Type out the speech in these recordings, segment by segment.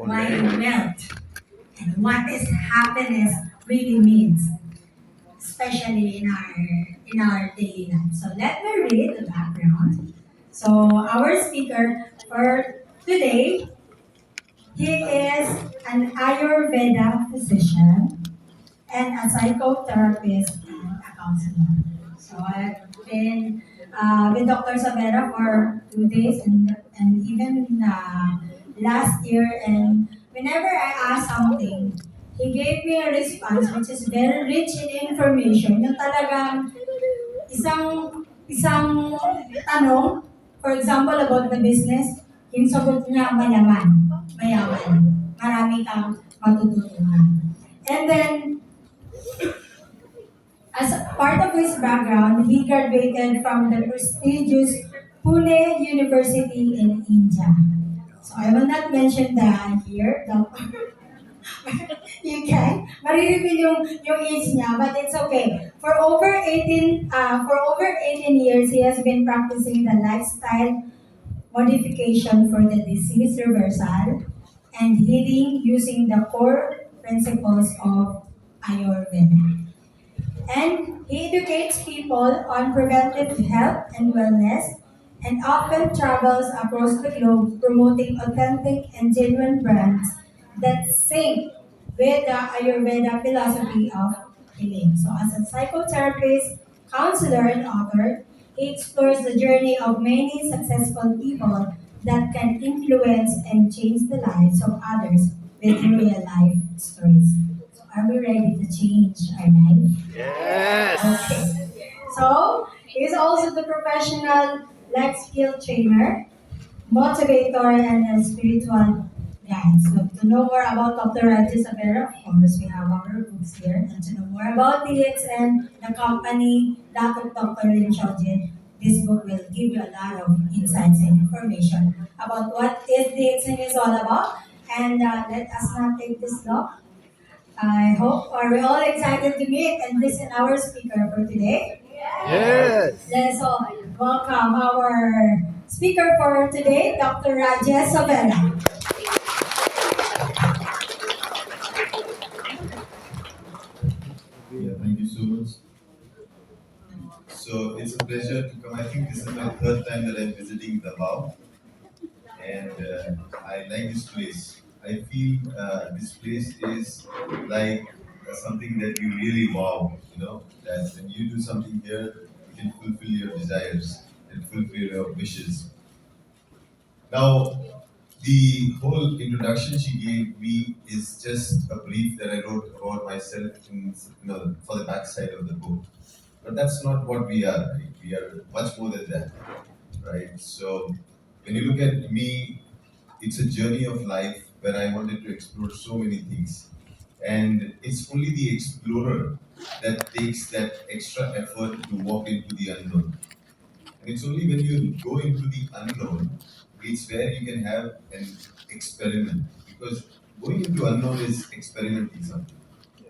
why wealth and what is happiness really means, especially in our daily life. So let me read the background. So our speaker for today, he is an Ayurveda physician and a psychotherapist and a counselor. So I've been with Dr. Savera for 2 days and even last year. And whenever I ask something, he gave me a response which is very rich in information. Yung talagang isang tanong, for example, about the business, yung sagot niya malaman, mayaman. Marami kang matututunan. And then, as part of his background, he graduated from the prestigious Pune University in India. So I will not mention that here. You can. Marireveal yung age niya, but it's okay. For over 18 years, he has been practicing the lifestyle modification for the disease reversal and healing using the core principles of Ayurveda. And he educates people on preventive health and wellness and often travels across the globe promoting authentic and genuine brands that sync with the Ayurveda philosophy of healing. So, as a psychotherapist, counselor, and author, he explores the journey of many successful people that can influence and change the lives of others with real life stories. So, are we ready to change our life? Okay. So, he's also the professional life skill trainer, motivator, and a spiritual guide. So, to know more about Dr. Rajesh Savera, of course, we have our books here. And to know more about DXN, the company, that of Dr. Lim Shaojin, this book will give you a lot of insights and information about what is DXN is all about. And let us not take this long. I hope are we all excited to meet and listen our speaker for today. Yes. Let's all welcome our speaker for today, Dr. Rajesh Savera. Yeah, thank you so much. So it's a pleasure to come. I think this is my third time that I'm visiting the Davao, and I like this place. I feel this place is like something that you really wow. That when you do something here, you can fulfill your desires and fulfill your wishes. Now, the whole introduction she gave me is just a brief that I wrote about myself for the backside of the book. But that's not what we are. Right? We are much more than that, right? So when you look at me, it's a journey of life where I wanted to explore so many things, and it's only the explorer that takes that extra effort to walk into the unknown. And it's only when you go into the unknown, it's where you can have an experiment. Because going into unknown is experimenting something.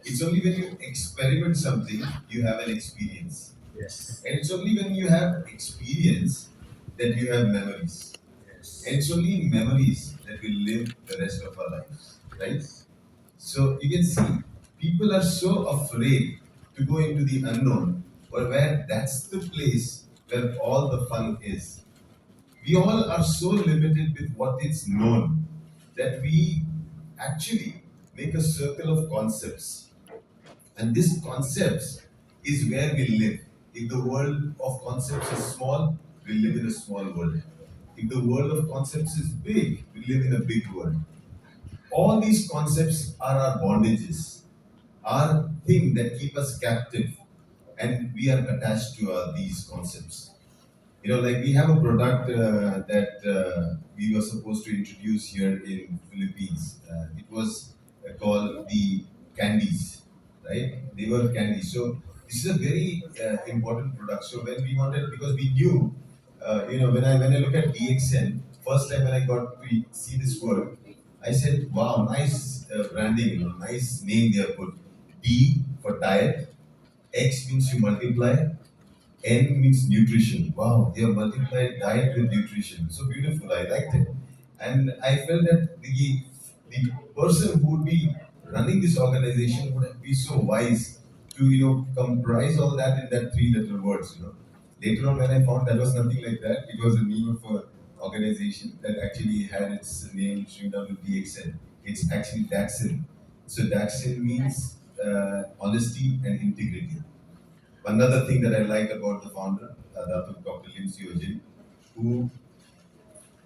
It's only when you experiment something, you have an experience. Yes. And it's only when you have experience that you have memories. And it's only in memories that we live the rest of our lives. Right? So you can see people are so afraid to go into the unknown, or where that's the place where all the fun is. We all are so limited with what is known that we actually make a circle of concepts. And these concepts is where we live. If the world of concepts is small, we live in a small world. If the world of concepts is big, we live in a big world. All these concepts are our bondages, are things that keep us captive, and we are attached to these concepts. Like we have a product that we were supposed to introduce here in Philippines. It was called the candies, right? They were candies. So this is a very important product. So when we wanted, because we knew, when I look at DXN, first time when I got to see this word, I said, wow, nice branding, nice name they have put. D for diet, X means you multiply, N means nutrition. Wow, they have multiplied diet with nutrition. So beautiful. I liked it. And I felt that the person who would be running this organization would be so wise to comprise all that in that three-letter words. Later on, when I found that was nothing like that, it was a name of a organization that actually had its name stringed down to DXN. It's actually Daxin. So Daxin means honesty and integrity. Another thing that I liked about the founder, Dr. Lindsay Ojin, who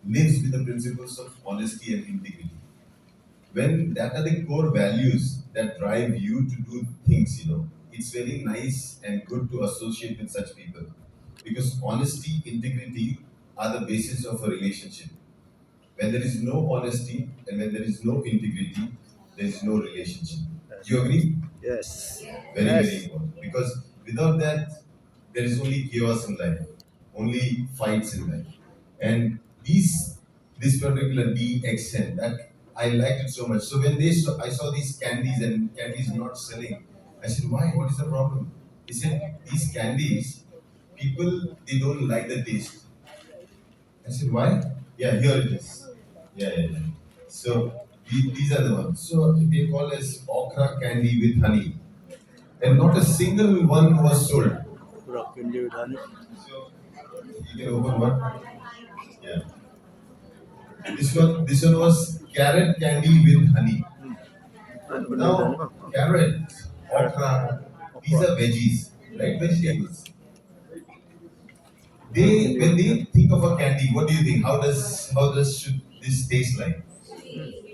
lives with the principles of honesty and integrity. When that are the core values that drive you to do things, it's very nice and good to associate with such people. Because honesty, integrity are the basis of a relationship. When there is no honesty and when there is no integrity, there is no relationship. Do you agree? Yes. Very, very Yes. important. Because without that, there is only chaos in life, only fights in life. And this particular DXN, that I liked it so much. So when I saw these candies and candies not selling, I said, why? What is the problem? He said, these candies, people, they don't like the taste. I said, why? Yeah, here it is. Yeah. So these are the ones. So they call as okra candy with honey, and not a single one was sold. Rockin' dude, honey. So you can open one. Yeah. This one was carrot candy with honey. Now carrot, okra, these are veggies, right? Vegetables. They when they think of a candy, what do you think? How does should this taste like?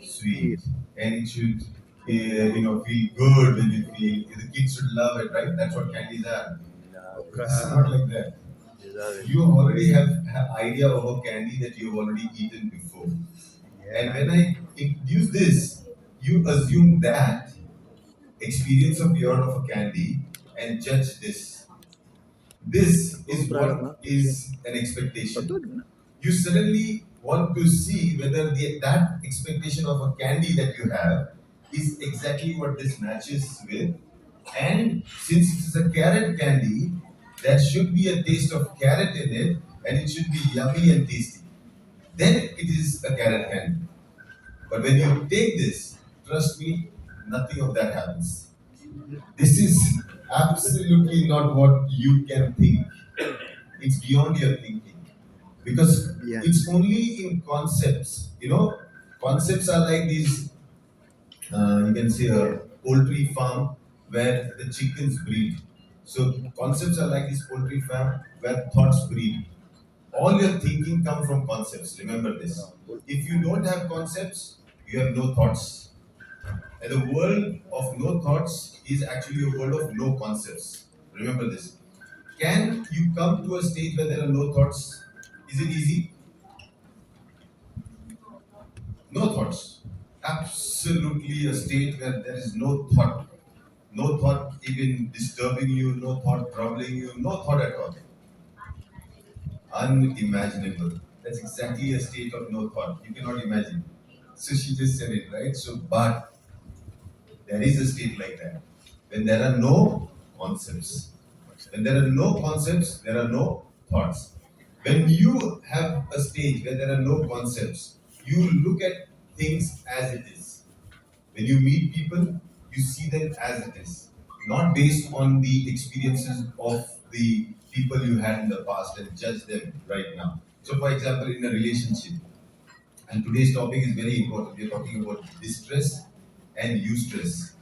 Sweet, and it should feel good when you feel the kids should love it, right? That's what candies are. But this is not like that. You already have idea of a candy that you've already eaten before. And when I introduce this, you assume that experience of your of a candy and judge this. This is what is an expectation. You suddenly want to see whether that expectation of a candy that you have is exactly what this matches with. And since it is a carrot candy, there should be a taste of carrot in it and it should be yummy and tasty. Then it is a carrot candy. But when you take this, trust me, nothing of that happens. This is absolutely not what you can think. It's beyond your thinking. Because Yeah. it's only in concepts. Concepts are like these, you can say a poultry farm where the chickens breed. So concepts are like this poultry farm where thoughts breed. All your thinking come from concepts. Remember this. If you don't have concepts, you have no thoughts. And the world of no thoughts is actually a world of no concepts. Remember this. Can you come to a stage where there are no thoughts? Is it easy? No thoughts. Absolutely a state where there is no thought. No thought even disturbing you, no thought troubling you, no thought at all. Unimaginable. That's exactly a state of no thought. You cannot imagine. So she just said it, right? So, but there is a state like that. When there are no concepts. When there are no concepts, there are no thoughts. When you have a stage where there are no concepts, you look at things as it is. When you meet people, you see them as it is, not based on the experiences of the people you had in the past and judge them right now. So, for example, in a relationship, and today's topic is very important. We're talking about distress and eustress.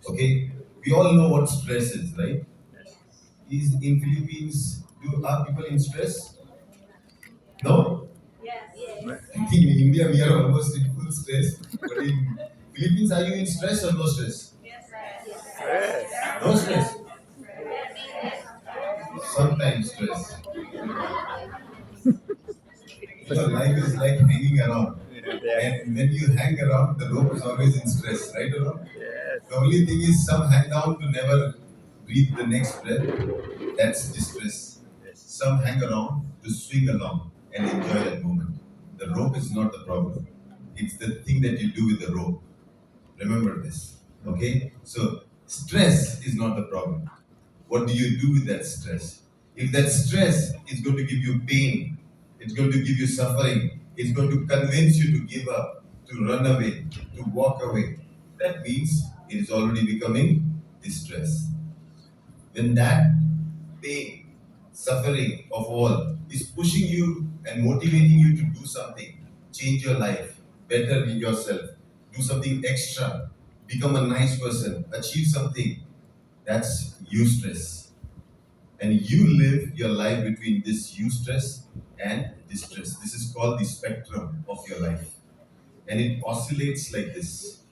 Okay, we all know what stress is, right? Is in Philippines, are people in stress? No. I think in India we are almost in full stress, but in Philippines, are you in stress or no stress? No stress. Sometimes stress. Life is like hanging around. And when you hang around, the rope is always in stress, right or not? The only thing is some hang down to never breathe the next breath. That's distress. Some hang around to swing along and enjoy that moment. The rope is not the problem. It's the thing that you do with the rope. Remember this. Okay? So stress is not the problem. What do you do with that stress? If that stress is going to give you pain, it's going to give you suffering, it's going to convince you to give up, to run away, to walk away, that means it is already becoming distress. When that pain, suffering of all is pushing you and motivating you to do something, change your life, better yourself, do something extra, become a nice person, achieve something, that's eustress. And you live your life between this eustress and distress. This is called the spectrum of your life. And it oscillates like this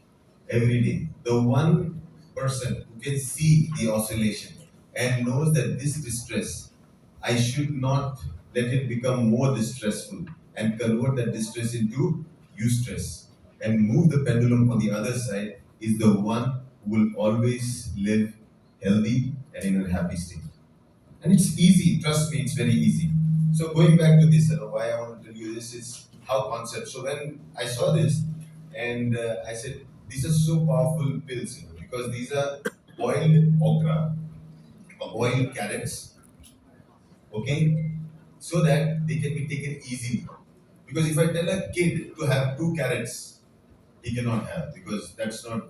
every day. The one person who can see the oscillation and knows that this distress, I should not let it become more distressful and convert that distress into eustress and move the pendulum on the other side is the one who will always live healthy and in a happy state. And it's easy, trust me, it's very easy. So going back to this, why I want to tell you this is how concept. So when I saw this, and I said, these are so powerful pills, because these are boiled okra or boiled carrots, okay, so that they can be taken easily. Because if I tell a kid to have two carrots, he cannot have, because that's not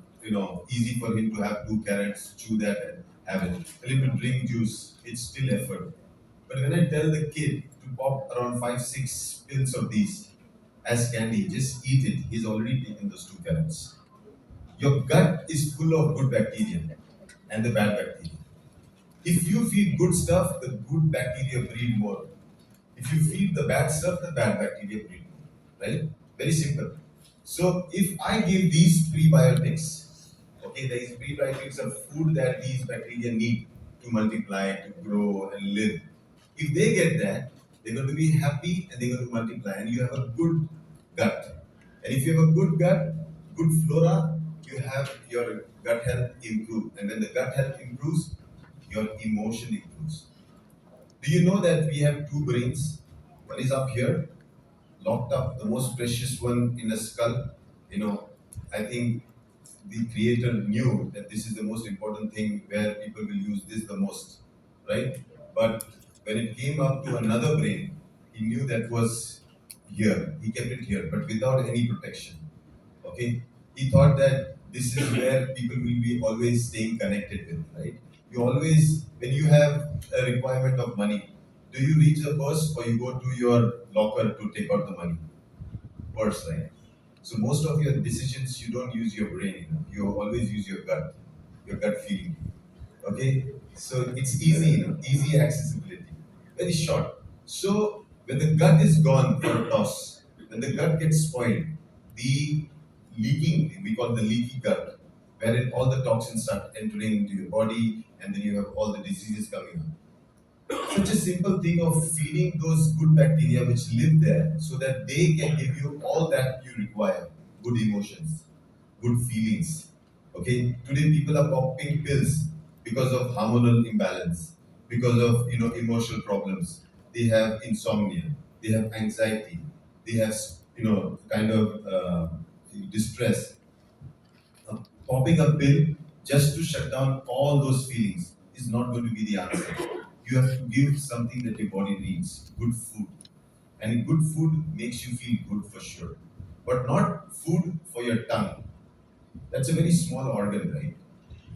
easy for him to have two carrots, chew that and have it. Tell him to drink juice, it's still effort. But when I tell the kid to pop around 5, 6 pills of these as candy, just eat it, he's already taken those two carrots. Your gut is full of good bacteria and the bad bacteria. If you feed good stuff, the good bacteria breed more. If you feed the bad stuff, the bad bacteria breed more. Right? Very simple. So if I give these prebiotics, okay, these prebiotics are food that these bacteria need to multiply, to grow and live. If they get that, they're going to be happy and they're going to multiply, and you have a good gut. And if you have a good gut, good flora, you have your gut health improve. And when the gut health improves, your emotion improves. Do you know that we have two brains? One is up here, locked up, the most precious one in a skull. You know, I think the creator knew that this is the most important thing where people will use this the most, right? But when it came up to another brain, he knew that was here. He kept it here, but without any protection. Okay, he thought that this is where people will be always staying connected with, right? You always, when you have a requirement of money, do you reach the purse or you go to your locker to take out the money? Purse, right? So most of your decisions, you don't use your brain. You always use your gut feeling. Okay, so it's easy, easy accessibility, very short. So when the gut is gone for a toss, when the gut gets spoiled, the leaking, we call the leaky gut, wherein all the toxins start entering into your body, and then you have all the diseases coming up. Such a simple thing of feeding those good bacteria which live there so that they can give you all that you require, good emotions, good feelings. Okay, today people are popping pills because of hormonal imbalance, because of emotional problems. They have insomnia, they have anxiety, they have kind of distress. Popping a pill just to shut down all those feelings is not going to be the answer. You have to give something that your body needs, good food. And good food makes you feel good for sure. But not food for your tongue. That's a very small organ, right?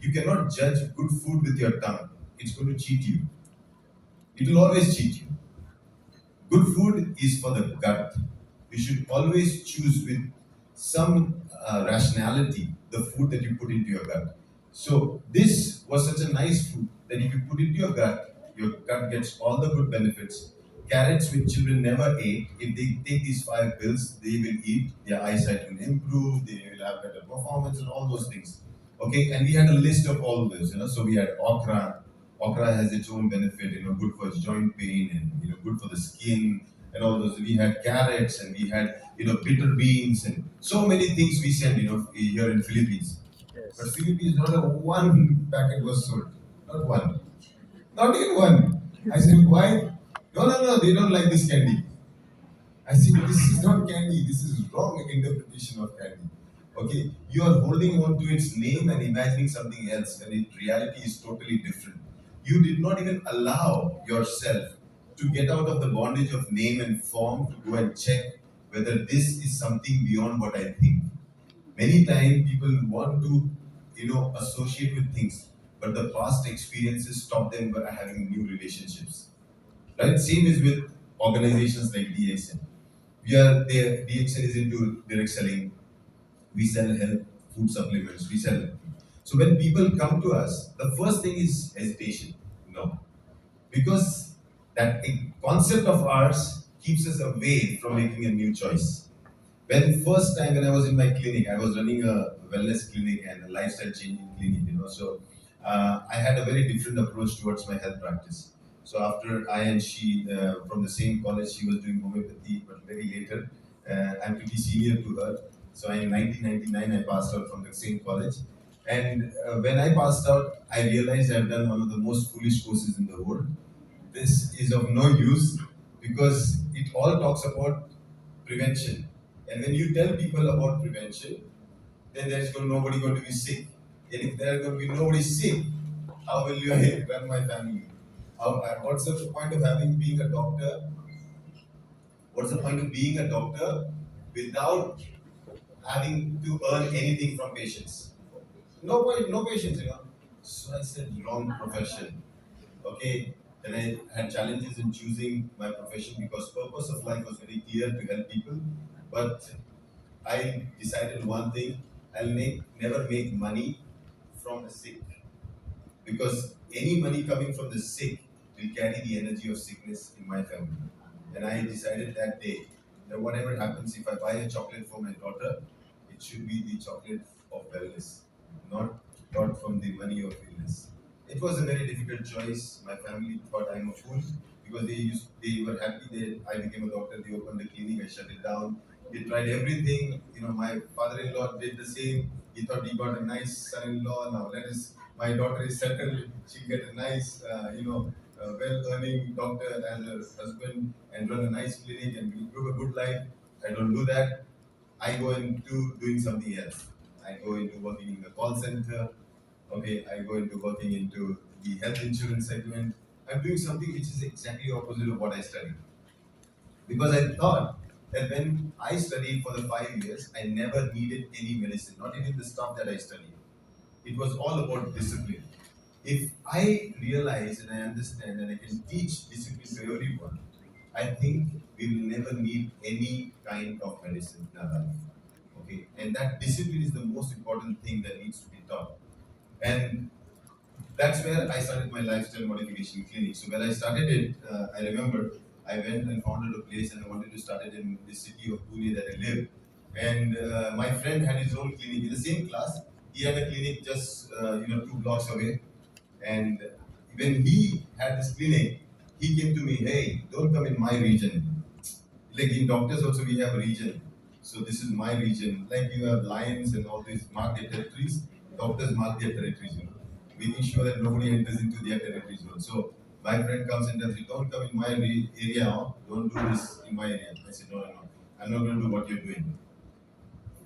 You cannot judge good food with your tongue. It's going to cheat you. It will always cheat you. Good food is for the gut. You should always choose with some rationality the food that you put into your gut. So this was such a nice food that if you put into your gut gets all the good benefits. Carrots which children never ate, if they take these 5 pills, they will eat, their eyesight will improve, they will have better performance and all those things. Okay, and we had a list of all this, so we had okra. Okra has its own benefit, good for joint pain and good for the skin and all those. We had carrots and we had bitter beans and so many things we sent here in Philippines. But Yes. Philippines, not a one packet was sold, not one, not even one. I said, why? No, no, no, they don't like this candy. I said, this is not candy. This is wrong interpretation of candy. Okay, you are holding on to its name and imagining something else when in reality is totally different. You did not even allow yourself to get out of the bondage of name and form to go and check whether this is something beyond what I think. Many times people want to, associate with things, but the past experiences stop them by having new relationships. Right? Same is with organizations like DXN. We are there. DXN is into direct selling. We sell health food supplements. We sell. So when people come to us, the first thing is hesitation. No, because that concept of ours keeps us away from making a new choice. When first time when I was in my clinic, I was running a wellness clinic and a lifestyle changing clinic, So I had a very different approach towards my health practice. So after I and she from the same college, she was doing homeopathy, but very later, I'm pretty senior to her. So in 1999, I passed out from the same college. And when I passed out, I realized I've done one of the most foolish courses in the world. This is of no use because it all talks about prevention. And when you tell people about prevention, then nobody going to be sick. And if there are going to be nobody sick, how will you run my family? What's the point of having being a doctor? What's the point of being a doctor without having to earn anything from patients? No point, no patients. So I said wrong profession. Okay, then I had challenges in choosing my profession because purpose of life was very clear to help people. But I decided one thing: never make money from the sick, because any money coming from the sick will carry the energy of sickness in my family. And I decided that day that whatever happens, if I buy a chocolate for my daughter, it should be the chocolate of wellness, not from the money of illness. It was a very difficult choice. My family thought I'm a fool because they were happy that I became a doctor. They opened the clinic, I shut it down. They tried everything. My father-in-law did the same. He thought he got a nice son-in-law. Now let us. My daughter is settled. She'll get a nice, well-earning doctor as a husband and run a nice clinic and live a good life. I don't do that. I go into doing something else. I go into working in the call center. Okay, I go into working into the health insurance segment. I'm doing something which is exactly opposite of what I studied. Because I thought that when I studied for the 5 years, I never needed any medicine, not even the stuff that I studied. It was all about discipline. If I realize and I understand and I can teach discipline to everyone, I think we will never need any kind of medicine in our life. Okay, and that discipline is the most important thing that needs to be taught. And that's where I started my lifestyle modification clinic. So when I started it, I remember I went and founded a place and I wanted to start it in the city of Pune that I live. And my friend had his own clinic in the same class. He had a clinic just 2 blocks away. And when he had this clinic, he came to me, "Hey, don't come in my region. Like in doctors also we have a region. So this is my region. Like you have lions and all these mark their territories. Doctors mark their territories, making sure that nobody enters into their territories. So my friend comes and tells me, don't come in my area. Don't do this in my area. I said, no, no, no. I'm not going to do what you're doing.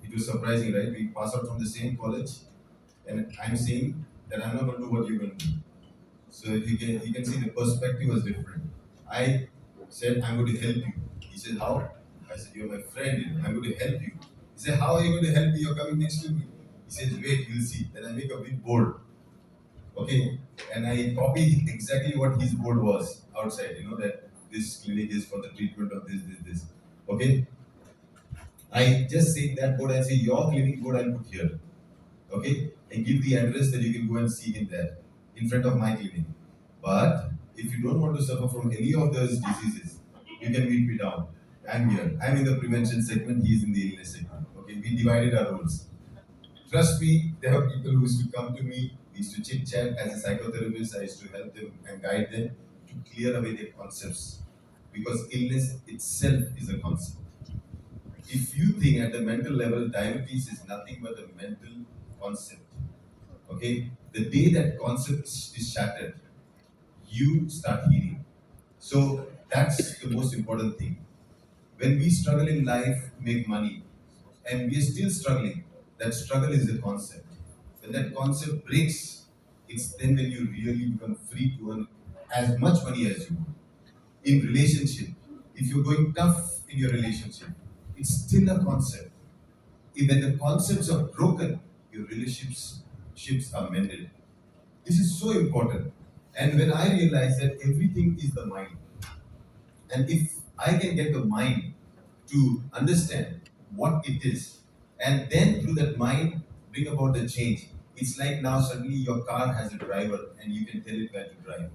It was surprising, right? We pass out from the same college, and I'm saying that I'm not going to do what you're going to do. So you can see the perspective was different. I said, I'm going to help you. He said, how? I said, you're my friend. I'm going to help you. He said, how are you going to help me? You're coming next to me. He says, wait, you'll see. Then I make a big board. Okay. And I copy exactly what his board was outside, that this clinic is for the treatment of this. Okay. I just take that board and say, your clinic board I'll put here. Okay, and give the address that you can go and see him there in front of my clinic. But if you don't want to suffer from any of those diseases, you can meet me down. I'm here. I'm in the prevention segment, he's in the illness segment. Okay, we divided our roles. Trust me, there are people who used to come to me, we used to chit chat as a psychotherapist, I used to help them and guide them to clear away their concepts. Because illness itself is a concept. If you think at the mental level, diabetes is nothing but a mental concept. Okay, the day that concept is shattered, you start healing. So that's the most important thing. When we struggle in life to make money, and we are still struggling, that struggle is the concept. When that concept breaks, it's then when you really become free to earn as much money as you want. In relationship, if you're going tough in your relationship, It's still a concept. When the concepts are broken, your relationships ships are mended. This is so important. And when I realize that everything is the mind, and if I can get the mind to understand what it is, and then through that mind bring about the change, it's like now suddenly your car has a driver and you can tell it where to drive.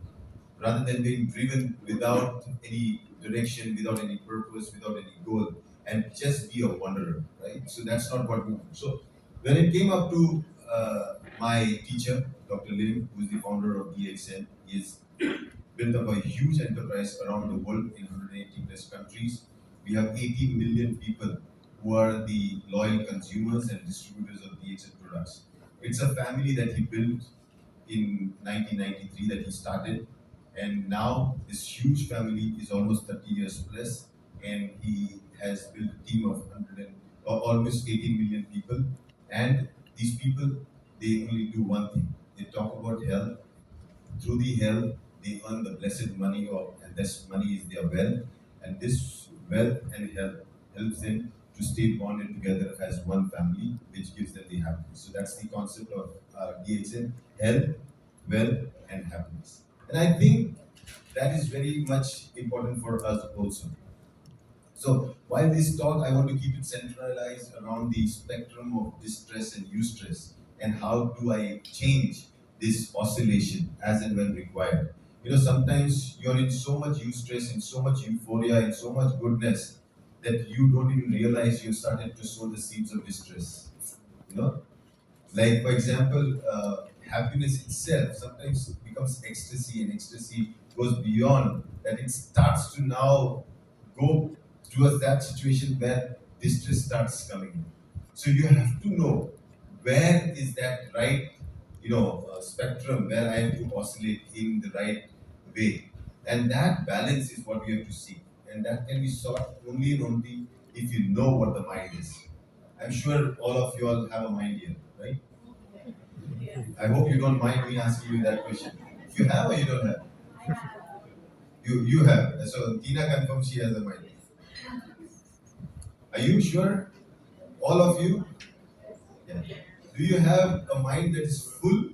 Rather than being driven without any direction, without any purpose, without any goal, and just be a wanderer, right? So that's not what we want. So when it came up to my teacher, Dr. Lim, who is the founder of DXN, is built up a huge enterprise around the world in 180 plus countries. We have 18 million people who are the loyal consumers and distributors of DHL products. It's a family that he built in 1993 that he started, and now this huge family is almost 30 years plus, and he has built a team of 100 or almost 18 million people. And these people, they only do one thing: they talk about health. Through the health, they earn the blessed money of, and this money is their wealth. And this wealth and health helps them to stay bonded together as one family, which gives them the happiness. So that's the concept of DHN: health, wealth, and happiness. And I think that is very much important for us also. So while this talk, I want to keep it centralized around the spectrum of distress and eustress, and how do I change this oscillation as and when required. Sometimes you're in so much eustress, in so much euphoria, in so much goodness that you don't even realize you started to sow the seeds of distress. You know, like, for example, happiness itself sometimes becomes ecstasy, and ecstasy goes beyond that. It starts to now go towards that situation where distress starts coming in. So you have to know where is that right, spectrum where I have to oscillate in the right way, and that balance is what we have to seek, and that can be sought only and only if you know what the mind is. I'm sure all of you all have a mind here, right? I hope you don't mind me asking you that question. You have or you don't have? You have. So Tina confirms she has a mind. Are you sure? All of you? Yeah. Do you have a mind that is full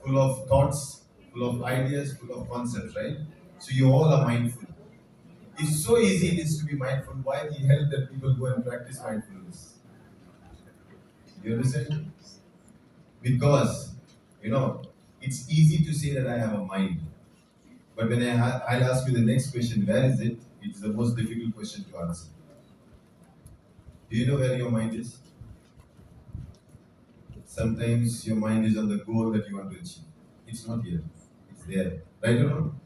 of thoughts, full of ideas, full of concepts, right? So you all are mindful. It's so easy it is to be mindful. Why the hell that people go and practice mindfulness? You understand? Because, you know, it's easy to say that I have a mind. But when I'll ask you the next question, where is it? It's the most difficult question to answer. Do you know where your mind is? Sometimes your mind is on the goal that you want to achieve. It's not here. It's there. Right or wrong?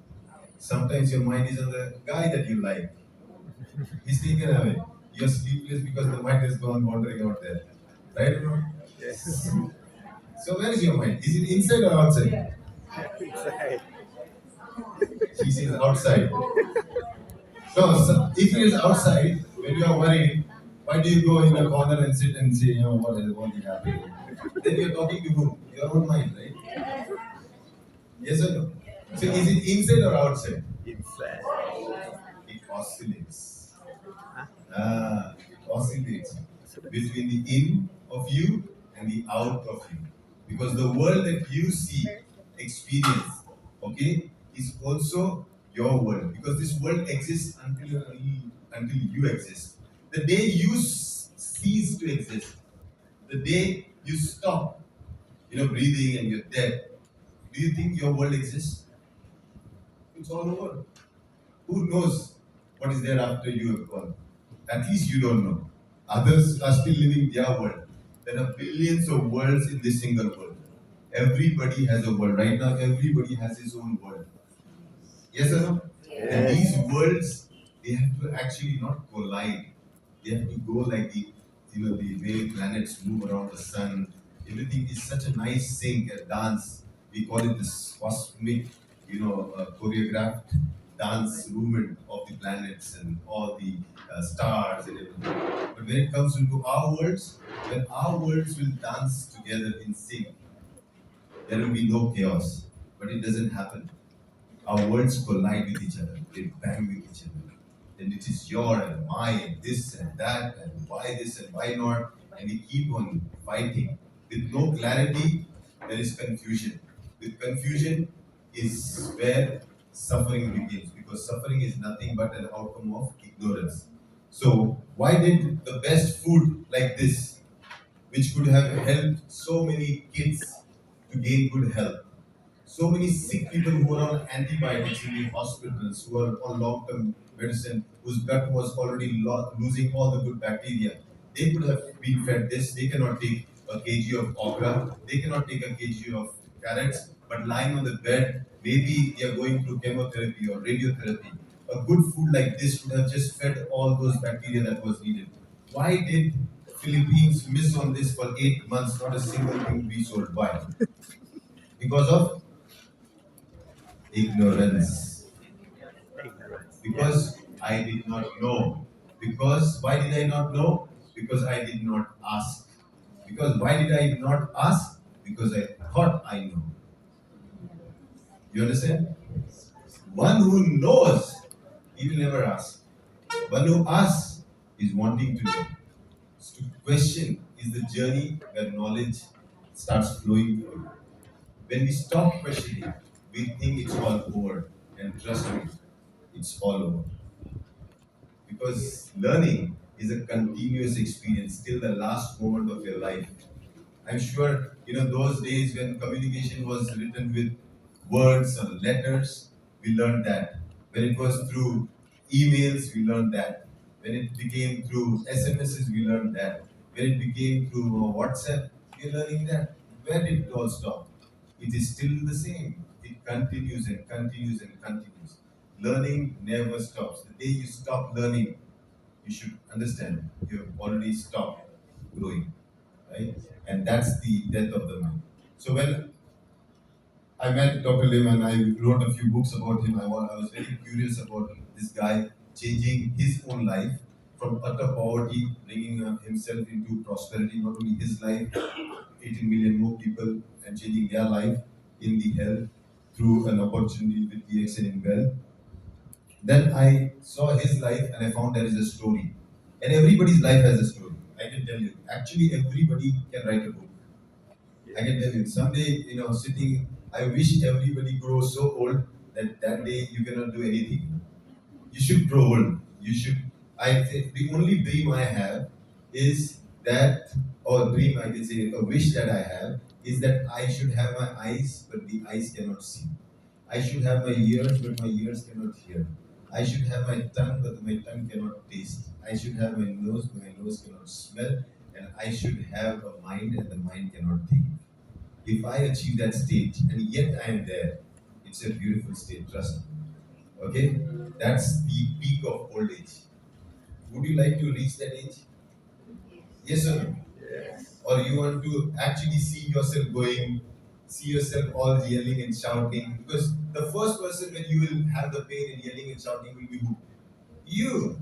Sometimes your mind is on the guy that you like. He's taken away. You're sleepless because the mind has gone wandering out there. Right or wrong? Yes. So where is your mind? Is it inside or outside? Inside. She says outside. So if it is outside, when you are worried, why do you go in a corner and sit and say, what is happening? Then you're talking to whom? Your own mind, right? Yes or no? So is it inside or outside? Inside. It oscillates. Huh? It oscillates So that's between the in of you and the out of you. Because the world that you see, experience, okay, is also your world. Because this world exists until you exist. The day you cease to exist, the day you stop, breathing and you're dead, do you think your world exists? It's all over. Who knows what is there after you have gone? At least you don't know. Others are still living their world. There are billions of worlds in this single world. Everybody has a world. Right now, everybody has his own world. Yes or no? And yes. these worlds, they have to actually not collide. They have to go like the way planets move around the sun. Everything is such a nice sync, a dance. We call it this cosmic, choreographed dance movement of the planets and all the stars and everything. But when it comes into our worlds, when our worlds will dance together in sync, there will be no chaos. But it doesn't happen. Our worlds collide with each other. They bang with each other. then it is your and my and this and that and why this and why not, and we keep on fighting. With no clarity, there is confusion. With confusion is where suffering begins, because suffering is nothing but an outcome of ignorance. So, why did the best food like this, which could have helped so many kids to gain good health, so many sick people who are on antibiotics in the hospitals, who are on long-term medicine, whose gut was already losing all the good bacteria. They could have been fed this. They cannot take a kg of okra. They cannot take a kg of carrots. But lying on the bed, maybe they are going through chemotherapy or radiotherapy. A good food like this would have just fed all those bacteria that was needed. Why did Philippines miss on this for 8 months? Not a single thing we sold. Why? Because of ignorance. Ignorance. Because I did not know. Because why did I not know? Because I did not ask. Because why did I not ask? Because I thought I know. You understand? One who knows, he will never ask. One who asks is wanting to know. So to question is the journey where knowledge starts flowing through. When we stop questioning, we think it's all over. And trust me, it's all over. Because learning is a continuous experience till the last moment of your life. I'm sure those days when communication was written with words or letters, we learned that. When it was through emails, we learned that. When it became through SMSs, we learned that. When it became through WhatsApp, we're learning that. Where did it all stop? It is still the same. It continues and continues and continues. Learning never stops. The day you stop learning, you should understand you have already stopped growing, right? And that's the death of the mind. So when I met Dr. Lim and I wrote a few books about him, I was very curious about this guy changing his own life from utter poverty, bringing himself into prosperity, not only his life, 18 million more people, and changing their life in the health through an opportunity with DXN in Well. Then I saw his life and I found there is a story. And everybody's life has a story. I can tell you. Actually, everybody can write a book. I can tell you. Someday, sitting, I wish everybody grows so old that that day you cannot do anything. You should grow old. You should. I think the only dream I have is that, or dream I can say, a wish that I have is that I should have my eyes, but the eyes cannot see. I should have my ears, but my ears cannot hear. I should have my tongue, but my tongue cannot taste. I should have my nose, but my nose cannot smell. And I should have a mind, and the mind cannot think. If I achieve that stage, and yet I am there, it's a beautiful state, trust me. Okay? That's the peak of old age. Would you like to reach that age? Yes or no? Yes. Or you want to actually see yourself going, see yourself all yelling and shouting? Because the first person when you will have the pain and yelling and shouting will be who? You.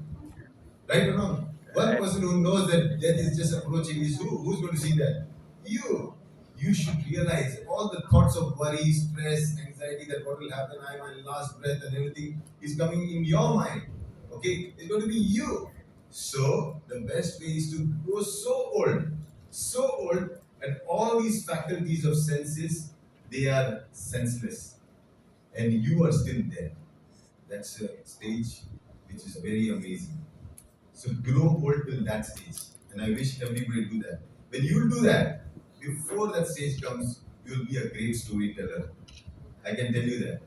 Right or wrong? One Right. person who knows that death is just approaching is who? Who's going to see that? You. You should realize all the thoughts of worry, stress, anxiety that what will happen, I am my last breath and everything is coming in your mind. Okay? It's going to be you. So the best way is to grow so old, and all these faculties of senses, they are senseless. And you are still there. That's a stage which is very amazing. So grow old till that stage. And I wish everybody do that. When you do that, before that stage comes, you'll be a great storyteller. I can tell you that.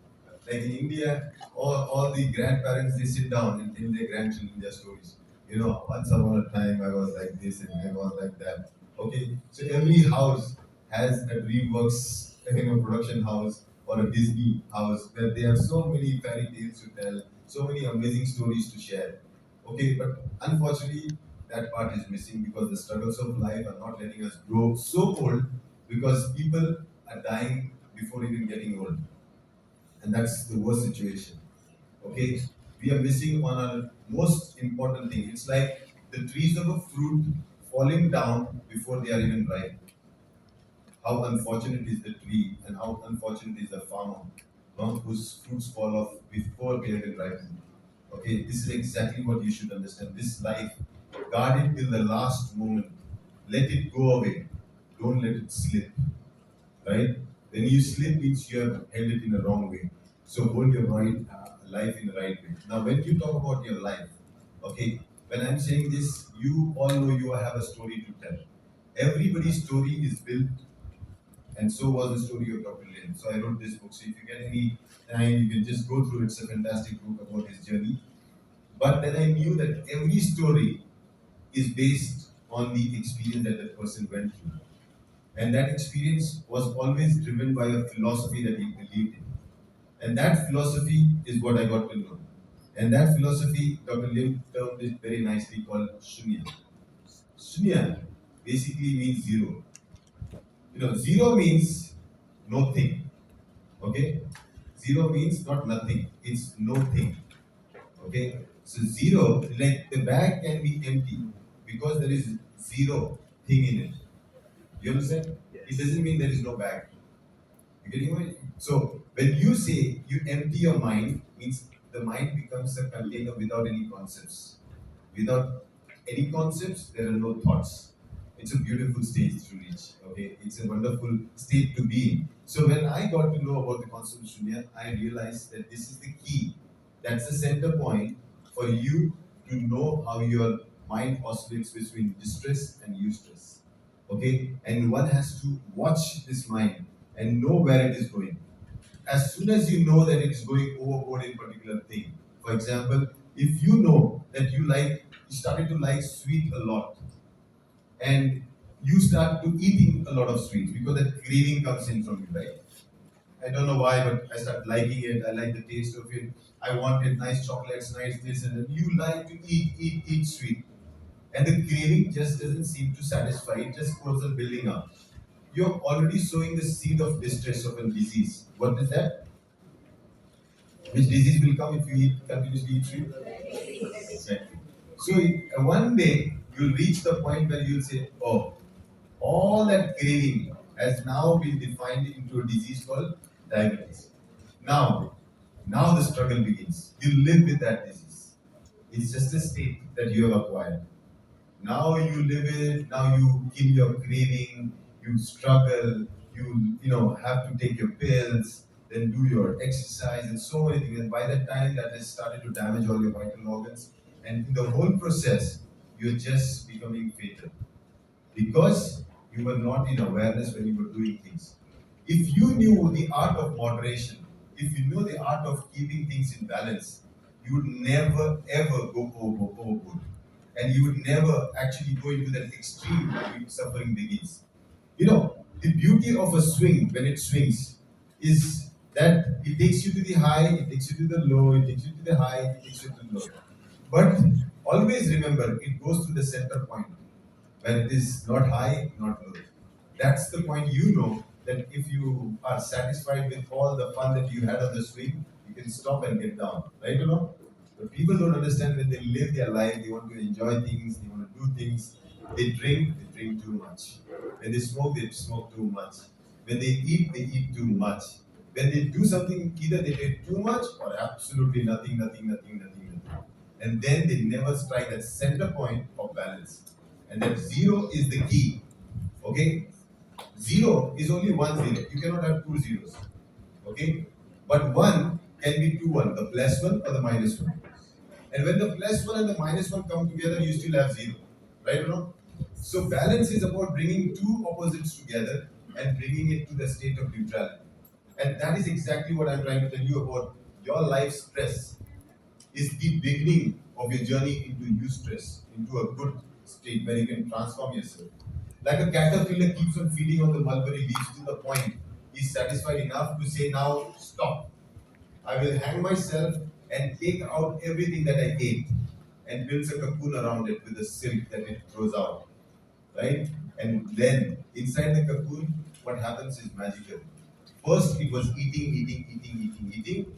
Like in India, all the grandparents they sit down and tell their grandchildren their stories. Once upon a time I was like this and I was like that. Okay, so every house has a DreamWorks, production house or a Disney house where they have so many fairy tales to tell, so many amazing stories to share. Okay, but unfortunately that part is missing because the struggles of life are not letting us grow so old because people are dying before even getting old, and that's the worst situation. Okay, we are missing on our most important thing. It's like the trees of a fruit falling down before they are even ripe. How unfortunate is the tree, and how unfortunate is the farmer, whose fruits fall off before they have been ripened. Okay, this is exactly what you should understand. This life, guard it till the last moment. Let it go away. Don't let it slip. Right? When you slip, means you have held it in the wrong way. So hold your life in the right way. Now, when you talk about your life, okay, when I'm saying this, you all know you have a story to tell. Everybody's story is built, and so was the story of Dr. Lin. So I wrote this book. So if you get any time, you can just go through it. It's a fantastic book about his journey. But then I knew that every story is based on the experience that that person went through. And that experience was always driven by a philosophy that he believed in. And that philosophy is what I got to know. And that philosophy, Dr. Lim termed it very nicely called Shunya. Shunya basically means zero. Zero means nothing. Okay? Zero means not nothing, it's no thing. Okay? So zero, like the bag can be empty because there is zero thing in it. You understand? It doesn't mean there is no bag. You getting me? So when you say you empty your mind, means the mind becomes a container without any concepts. Without any concepts, there are no thoughts. It's a beautiful stage to reach. Okay, it's a wonderful state to be in. So when I got to know about the concept of shunya, I realized that this is the key. That's the center point for you to know how your mind oscillates between distress and eustress. Okay, and one has to watch this mind and know where it is going. As soon as you know that it is going overboard in particular thing, for example, if you know that you started to like sweet a lot, and you start to eating a lot of sweets because that craving comes in from you, right? I don't know why, but I start liking it. I like the taste of it. I wanted nice chocolates, nice this, and then you like to eat sweet, and the craving just doesn't seem to satisfy. It just goes on building up. You're already sowing the seed of distress of a disease. What is that? Which disease will come if you continuously eat sweet? Exactly. So one day you'll reach the point where you'll say, "Oh, all that craving has now been defined into a disease called diabetes." Now, now the struggle begins. You live with that disease. It's just a state that you have acquired. Now you live it, now you kill your craving, you struggle, you have to take your pills, then do your exercise and so many things. And by that time that has started to damage all your vital organs. And in the whole process, you're just becoming fatal because you were not in awareness when you were doing things. If you knew the art of moderation, if you know the art of keeping things in balance, you would never ever go overboard. And you would never actually go into that extreme where suffering begins. The beauty of a swing when it swings is that it takes you to the high, it takes you to the low, it takes you to the high, it takes you to the low. But always remember, it goes to the center point where it is not high, not low. That's the point you know that if you are satisfied with all the fun that you had on the swing, you can stop and get down. Right or no? But people don't understand when they live their life, they want to enjoy things, they want to do things. They drink too much. When they smoke too much. When they eat too much. When they do something, either they take too much or absolutely nothing, nothing, nothing, nothing, nothing. And then they never strike that center point of balance. And that zero is the key. Okay? Zero is only one zero. You cannot have two zeros. Okay? But one can be two one, the plus one or the minus one. And when the plus one and the minus one come together, you still have zero. Right or no? So balance is about bringing two opposites together and bringing it to the state of neutrality. And that is exactly what I'm trying to tell you about your life stress is the beginning of your journey into eustress, into a good state where you can transform yourself. Like a caterpillar keeps on feeding on the mulberry leaves to the point he's satisfied enough to say, "Now stop. I will hang myself and take out everything that I ate," and builds a cocoon around it with the silk that it throws out. Right? And then inside the cocoon, what happens is magical. First, it was eating, eating, eating, eating, eating.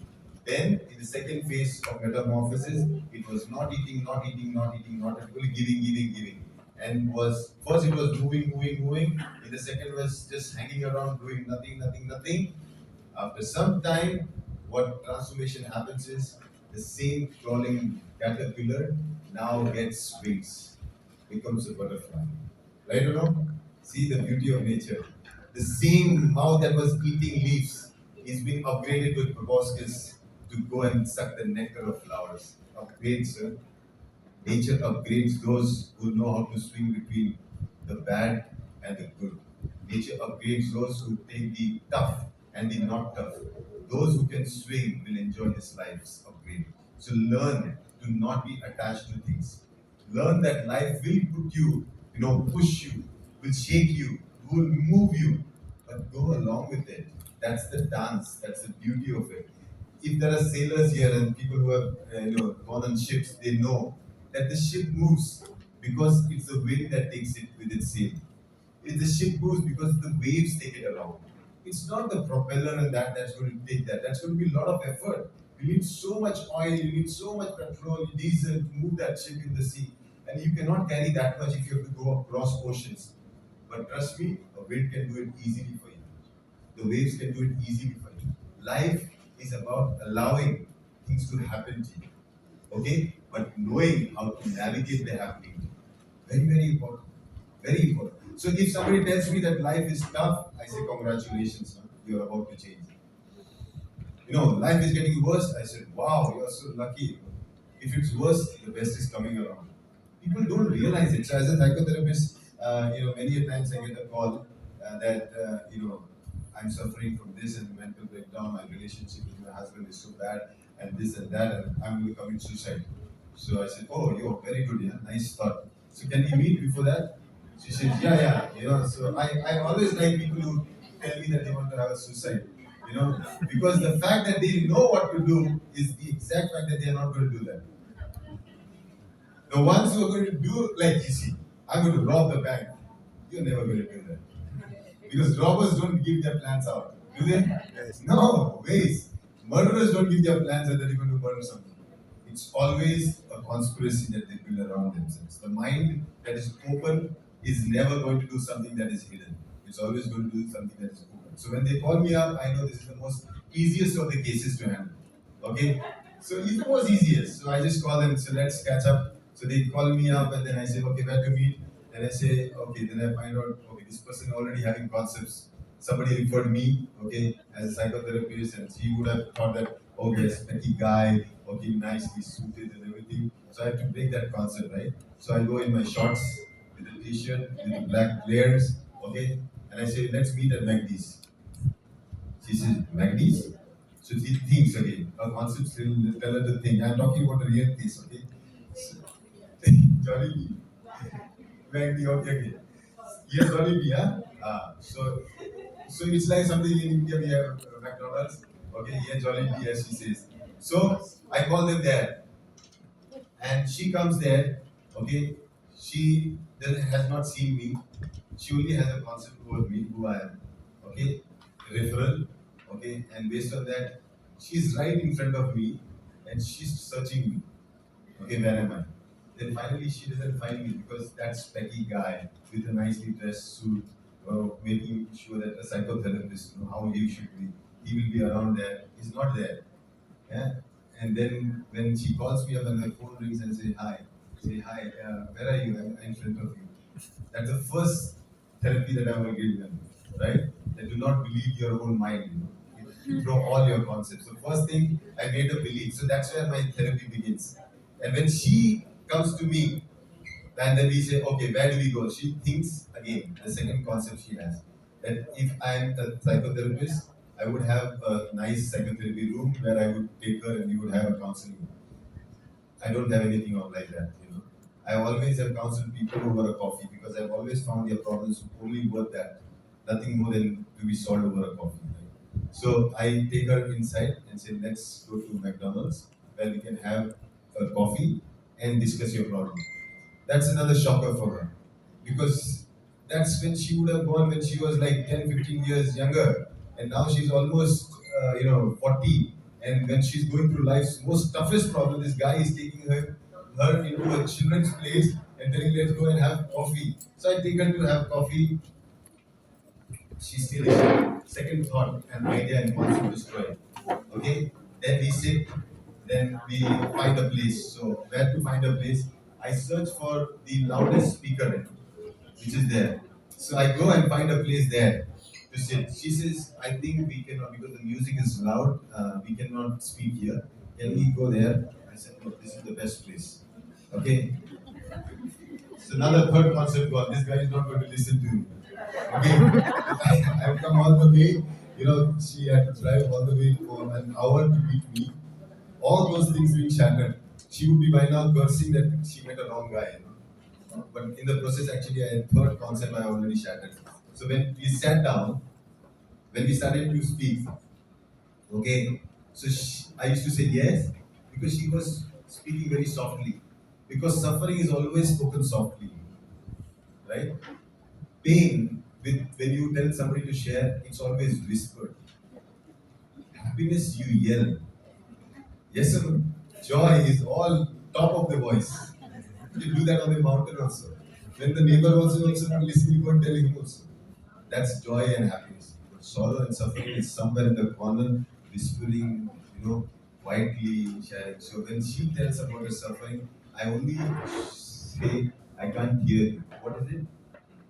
Then, in the second phase of metamorphosis, it was not eating, not eating, not eating, not eating, giving, giving, giving. And was first it was moving, moving, moving. In the second was just hanging around, doing nothing, nothing, nothing. After some time, what transformation happens is the same crawling caterpillar now gets wings, becomes a butterfly. Right or wrong? See the beauty of nature. The same mouth that was eating leaves is being upgraded with proboscis to go and suck the nectar of flowers. Upgrade, sir. Nature upgrades those who know how to swing between the bad and the good. Nature upgrades those who take the tough and the not tough. Those who can swing will enjoy this life's upgrade. So learn to not be attached to things. Learn that life will put you, push you, will shake you, will move you, but go along with it. That's the dance. That's the beauty of it. If there are sailors here and people who have gone on ships, they know that the ship moves because it's the wind that takes it with its sail. If the ship moves because the waves take it along. It's not the propeller and that's going to take that. That's going to be a lot of effort. You need so much oil, you need so much petrol, diesel to move that ship in the sea. And you cannot carry that much if you have to go across oceans. But trust me, a wind can do it easily for you. The waves can do it easily for you. Life is about allowing things to happen to you. Okay? But knowing how to navigate the happening. Very, very important. Very important. So if somebody tells me that life is tough, I say congratulations, son. You're about to change. Life is getting worse. I said, wow, you're so lucky. If it's worse, the best is coming around. People don't realize it. So as a psychotherapist, many a times I get a call that, I'm suffering from this and mental breakdown, my relationship with my husband is so bad, and this and that, and I'm going to commit suicide. So I said, oh, you're very good, yeah, nice thought. So can we meet before that? She said, yeah, yeah, so I always like people who tell me that they want to have a suicide, because the fact that they know what to do is the exact fact that they are not going to do that. The ones who are going to do, like you see, I'm going to rob the bank. You're never going to do that. Because robbers don't give their plans out. Do they? Yes. No, ways. Murderers don't give their plans out that they're going to murder someone. It's always a conspiracy that they build around themselves. The mind that is open is never going to do something that is hidden. It's always going to do something that is open. So when they call me up, I know this is the most easiest of the cases to handle. Okay? So it's the most easiest. So I just call them, so let's catch up. So they call me up and then I say, okay, where to meet? And I say, okay, then I find out, okay, this person already having concepts. Somebody referred me, okay, as a psychotherapist, and he would have thought that, okay, yes, petty guy, okay, nicely suited and everything. So I have to break that concept, right? So I go in my shorts with a t-shirt with the black layers, okay, and I say, let's meet at McD's. She says, McD's? So she thinks again. Her concept still tell her the thing. I'm talking about a real case, okay? So, Jollibee. McD, okay. Yes, Jollibee, huh? So it's like something in India we have McDonald's. Okay, here Jollibee, as she says. So I call them there, and she comes there. Okay, she has not seen me. She only has a concept about me, who I am. Okay, referral. Okay, and based on that, she's right in front of me, and she's searching me. Okay, where am I? Then finally she doesn't find me because that specky guy with a nicely dressed suit, making sure that a psychotherapist, how he should be, he will be around there. He's not there. Yeah. And then when she calls me up and my phone rings and say hi, where are you? I'm in front of you. That's the first therapy that I will give them, right? That do not believe your own mind. You throw all your concepts. The first thing I made a belief. So that's where my therapy begins. And when she comes to me, and then we say, okay, where do we go? She thinks again, the second concept she has, that if I'm a psychotherapist, I would have a nice psychotherapy room where I would take her and we would have a counseling. I don't have anything on like that. I always have counseled people over a coffee because I've always found their problems only worth that. Nothing more than to be solved over a coffee. Right? So I take her inside and say, let's go to McDonald's where we can have a coffee and discuss your problem. That's another shocker for her because that's when she would have gone when she was like 10, 15 years younger, and now she's almost 40, and when she's going through life's most toughest problem, this guy is taking her into a children's place and telling, let's go and have coffee. So I take her to have coffee. She still is second thought, an idea and wants to destroy. Okay, then we sit, Then we find a place. So where to find a place? I search for the loudest speaker, which is there. So I go and find a place there to sit. She says, I think we cannot because the music is loud. We cannot speak here. Can we go there? I said, no, this is the best place. Okay. So now the third concept gone. This guy is not going to listen to me. Okay. I've come all the way. She had to drive all the way for an hour to meet me. All those things being shattered. She would be by now cursing that she met a wrong guy. But in the process, actually, a third concept I already shattered. So when we sat down, when we started to speak, okay, so I used to say yes because she was speaking very softly. Because suffering is always spoken softly, right? Pain, when you tell somebody to share, it's always whispered. Happiness, you yell. Yes or no? Joy is all top of the voice. You do that on the mountain also. When the neighbor also not listening, you go and tell him also. That's joy and happiness. But sorrow and suffering is somewhere in the corner, whispering, quietly sharing. So when she tells about her suffering, I only say, I can't hear you. What is it?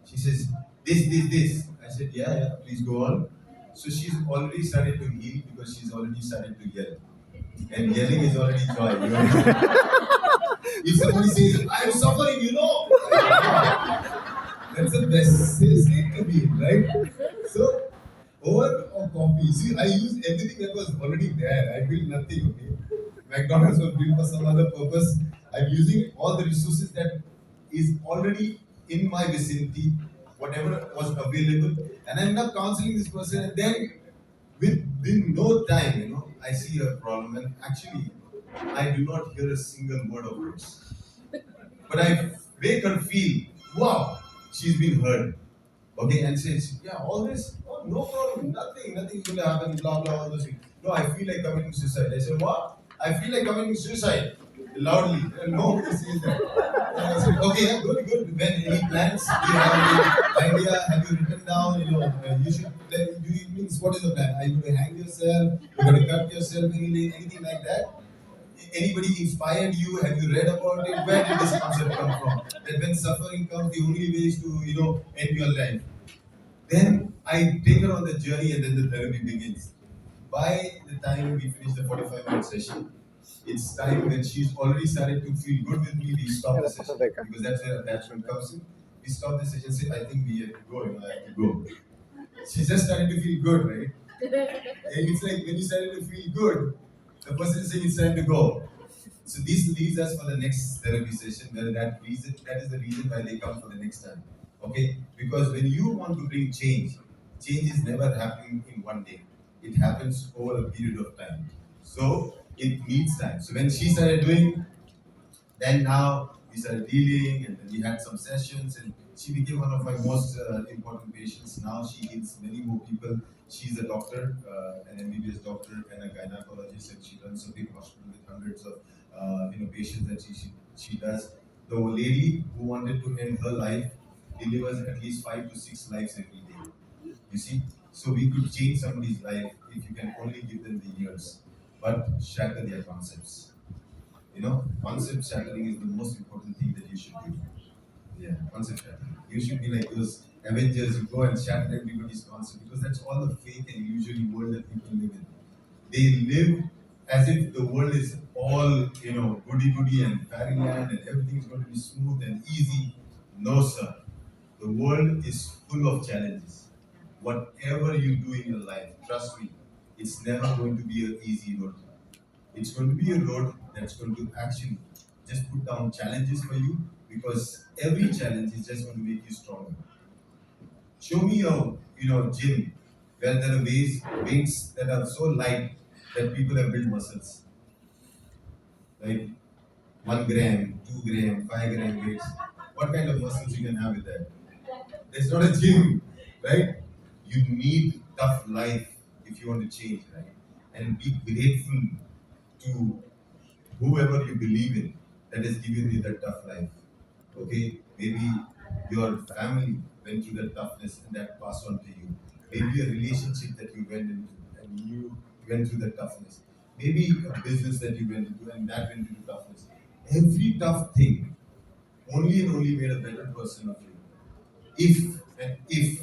She says, this. I said, yeah, please go on. So she's already started to heal because she's already started to yell. And yelling is already joy. If somebody says, I'm suffering. That's the best state to be in, right? So, over or copy. See, I use everything that was already there. I built nothing, okay? McDonald's was built for some other purpose. I'm using all the resources that is already in my vicinity, whatever was available, and I end up counseling this person, and then within no time, I see a problem, and actually, I do not hear a single word of hers. But I make her feel, wow, she's been heard. Okay, and says, yeah, all this, oh, no problem, nothing's going to happen, blah, blah, all those things. No, I feel like committing suicide. I said, what? I feel like committing suicide. Loudly. And nobody says that. And I said, okay, yeah, good. When any plans? Do you have any idea? Have you written down? You should, do you means what is the plan? Are you going to hang yourself? You're going to cut yourself? Anything like that? Anybody inspired you? Have you read about it? Where did this concept come from? That when suffering comes, the only way is to, end your life. Then I take her on the journey and then the therapy begins. By the time we finish the 45-minute session, it's time when she's already started to feel good with me, we stop the session. Because that's where attachment comes in. We stop the session, say, I think we have to go, I have to go. She's just starting to feel good, right? And it's like when you started to feel good, the person is saying it's time to go. So this leads us for the next therapy session where that is the reason why they come for the next time. Okay? Because when you want to bring change is never happening in one day. It happens over a period of time. So it needs time. So when she started doing, then now we started dealing, and then we had some sessions, and she became one of my most important patients. Now she heals many more people. She's a doctor, an MBBS doctor, and a gynecologist, and she runs a big hospital with hundreds of patients that she does. The lady who wanted to end her life delivers at least 5 to 6 lives every day. You see, so we could change somebody's life if you can only give them the years, but shatter their concepts. Concept shattering is the most important thing that you should do. Yeah, concept shattering. You should be like those Avengers. You go and shatter everybody's concept because that's all the fake and illusory world that people live in. They live as if the world is all goody goody and fairyland and everything's going to be smooth and easy. No, sir. The world is full of challenges. Whatever you do in your life, trust me, it's never going to be an easy road. It's going to be a road that's going to actually just put down challenges for you because every challenge is just going to make you stronger. Show me your gym where there are weights that are so light that people have built muscles. Like 1 gram, 2 gram, 5 gram weights. What kind of muscles you can have with that? That's not a gym, right? You need tough life if you want to change, right? And be grateful to whoever you believe in that has given you that tough life. Okay, maybe your family went through that toughness and that passed on to you. Maybe a relationship that you went into and you went through the toughness. maybe a business that you went into and that went into toughness. Every tough thing only and only made a better person of you. If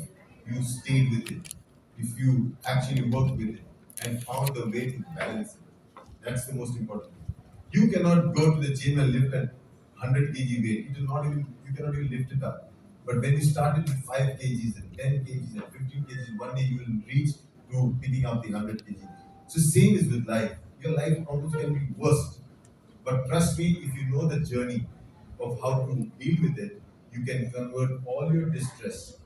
you stayed with it, if you actually worked with it and found the way to balance it, that's the most important thing. You cannot go to the gym and lift a 100 kg weight. It will not even you cannot even lift it up. But when you started with 5 kgs and 10 kgs and 15 kgs, one day you will reach to picking up the 100 kg. So same is with life. Your life problems can be worst, but trust me, if you know the journey of how to deal with it, you can convert all your distress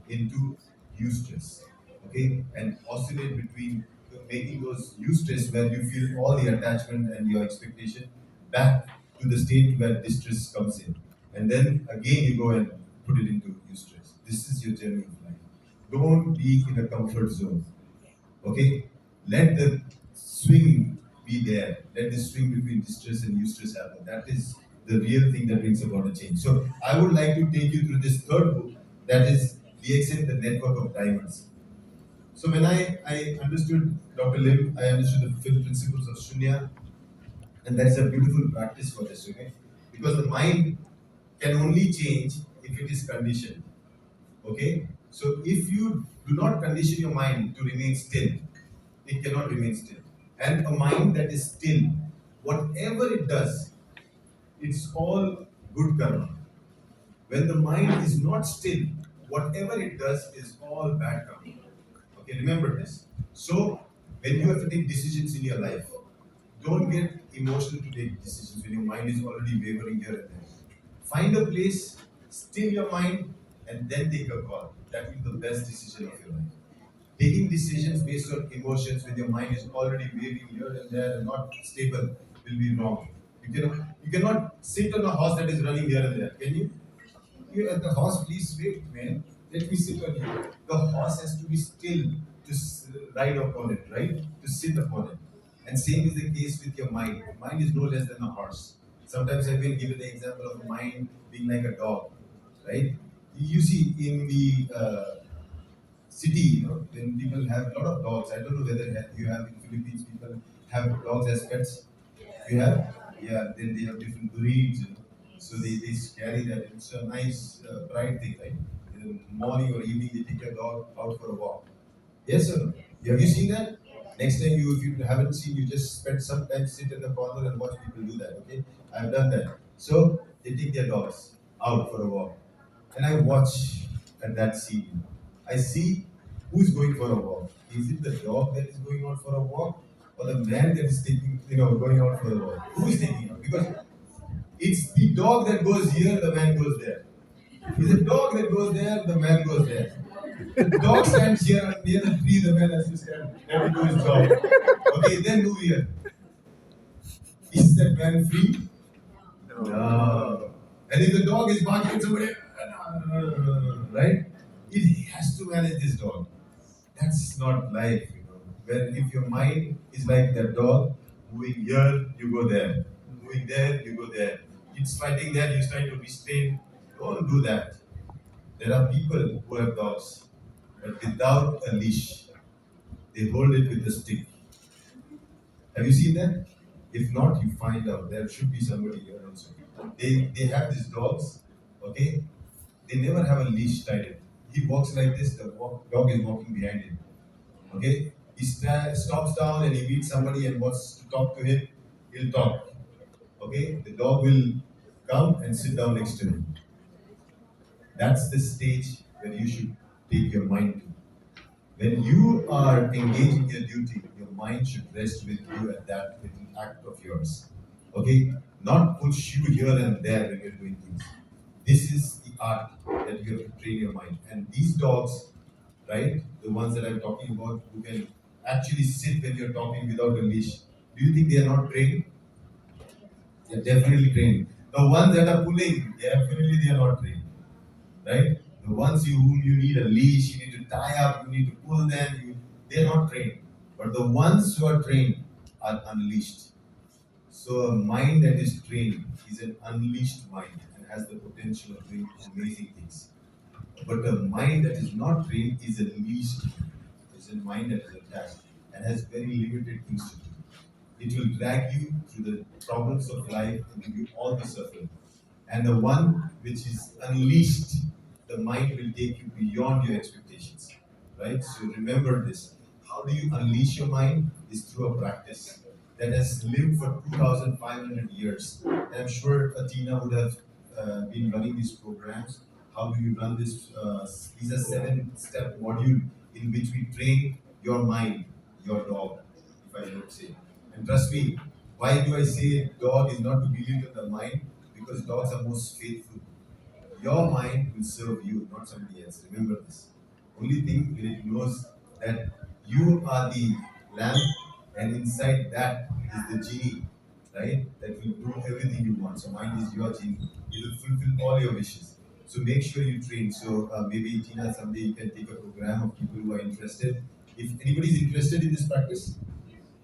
into eustress. Okay? And oscillate between making those eustress where you feel all the attachment and your expectation back to the state where distress comes in. And then again you go and put it into eustress. This is your journey of life. Don't be in a comfort zone. Okay, let the swing be there. Let the swing between distress and eustress happen. That is the real thing that brings about a change. So I would like to take you through this third book, that is DXM, the network of diamonds. So when I understood Dr. Lim, I understood the fifth principles of Shunya, and that is a beautiful practice for this, okay? Because the mind can only change if it is conditioned. Okay? So if you do not condition your mind to remain still, it cannot remain still. And a mind that is still, whatever it does, it's all good karma. When the mind is not still, whatever it does is all bad karma. Okay, remember this. So when you have to take decisions in your life, don't get emotional to take decisions when your mind is already wavering here and there. Find a place, still your mind, and then take a call. That will be the best decision of your life. Taking decisions based on emotions when your mind is already waving here and there and not stable will be wrong. You cannot sit on a horse that is running here and there, can you? You at the horse, please wait, man. Let me sit on you. The horse has to be still to ride upon it, right? To sit upon it. And same is the case with your mind. Mind is no less than a horse. Sometimes I've been given the example of a mind being like a dog, right? You see in the city, when people have a lot of dogs. I don't know whether you have in Philippines people have dogs as pets. You have? Yeah, then they have different breeds. So they carry that. It's a nice pride thing, right? In the morning or evening, they take their dog out for a walk. Yes or no? Have you seen that? Next time if you haven't seen, you just spend some time, sit in the corner and watch people do that. Okay, I've done that. So they take their dogs out for a walk, and I watch at that scene. I see who's going for a walk. Is it the dog that is going out for a walk, or the man that is going out for a walk? Who is taking out? Because it's the dog that goes here, the man goes there. It's the dog that goes there, the man goes there. The dog stands here and near the tree, the man has to stand there to do his job. Okay, then move here. Is that man free? No. And if the dog is barking at somebody, right? It has to manage this dog. That's not life. Where if your mind is like that dog, moving here, you go there. Moving there, you go there. It's fighting there, you're trying to restrain. Don't do that. There are people who have dogs, but without a leash. They hold it with a stick. Have you seen that? If not, you find out. There should be somebody here also. They have these dogs, okay? They never have a leash tied in. He walks like this, the dog is walking behind him. Okay? He stops down and he meets somebody and wants to talk to him, he'll talk. Okay? The dog will come and sit down next to him. That's the stage where you should take your mind to. When you are engaging your duty, your mind should rest with you at that little act of yours. Okay? Not push you here and there when you're doing things. This is the art that you have to train your mind. And these dogs, right, the ones that I'm talking about, who can actually sit when you're talking without a leash, do you think they are not trained? They're definitely trained. The ones that are pulling, definitely they are not trained, right? The ones whom you need a leash, you need to tie up, you need to pull them, they're not trained. But the ones who are trained are unleashed. So a mind that is trained is an unleashed mind and has the potential of doing amazing things. But a mind that is not trained is a leashed mind. It's a mind that is attached and has very limited things to do. It will drag you through the problems of life and give you all the suffering. And the one which is unleashed, the mind will take you beyond your expectations. Right? So remember this. How do you unleash your mind? Is through a practice that has lived for 2,500 years. And I'm sure Athena would have been running these programs. How do you run this? These are 7-step module in which we train your mind, your dog, if I don't say. And trust me, why do I say dog is not to believe in the mind? Because dogs are most faithful. Your mind will serve you, not somebody else. Remember this. Only thing when it knows that you are the lamp, and inside that is the genie, right? That will do everything you want. So mind is your genie. It will fulfill all your wishes. So make sure you train. So maybe Tina, someday you can take a program of people who are interested. If anybody is interested in this practice,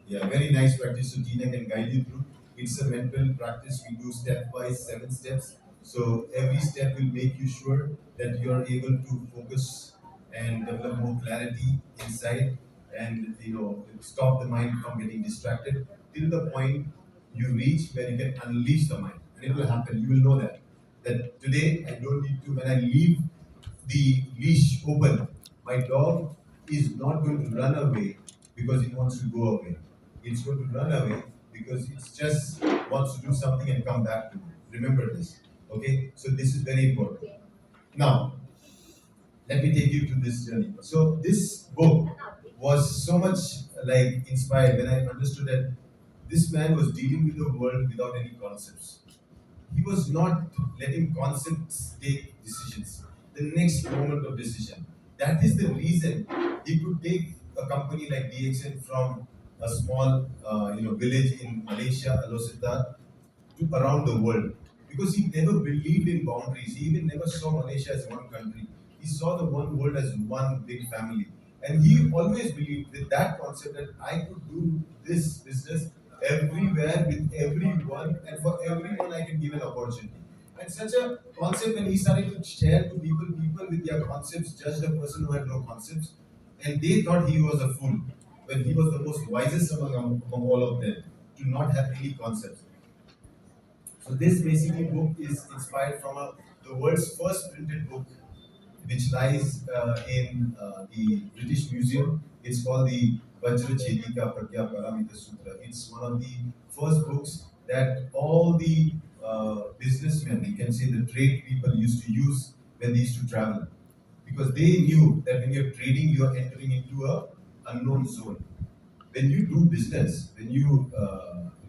yeah, very nice practice. So Tina can guide you through. It's a mental practice. We do stepwise 7 steps. So every step will make you sure that you are able to focus and develop more clarity inside, and stop the mind from getting distracted till the point you reach where you can unleash the mind, and it will happen. You will know that today I don't need to. When I leave the leash open, my dog is not going to run away because it wants to go away. It's going to run away because it just wants to do something and come back to me. Remember this. Okay? So this is very important. Now, let me take you to this journey. So this book was so much like inspired when I understood that this man was dealing with the world without any concepts. He was not letting concepts take decisions. The next moment of decision. That is the reason he could take a company like DXN from a small, village in Malaysia, Alosita, to around the world, because he never believed in boundaries. He even never saw Malaysia as one country. He saw the one world as one big family. And he always believed with that concept that I could do this business everywhere with everyone, and for everyone I can give an opportunity. And such a concept, when he started to share to people, people with their concepts judged a person who had no concepts, and they thought he was a fool when he was the most wisest among all of them to not have any concepts. So this basically book is inspired from the world's first printed book, which lies in the British Museum. It's called the Vajra Chedika Pragya Paramita Sutra. It's one of the first books that all the businessmen, you can say the trade people, used to use when they used to travel, because they knew that when you're trading, you're entering into a unknown zone. When you do business, when you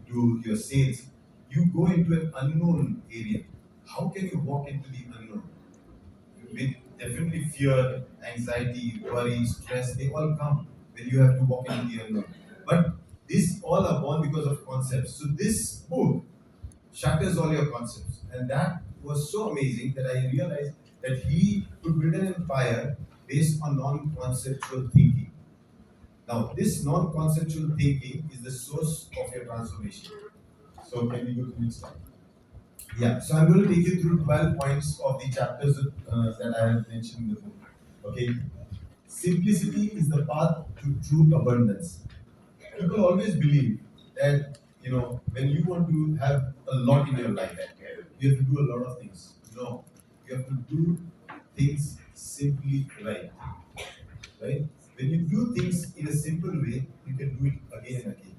do your sales, you go into an unknown area. How can you walk into the unknown? With definitely fear, anxiety, worry, stress, they all come when you have to walk into the unknown. But these all are born because of concepts. So this book shatters all your concepts. And that was so amazing that I realized that he could build an empire based on non-conceptual thinking. Now, this non-conceptual thinking is the source of your transformation. So, can we go to the next slide? Yeah, so I'm going to take you through 12 points of the chapters that I have mentioned in the book. Okay, simplicity is the path to true abundance. People always believe that, when you want to have a lot in your life, you have to do a lot of things. No, you have to do things simply right. Right? When you do things in a simple way, you can do it again and again.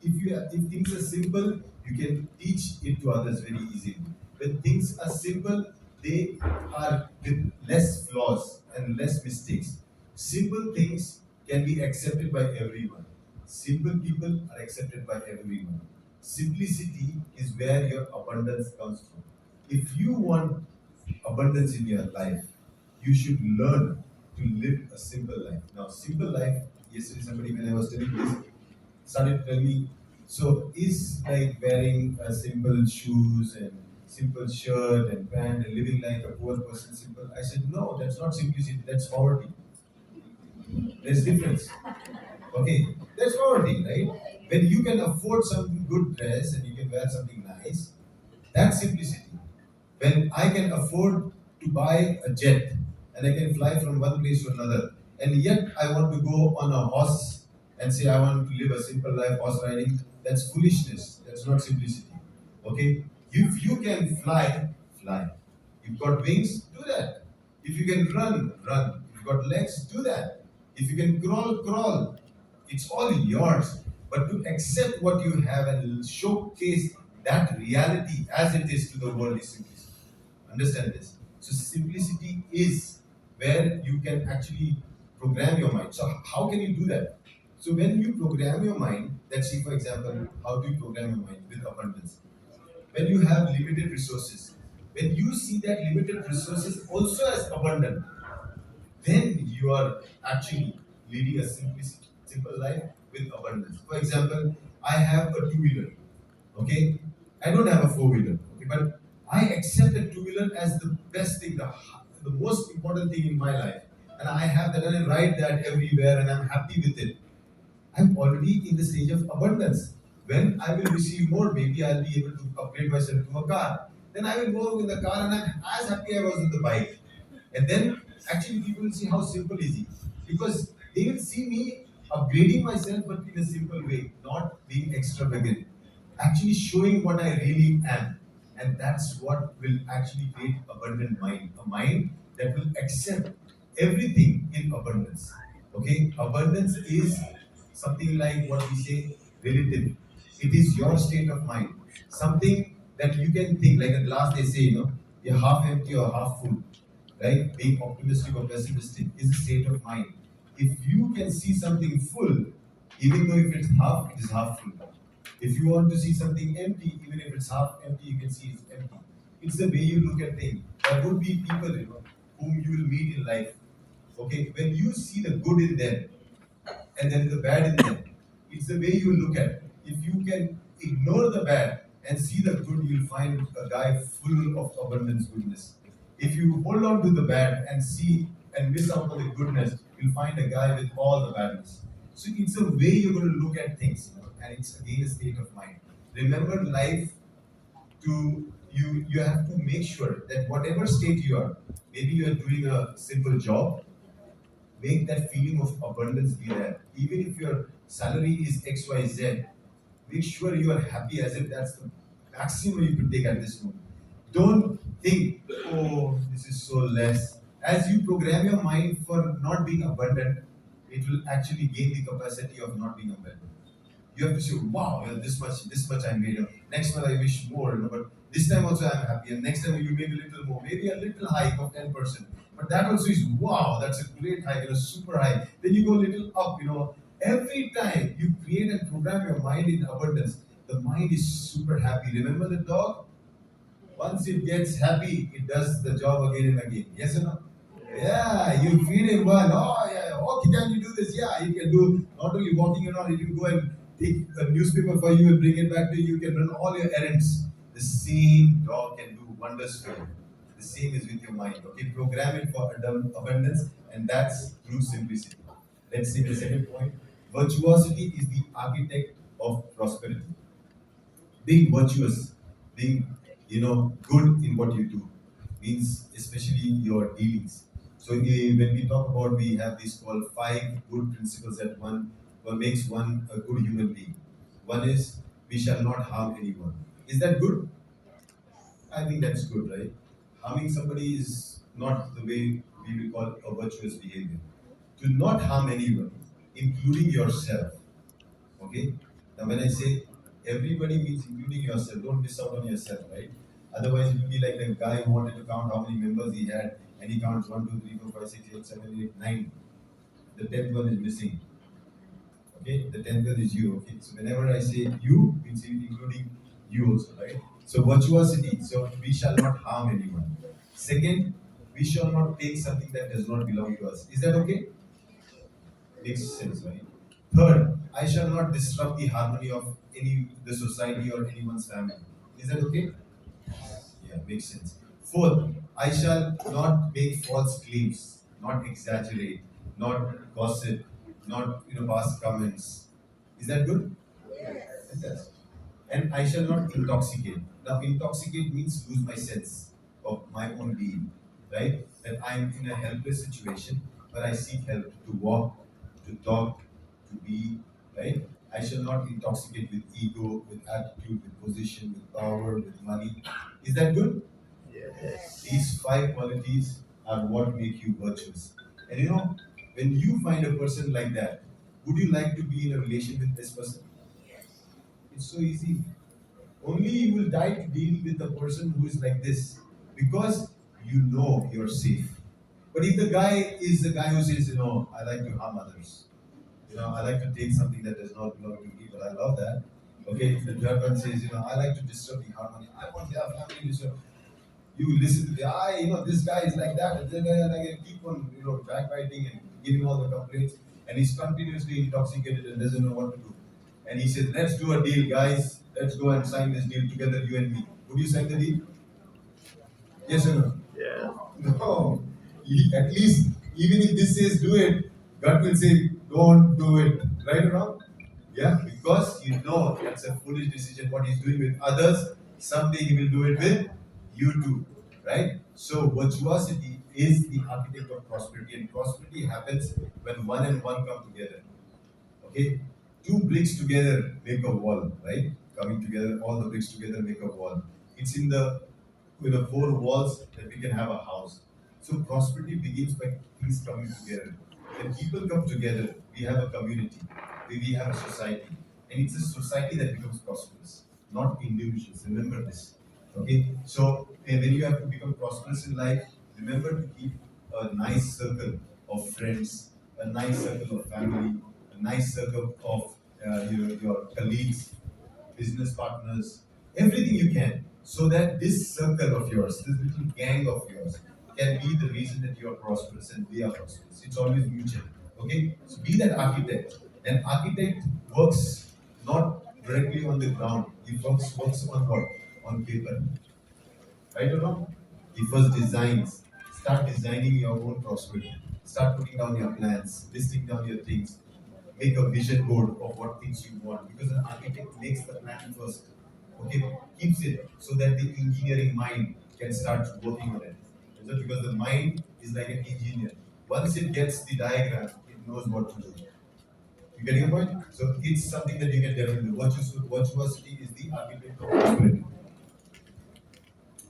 If things are simple, you can teach it to others very easily. When things are simple, they are with less flaws and less mistakes. Simple things can be accepted by everyone. Simple people are accepted by everyone. Simplicity is where your abundance comes from. If you want abundance in your life, you should learn to live a simple life. Now, simple life, yesterday somebody, when I was telling this, started telling me, so is like wearing simple shoes and simple shirt and pant and living like a poor person simple? I said, no, that's not simplicity, that's poverty. There's difference. Okay, that's poverty, right? When you can afford something good dress and you can wear something nice, that's simplicity. When I can afford to buy a jet and I can fly from one place to another, and yet I want to go on a horse and say, I want to live a simple life, horse riding, that's foolishness. That's not simplicity. Okay? If you can fly, fly. You've got wings, do that. If you can run, run. If you've got legs, do that. If you can crawl, crawl. It's all yours. But to accept what you have and showcase that reality as it is to the world is simplicity. Understand this. So simplicity is where you can actually program your mind. So how can you do that? So when you program your mind, let's see for example, how do you program your mind with abundance? When you have limited resources, when you see that limited resources also as abundant, then you are actually leading a simple life with abundance. For example, I have a two-wheeler. Okay, I don't have a four-wheeler. Okay, but I accept a two-wheeler as the best thing, the most important thing in my life, and I have that, and I ride that everywhere, and I'm happy with it. I'm already in the stage of abundance. When I will receive more, maybe I'll be able to upgrade myself to a car. Then I will go in the car and I'm as happy I was in the bike. And then actually people will see how simple is he. Because they will see me upgrading myself but in a simple way, not being extravagant. Actually showing what I really am. And that's what will actually create abundant mind. A mind that will accept everything in abundance. Okay? Abundance is something like what we say relative. It is your state of mind. Something that you can think, like a glass they say, you're half empty or half full. Right? Being optimistic or pessimistic is a state of mind. If you can see something full, even though if it's half, it is half full. If you want to see something empty, even if it's half empty, you can see it's empty. It's the way you look at things. There would be people, whom you will meet in life. Okay, when you see the good in them, and then the bad in them. It's the way you look at it. If you can ignore the bad and see the good, you'll find a guy full of abundance goodness. If you hold on to the bad and see and miss out on the goodness, you'll find a guy with all the badness. So it's a way you're going to look at things, and it's again a state of mind. Remember, life to you have to make sure that whatever state you are, maybe you are doing a simple job, make that feeling of abundance be there. Even if your salary is XYZ, make sure you are happy as if that's the maximum you can take at this moment. Don't think, oh, this is so less. As you program your mind for not being abundant, it will actually gain the capacity of not being abundant. You have to say, wow, this much I made. Next month I wish more, but this time also I'm happy. And next time you make a little more, maybe a little hike of 10%. But that also is wow, that's a great hike, super high. Then you go a little up. Every time you create and program your mind in abundance, the mind is super happy. Remember the dog? Once it gets happy, it does the job again and again. Yes or no? Yeah, you feed him one. Oh, yeah. Okay, can you do this? Yeah, you can do. Not only walking around, you can go and take a newspaper for you and bring it back to you. You can run all your errands. The same dog can do wonders for you. The same is with your mind. Okay, program it for abundance, and that's true simplicity. Let's see the second point. Virtuosity is the architect of prosperity. Being virtuous, being good in what you do, means especially your dealings. So when we talk about, we have this called five good principles that one what makes one a good human being. One is we shall not harm anyone. Is that good? I think that's good, right? Harming somebody is not the way we will call a virtuous behavior. To not harm anyone, including yourself. Okay? Now, when I say everybody means including yourself, don't miss out on yourself, right? Otherwise, it will be like the guy who wanted to count how many members he had, and he counts 1, 2, 3, 4, 5, 6, 8, 7, 8, 9. The 10th one is missing. Okay? The 10th one is you. Okay? So, whenever I say you, means including you also, right? So, virtuosity. So, we shall not harm anyone. Second, we shall not take something that does not belong to us. Is that okay? Makes sense, right? Third, I shall not disrupt the harmony of the society or anyone's family. Is that okay? Yeah, makes sense. Fourth, I shall not make false claims, not exaggerate, not gossip, not pass comments. Is that good? Fantastic. And I shall not intoxicate. Now, intoxicate means lose my sense of my own being, right? That I'm in a helpless situation, but I seek help to walk, to talk, to be. right? I shall not intoxicate with ego, with attitude, with position, with power, with money. Is that good? Yes. These five qualities are what make you virtuous. And you know, when you find a person like that, would you like to be in a relation with this person? It's so easy. Only you will die to deal with a person who is like this because you know you're safe. But if the guy is the guy who says, I like to harm others, I like to take something that does not belong to me, but I love that. Okay, if the third one says, I like to disturb the harmony, I want their family disturbed. You listen to the this guy is like that, and then like keep on, backbiting and giving all the complaints, and he's continuously intoxicated and doesn't know what to do. And he says, let's do a deal, guys. Let's go and sign this deal together, you and me. Would you sign the deal? Yes or no? Yeah. No. At least, even if this says do it, God will say, don't do it. Right or wrong? Yeah, because you know that's a foolish decision. What he's doing with others, someday he will do it with you too. Right? So, virtuosity is the architect of prosperity, and prosperity happens when one and one come together. Okay, two bricks together make a wall, right? Coming together, all the bricks together make a wall. It's in the four walls that we can have a house. So prosperity begins by things coming together. When people come together, we have a community, we have a society, and it's a society that becomes prosperous, not individuals. Remember this. Okay, so when you have to become prosperous in life, remember to keep a nice circle of friends, a nice circle of family, a nice circle of your colleagues, business partners, everything you can, so that this circle of yours, this little gang of yours, can be the reason that you are prosperous and they are prosperous. It's always mutual. Okay? So be that architect. An architect works not directly on the ground, he works on what? On paper. Right or wrong? He first designs. Start designing your own prosperity. Start putting down your plans, listing down your things. Make a vision board of what things you want. Because an architect makes the plan first. Okay, keeps it so that the engineering mind can start working on it. So because the mind is like an engineer. Once it gets the diagram, it knows what to do. You getting a point? So it's something that you can definitely do. Virtuosity is the architect of prosperity.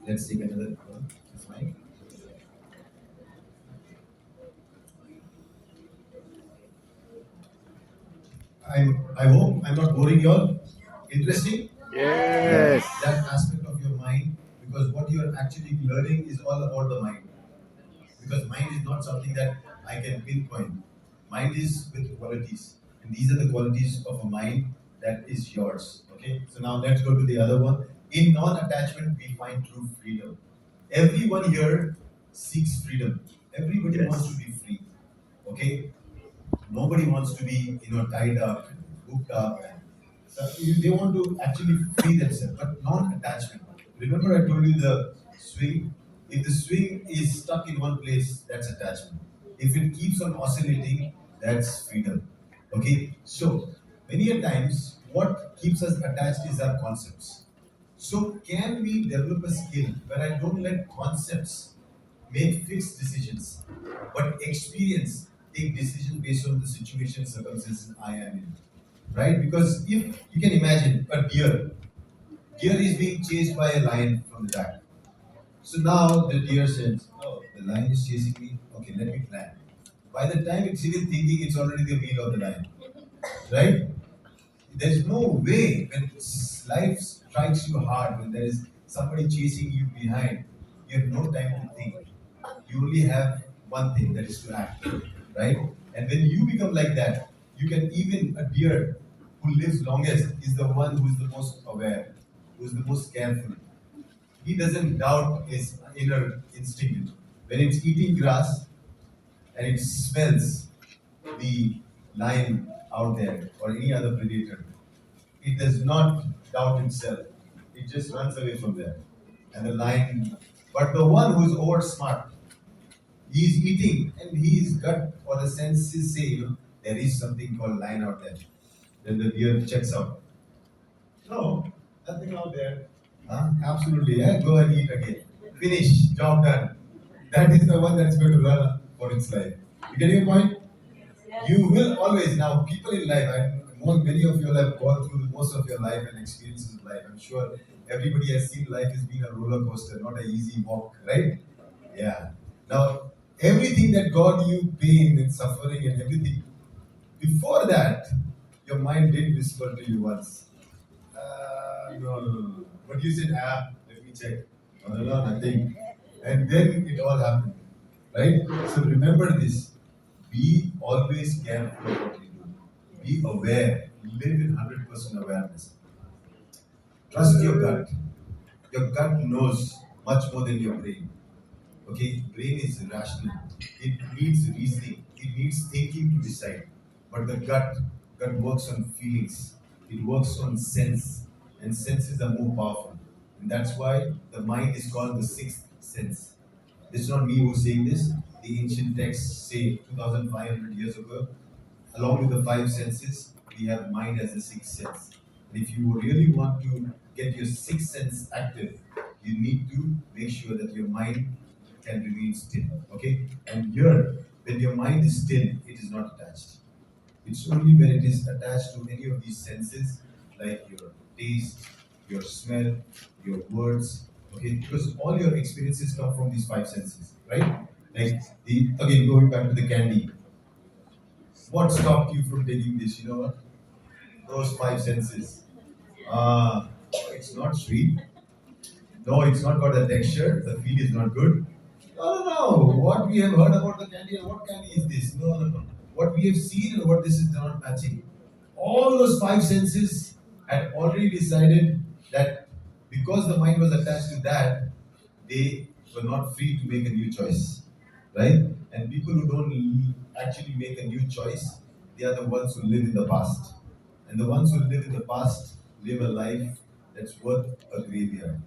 Let's take another one. That's fine. I hope I'm not boring you all. Interesting? Yeah. Yes. That aspect of your mind, because what you're actually learning is all about the mind. Because mind is not something that I can pinpoint. Mind is with qualities. And these are the qualities of a mind that is yours. Okay? So now let's go to the other one. In non-attachment, we find true freedom. Everyone here seeks freedom. Everybody wants to Yes. be free. Okay? Nobody wants to be, tied up and hooked up, and so they want to actually free themselves, but non-attachment. Remember, I told you the swing. If the swing is stuck in one place, that's attachment. If it keeps on oscillating, that's freedom. Okay, so many a times, what keeps us attached is our concepts. So, can we develop a skill where I don't let concepts make fixed decisions, but experience take decisions based on the situation, circumstances I am in? Right? Because if you can imagine a deer is being chased by a lion from the back. So now the deer says, "Oh, the lion is chasing me. Okay, let me plan." By the time it's even thinking, it's already the meal of the lion. Right? There's no way when life strikes you hard, when there is somebody chasing you behind, you have no time to think. You only have one thing, that is to act, right? And when you become like that, you can even a deer who lives longest is the one who is the most aware, who is the most careful. He doesn't doubt his inner instinct. When it's eating grass and it smells the lion out there or any other predator, it does not doubt itself. It just runs away from there. And the lion, but the one who is over smart, he is eating and his gut or the senses say, there is something called lion out there. Then the deer checks out. No, nothing out there. Huh? Absolutely, yeah. Go and eat again. Finish, job done. That is the one that's going to run for its life. You get your point? You will always, now people in life, Many of you all have gone through most of your life and experiences of life. I'm sure everybody has seen life as being a roller coaster, not an easy walk, right? Yeah. Now, everything that got you pain and suffering and everything, before that, your mind did whisper to you once. No, no, no, no. But you said, let me check. No, no, no, nothing. And then it all happened, right? So remember this. Be always careful of what you do. Be aware. Live in 100% awareness. Trust your gut. Your gut knows much more than your brain. Okay, brain is rational. It needs reasoning. It needs thinking to decide. But the gut works on feelings. It works on sense, and senses are more powerful. And that's why the mind is called the sixth sense. This is not me who's saying this. The ancient texts say 2,500 years ago, along with the five senses, we have mind as the sixth sense. And if you really want to get your sixth sense active, you need to make sure that your mind can remain still. Okay? And here, when your mind is still, it is not attached. It's only when it is attached to any of these senses, like your taste, your smell, your words, okay, because all your experiences come from these five senses, right? Like the again going back to the candy. What stopped you from taking this? You know what? Those five senses. It's not sweet. No, it's not got a texture. The feel is not good. No, no, no. What we have heard about the candy and what candy is this? No, no, no. What we have seen and what this is not matching. All those five senses had already decided that because the mind was attached to that, they were not free to make a new choice. Right? And people who don't actually make a new choice, they are the ones who live in the past. And the ones who live in the past live a life that's worth a graveyard,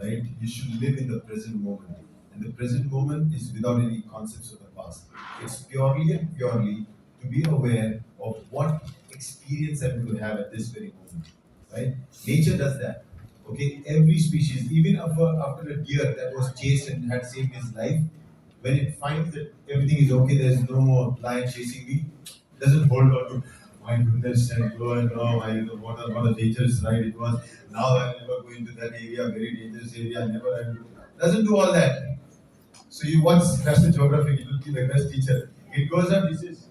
right? You should live in the present moment. And the present moment is without any concepts of the past. It's purely and purely to be aware of what experience I'm going to have at this very moment, right? Nature does that. Okay, every species, even after a deer that was chased and had saved his life, when it finds that everything is okay, there's no more lion chasing me, it doesn't hold on to my goodness and go and oh my what a dangerous ride it was. Now I'll never go into that area, very dangerous area, never I will. Doesn't do all that. So you watch National Geographic, it will be the best teacher. It goes up, he says,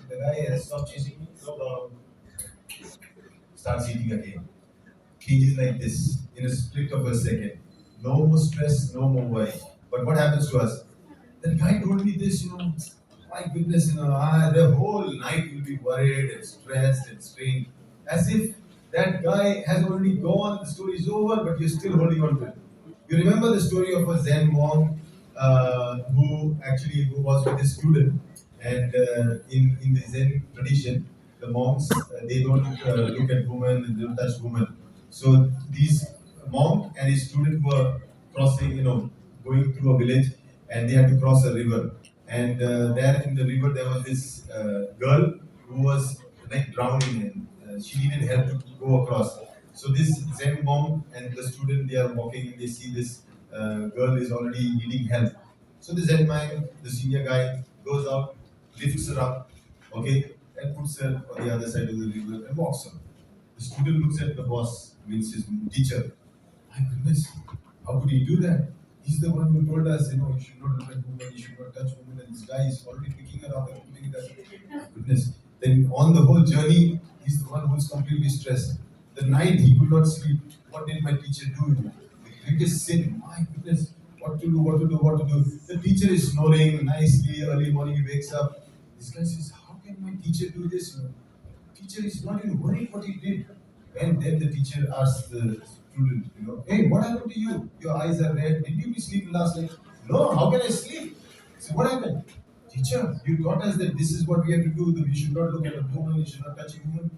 the guy has stopped chasing me, no problem. Starts eating again. Changes like this in a split of a second. No more stress, no more worry. But what happens to us? That guy told me this, my goodness, the whole night you'll be worried and stressed and strained. As if that guy has already gone, the story is over, but you're still holding on to it. You remember the story of a Zen monk who was with his student, and in the Zen tradition, the monks they don't look at women and they don't touch women. So these monk and his student were crossing, going through a village, and they had to cross a river. And there in the river there was this girl who was like drowning, and she needed help to go across. So this Zen monk and the student they are walking and they see this girl is already needing help. So the Zen man, the senior guy, goes out, lifts her up, okay, and puts her on the other side of the river and walks her. The student looks at the boss, means his teacher. My goodness, how could he do that? He's the one who told us, you should not look at women, you should not touch women, and this guy is already picking her up and putting it up. My goodness. Then on the whole journey, he's the one who's completely stressed. The night he could not sleep. What did my teacher do? The greatest sin. My goodness, what to do, what to do, what to do. The teacher is snoring nicely, early morning he wakes up. This guy says, how can my teacher do this? Teacher is not even worried what he did. And then the teacher asks the student, hey, what happened to you? Your eyes are red. Did you sleep last night? No, how can I sleep? So what happened? Teacher, you taught us that this is what we have to do. That we should not look at a woman, we should not touch a woman.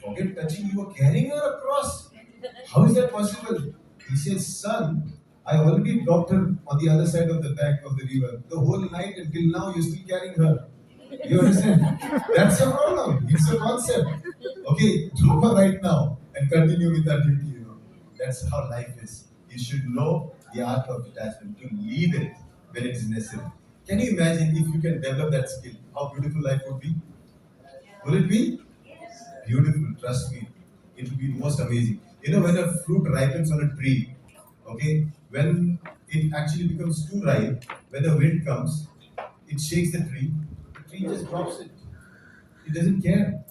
Forget touching, you were carrying her across. How is that possible? He says, son, I already dropped her on the other side of the bank of the river. The whole night until now, you're still carrying her. You understand? That's a problem. It's a concept. Okay, drop her right now and continue with that duty. That's how life is. You should know the art of detachment to leave it when it is necessary. Can you imagine if you can develop that skill? How beautiful life would be? Will it be? beautiful. Trust me, it will be most amazing. You know, when a fruit ripens on a tree, okay, when it actually becomes too ripe, when the wind comes, it shakes the tree. The tree just drops it. It doesn't care.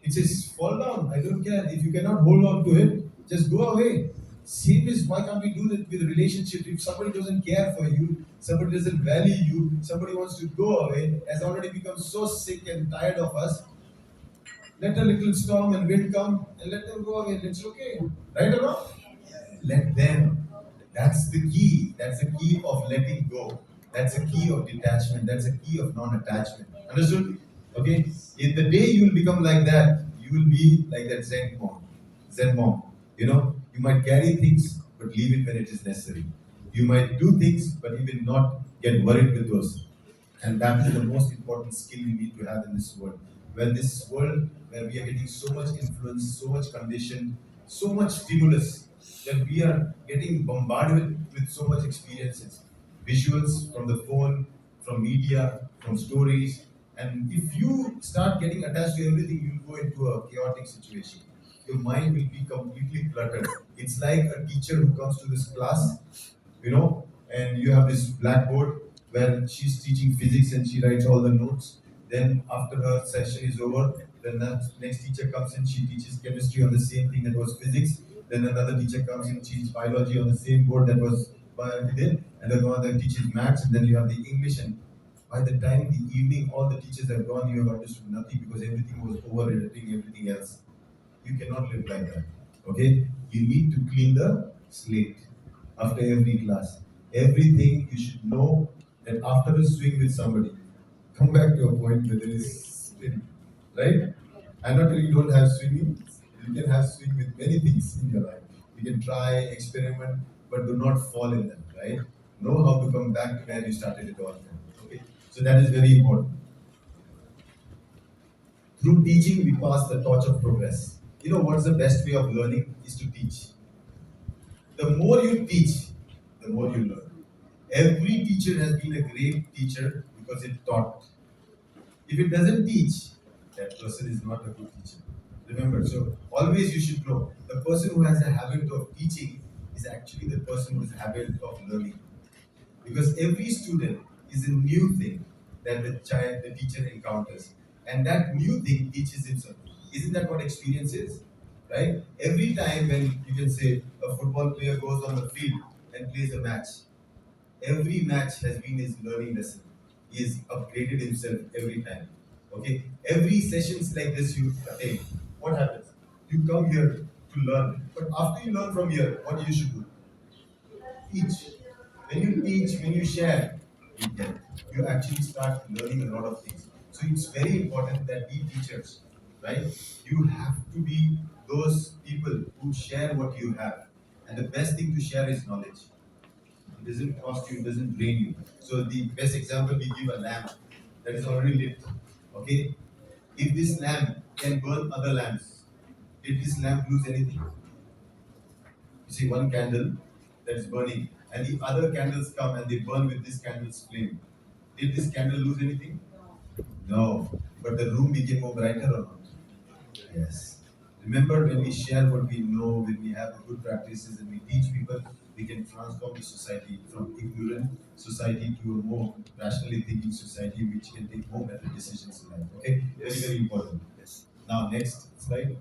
It says, fall down. I don't care. If you cannot hold on to it, just go away. Same is why can't we do that with relationships? If somebody doesn't care for you, somebody doesn't value you, somebody wants to go away, has already become so sick and tired of us, let a little storm and wind come and let them go away. It's okay. Right or wrong? Let them. That's the key. That's the key of letting go. That's the key of detachment. That's the key of non-attachment. Understood? Okay? In the day you will become like that, you will be like that Zen monk. Zen monk. You know, you might carry things, but leave it when it is necessary. You might do things, but you will not get worried with those. And that is the most important skill we need to have in this world. When this world where we are getting so much influence, so much condition, so much stimulus, that we are getting bombarded with so much experiences, visuals from the phone, from media, from stories. And if you start getting attached to everything, you'll go into a chaotic situation. Your mind will be completely cluttered. It's like a teacher who comes to this class, and you have this blackboard where she's teaching physics and she writes all the notes. Then after her session is over, then the next teacher comes in, she teaches chemistry on the same thing that was physics. Then another teacher comes in, teaches biology on the same board that was biology, and then one other teaches maths, and then you have the English. And by the time the evening all the teachers have gone, you have understood nothing because everything was over editing everything else. You cannot live like that. Okay? You need to clean the slate after every class. Everything you should know that after a swing with somebody, come back to a point where there is steady. Right? I'm not telling you don't have swimming. You can have swing with many things in your life. You can try, experiment, but do not fall in them, right? Know how to come back to where you started it all from. Okay? So that is very important. Through teaching, we pass the torch of progress. You know what's the best way of learning is to teach. The more you teach, the more you learn. Every teacher has been a great teacher because it taught. If it doesn't teach, that person is not a good teacher. Remember, so always you should know the person who has a habit of teaching is actually the person who has a habit of learning. Because every student is a new thing that the teacher encounters, and that new thing teaches himself. Isn't that what experience is? Right? Every time when you can say a football player goes on the field and plays a match, every match has been his learning lesson. He has upgraded himself every time. Okay? Every sessions like this you attend. What happens? You come here to learn. But after you learn from here, what you should do? Teach. When you teach, when you share, you get. You actually start learning a lot of things. So it's very important that we teachers, right? You have to be those people who share what you have. And the best thing to share is knowledge. It doesn't cost you, it doesn't drain you. So the best example we give a lamp that is already lit. Okay? If this lamp can burn other lamps, did this lamp lose anything? You see one candle that is burning, and the other candles come and they burn with this candle's flame. Did this candle lose anything? No. But the room became more brighter or not? Yes. Remember, when we share what we know, when we have the good practices and we teach people, we can transform the society from ignorant society to a more rationally thinking society which can take more better decisions in life. Okay? Very, very important. Yes. Now, next slide.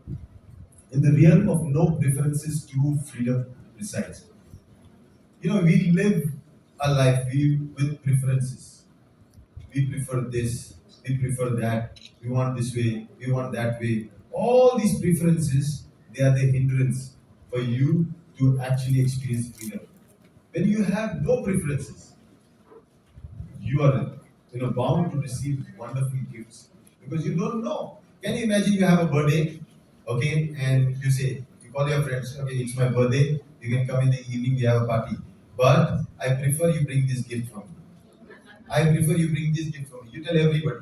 In the realm of no preferences, true freedom resides. We live a life with preferences. We prefer this, we prefer that, we want this way, we want that way. All these preferences, they are the hindrance for you to actually experience freedom. When you have no preferences, you are bound to receive wonderful gifts because you don't know. Can you imagine you have a birthday, okay, and you call your friends, okay, it's my birthday, you can come in the evening, we have a party, but I prefer you bring this gift from me. I prefer you bring this gift for me. You tell everybody.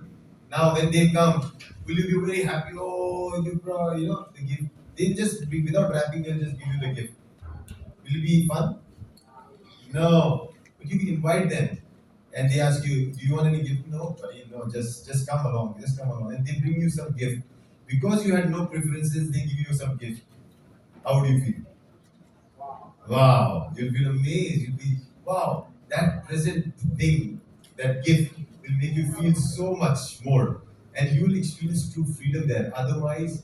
Now when they come, will you be very happy? Oh, you brought, the gift. They just without wrapping, they'll just give you the gift. Will it be fun? No. But you invite them and they ask you, do you want any gift? No, buddy, no, just come along, and they bring you some gift Because you had no preferences, they give you some gift. How do you feel? Wow, you'll feel amazed. You'll be, wow, that present thing, that gift will make you feel so much more. And you will experience true freedom there. Otherwise,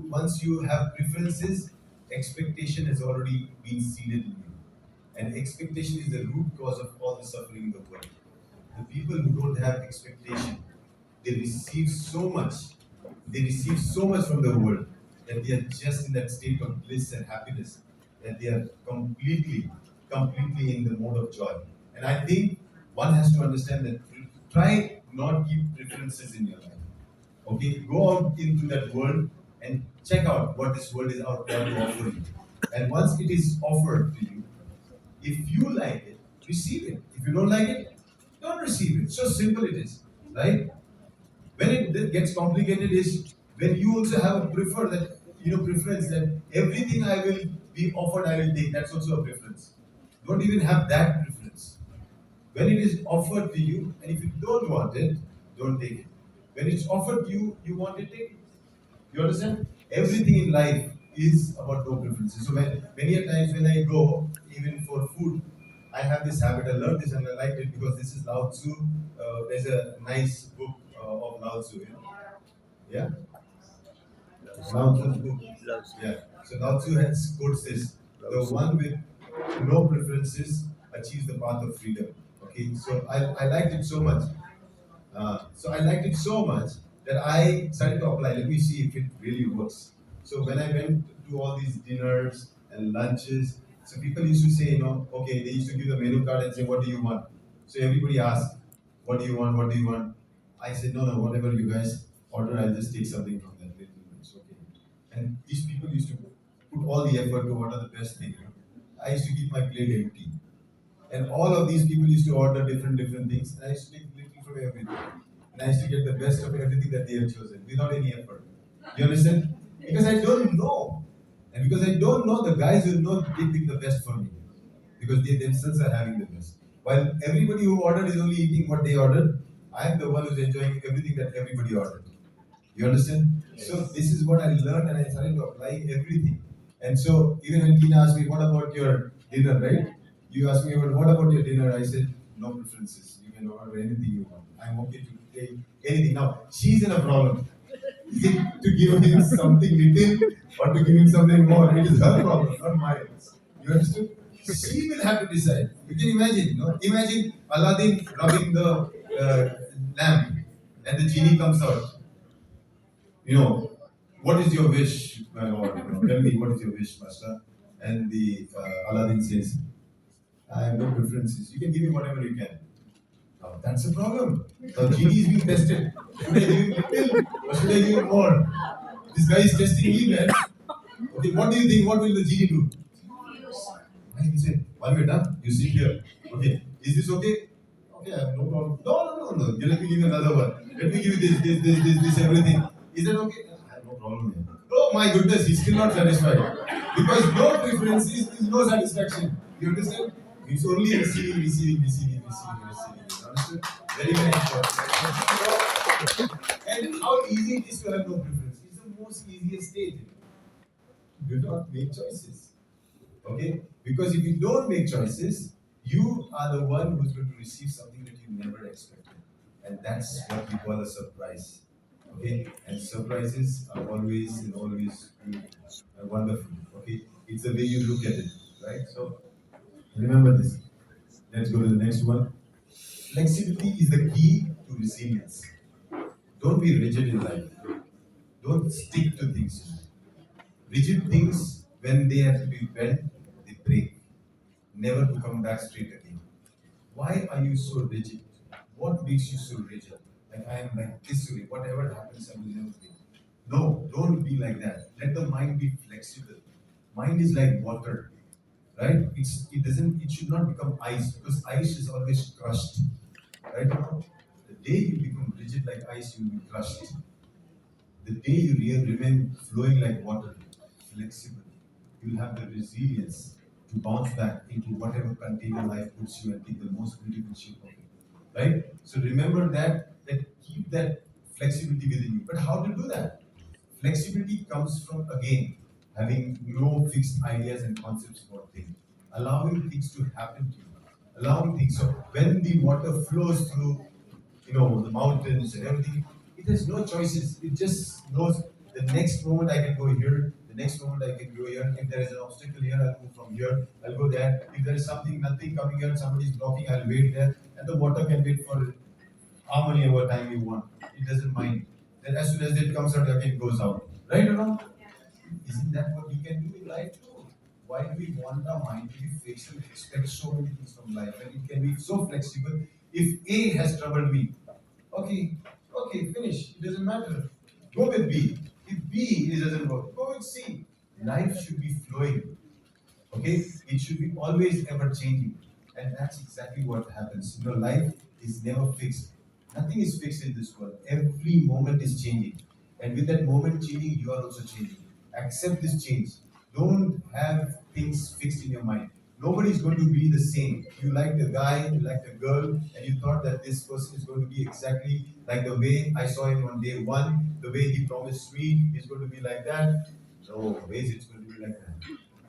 once you have preferences, expectation has already been seeded in you. And expectation is the root cause of all the suffering in the world. The people who don't have expectation, they receive so much. They receive so much from the world that they are just in that state of bliss and happiness, that they are completely in the mode of joy. And I think one has to understand that try not keep preferences in your life. Okay, go out into that world and check out what this world is out there to offer you. And once it is offered to you, if you like it, receive it. If you don't like it, don't receive it. So simple it is, right? When it gets complicated is when you also have a preference that everything I will be offered, I will take. That's also a preference. Don't even have that preference. When it is offered to you, and if you don't want it, don't take it. When it's offered to you, you want it, take it. You understand? Everything in life is about no preferences. So many a times when I go, even for food, I have this habit. I learned this and I liked it because this is Lao Tzu. There's a nice book of Lao Tzu. Yeah, Lao Tzu's book. Loves. Yeah. So Lao Tzu has quotes this: the one with no preferences achieves the path of freedom. Okay. So I liked it so much. So I liked it so much that I started to apply. Let me see if it really works. So when I went to all these dinners and lunches, so people used to say, okay, they used to give the menu card and say, what do you want? So everybody asked, what do you want? What do you want? I said, no, whatever you guys order, I'll just take something from that. It's okay. And these people used to put all the effort to order the best thing. I used to keep my plate empty. And all of these people used to order different things. And I used to take little from everything. And I used to get the best of everything that they have chosen without any effort. You understand? Because I don't know. And because I don't know, the guys will know they pick the best for me. Because they themselves are having the best. While everybody who ordered is only eating what they ordered, I am the one who's enjoying everything that everybody ordered. You understand? Yes. So this is what I learned and I started to apply everything. And so even when Tina asked me, what about your dinner, right? You asked me about what about your dinner? I said, no preferences. You can order anything you want. I'm okay to take anything. Now, she's in a problem. Is it to give him something little or to give him something more? It is her problem, not mine. You understood? She will have to decide. You can imagine, Imagine Aladdin rubbing the lamp and the genie comes out. What is your wish, my lord? Tell me, what is your wish, master? And the Aladdin says, I have no preferences. You can give me whatever you can. Now, that's a problem. The genie is being tested. Should I give him little or should I give him more? This guy is testing me, man. Okay, what do you think? What will the genie do? And he said, one minute, huh? You sit here. Okay, is this okay? Okay, I have no problem. No. Let me give you another one. Let me give you this, everything. Is that okay? I have no problem here. Oh my goodness, he's still not satisfied. Because no preference is no satisfaction. You understand? It's only receiving. You understand? Very, very important. And how easy it is to have no preference. It's the most easiest state. Do not make choices. Okay? Because if you don't make choices, you are the one who's going to receive something that you never expected. And that's what we call a surprise. Okay? And surprises are always and always wonderful. Okay? It's the way you look at it. Right? So remember this. Let's go to the next one. Flexibility is the key to resilience. Don't be rigid in life. Don't stick to things. Rigid things, when they have to be bent, they break, never to come back straight again. Why are you so rigid? What makes you so rigid? Like I am like this way, whatever happens, I will never break. No, don't be like that. Let the mind be flexible. Mind is like water, right? It should not become ice because ice is always crushed. Right? The day you become rigid like ice, you will be crushed. The day you remain flowing like water, flexible, you'll have the resilience to bounce back into whatever container life puts you and take the most beautiful shape of it. Right? So remember that keep that flexibility within you. But how to do that? Flexibility comes from, again, having no fixed ideas and concepts about things, allowing things to happen to you, allowing things. So when the water flows through, the mountains and everything, it has no choices. It just knows the next moment I can go here, the next moment I can go here. If there is an obstacle here, I'll move from here, I'll go there. If there is nothing coming here, somebody is blocking, I'll wait there. And the water can wait for how many hour time you want. It doesn't mind. Then as soon as it comes out, again it goes out. Right or wrong? Isn't that what we can do in life too? Why do we want our mind to be fixed and expect so many things from life? And it can be so flexible. If A has troubled me, okay, okay, finish. It doesn't matter. Go with B. If B it doesn't work, go with C. Life should be flowing. Okay, it should be always ever changing, and that's exactly what happens. Life is never fixed. Nothing is fixed in this world. Every moment is changing, and with that moment changing, you are also changing. Accept this change. Don't have things fixed in your mind. Nobody is going to be the same. You liked a guy, you liked a girl, and you thought that this person is going to be exactly like the way I saw him on day one, the way he promised me is going to be like that. No ways it's going to be like that.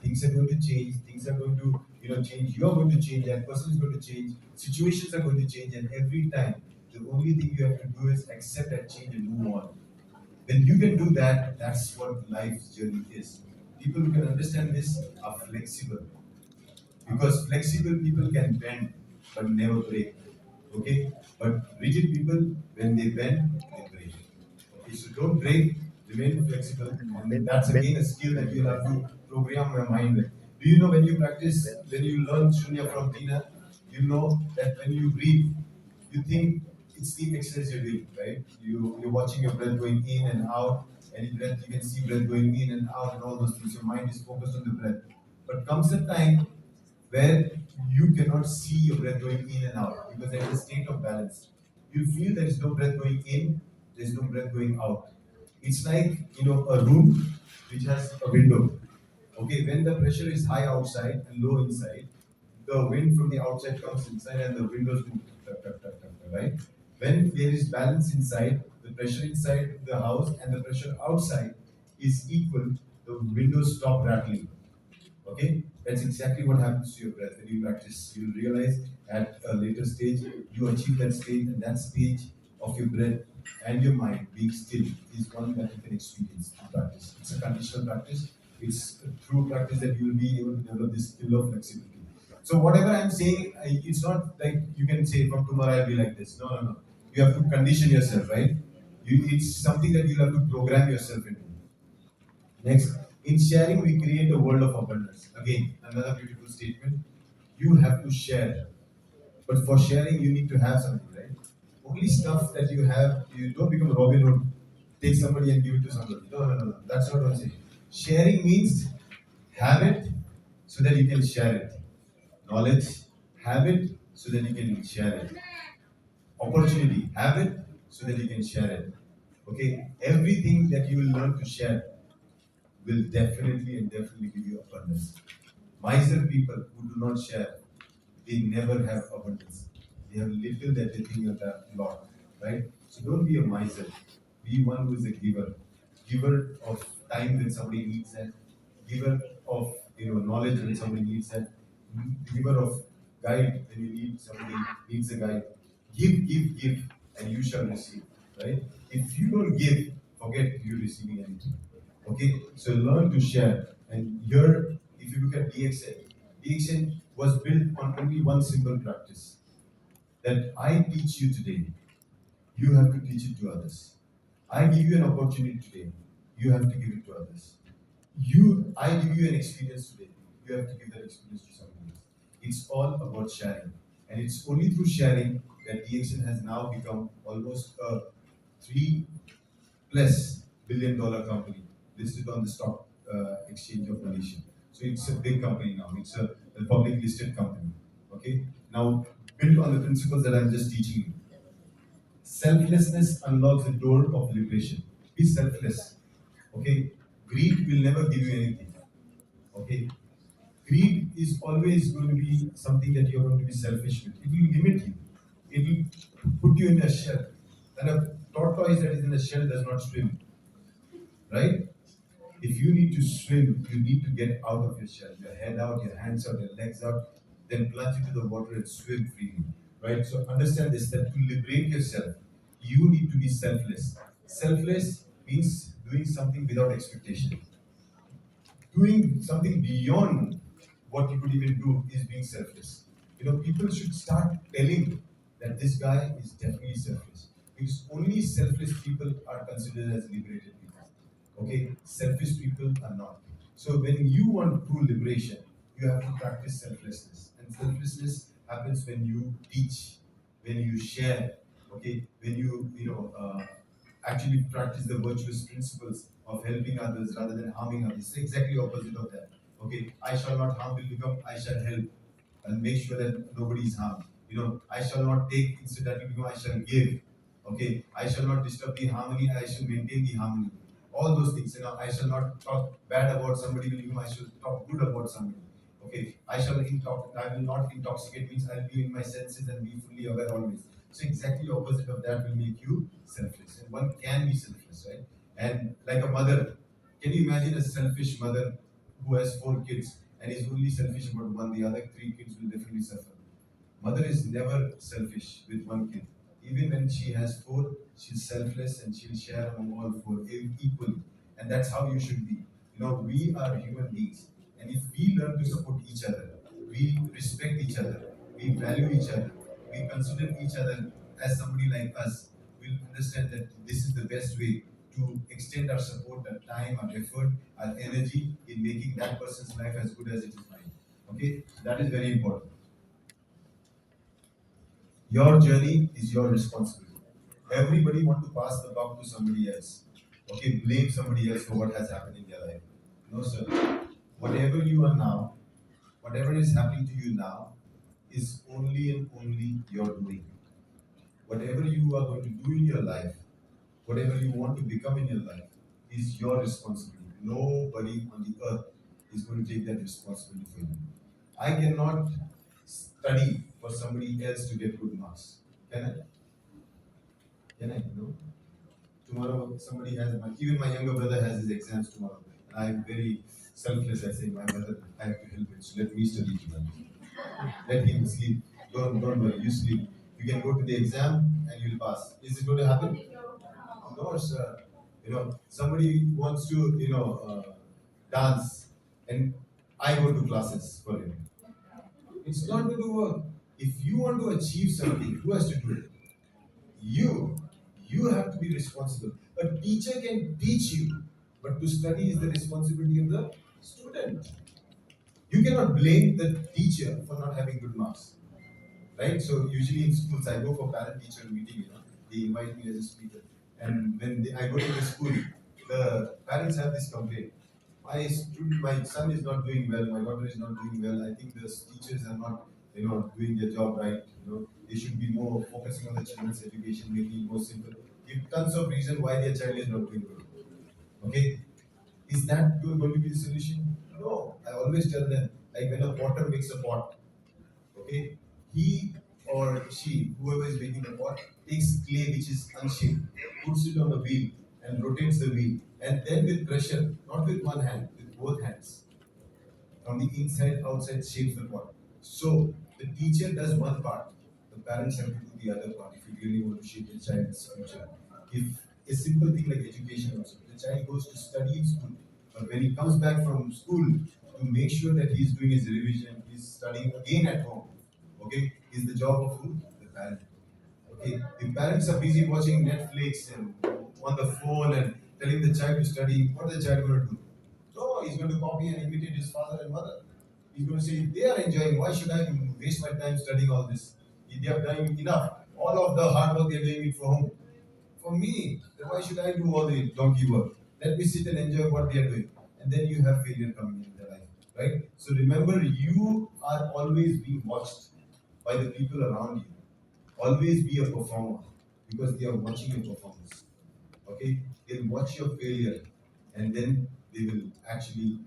Things are going to change. Things are going to, change. You are going to change. That person is going to change. Situations are going to change, and every time, the only thing you have to do is accept that change and move on. When you can do that, that's what life's journey is. People who can understand this are flexible, because flexible people can bend but never break. Okay? But rigid people, when they bend, they break. Okay, so don't break, remain flexible, and that's again a skill that you'll have to program your mind with. Do you know when you learn Shunya from Tina, you know that when you breathe, you think it's the exercise you're doing, right? You're watching your breath going in and out, and you can see breath going in and out and all those things. Your mind is focused on the breath. But comes a time where you cannot see your breath going in and out because there is a state of balance. You feel there is no breath going in, there is no breath going out. It's like a room which has a window. Okay, when the pressure is high outside and low inside, the wind from the outside comes inside and the windows move, right? When there is balance inside, the pressure inside the house and the pressure outside is equal, the windows stop rattling. Okay, that's exactly what happens to your breath when you practice. You'll realize at a later stage you achieve that stage, and that stage of your breath and your mind being still is one that you can experience through practice. It's a conditional practice. It's through practice that you will be able to develop this skill of flexibility. So whatever I'm saying, it's not like you can say from tomorrow I'll be like this. No, no, no. You have to condition yourself, right? It's something that you have to program yourself into. Next, in sharing, we create a world of abundance. Again, another beautiful statement. You have to share. But for sharing, you need to have something, right? Only stuff that you have, you don't become Robin Hood, take somebody and give it to somebody. No, no, no, no. That's not what I'm saying. Sharing means have it so that you can share it. Knowledge, have it so that you can share it. Opportunity, have it so that you can share it. Okay? Everything that you will learn to share will definitely give you abundance. Miser people who do not share, they never have abundance. They have little that they think of a lot, right? So don't be a miser. Be one who is a giver. Giver of time when somebody needs that. Giver of knowledge when somebody needs that. Giver of guide when you need somebody needs a guide. Give, and you shall receive. Right? If you don't give, forget you receiving anything. Okay, so learn to share. And here, if you look at DXN was built on only one simple practice that I teach you today, you have to teach it to others. I give you an opportunity today, you have to give it to others. I give you an experience today, you have to give that experience to someone else. It's all about sharing. And it's only through sharing that DXN has now become almost a 3+ billion-dollar company listed on the stock exchange of Malaysia. So it's a big company now. It's a public listed company. Okay. Now built on the principles that I'm just teaching you. Selflessness unlocks the door of liberation. Be selfless. Okay. Greed will never give you anything. Okay. Greed is always going to be something that you're going to be selfish with. It will limit you. It will put you in a shell. And a tortoise that is in a shell does not swim. right? If you need to swim, you need to get out of your shell, your head out, your hands out, your legs out, then plunge into the water and swim freely, right? So understand this, that to liberate yourself, you need to be selfless. Selfless means doing something without expectation. Doing something beyond what you could even do is being selfless. People should start telling that this guy is definitely selfless. Because only selfless people are considered as liberated people. Okay? Selfish people are not. So when you want true liberation, you have to practice selflessness. And selflessness happens when you teach, when you share, okay, when you actually practice the virtuous principles of helping others rather than harming others. It's exactly opposite of that. Okay, I shall not harm will become I shall help and make sure that nobody is harmed. I shall not take instead that will become I shall give. Okay, I shall not disturb the harmony, I shall maintain the harmony. All those things, I shall not talk bad about somebody, will become I shall talk good about somebody. Okay, I will not intoxicate means I'll be in my senses and be fully aware always. So exactly opposite of that will make you selfless. And one can be selfless, right? And like a mother, can you imagine a selfish mother who has four kids and is only selfish about one? The other three kids will definitely suffer. Mother is never selfish with one kid. Even when she has four, she's selfless and she'll share among all four equally. And that's how you should be. We are human beings. And if we learn to support each other, we respect each other, we value each other, we consider each other as somebody like us, we'll understand that this is the best way to extend our support, our time, our effort, our energy in making that person's life as good as it is mine. Okay? That is very important. Your journey is your responsibility. Everybody want to pass the buck to somebody else. Okay, blame somebody else for what has happened in their life. No, sir. Whatever you are now, whatever is happening to you now, is only and only your doing. Whatever you are going to do in your life, whatever you want to become in your life, is your responsibility. Nobody on the earth is going to take that responsibility for you. I cannot study for somebody else to get good marks. Can I? Can I? No. Tomorrow somebody has even my younger brother has his exams tomorrow. And I'm very selfless. I say, my brother, I have to help him. So let me study tonight. Let him sleep. Don't worry, you sleep. You can go to the exam and you'll pass. Is it going to happen? No, sir. Somebody wants to, dance, and I go to classes for him. It's not going to work. If you want to achieve something, who has to do it? You. You have to be responsible. A teacher can teach you, but to study is the responsibility of the student. You cannot blame the teacher for not having good marks, right? So usually in schools, I go for parent-teacher meeting. They invite me as a speaker, and when I go to the school, the parents have this complaint. My son is not doing well. My daughter is not doing well. I think the teachers are not, doing their job right. They should be more focusing on the children's education, making it more simple. Give tons of reason why their child is not doing good. Okay, is that going to be the solution? No. I always tell them, like when a potter makes a pot, okay, he or she, whoever is making the pot, takes clay which is unshaped, puts it on the wheel and rotates the wheel, and then with pressure, not with one hand, with both hands, from the inside outside shapes the pot. So the teacher does one part, the parents have to do the other part if you really want to shape the child's future. If a simple thing like education also, the child goes to study in school, but when he comes back from school, to make sure that he's doing his revision, he's studying again at home. Okay, is the job of who? The parent. Okay, if parents are busy watching Netflix and on the phone and telling the child to study, what is the child going to do? No, he's going to copy and imitate his father and mother. He's going to say, they are enjoying, why should I waste my time studying all this? They have done enough. All of the hard work they're doing it for whom? For me. Then why should I do all the donkey work? Let me sit and enjoy what they are doing. And then you have failure coming in their life. Right? So remember, you are always being watched by the people around you. Always be a performer because they are watching your performance. Okay, they'll watch your failure and then they will actually,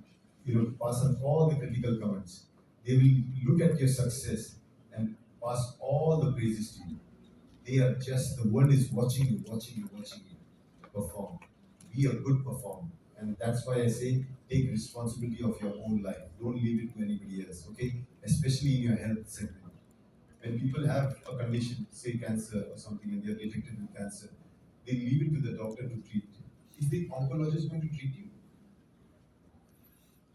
pass on all the critical comments. They will look at your success and pass all the praises to you. They are just, the world is watching you perform. be a good performer. And that's why I say take responsibility of your own life. Don't leave it to anybody else, okay? Especially in your health segment. When people have a condition, say cancer or something, and they're detected with cancer, they leave it to the doctor to treat. Is the oncologist going to treat you?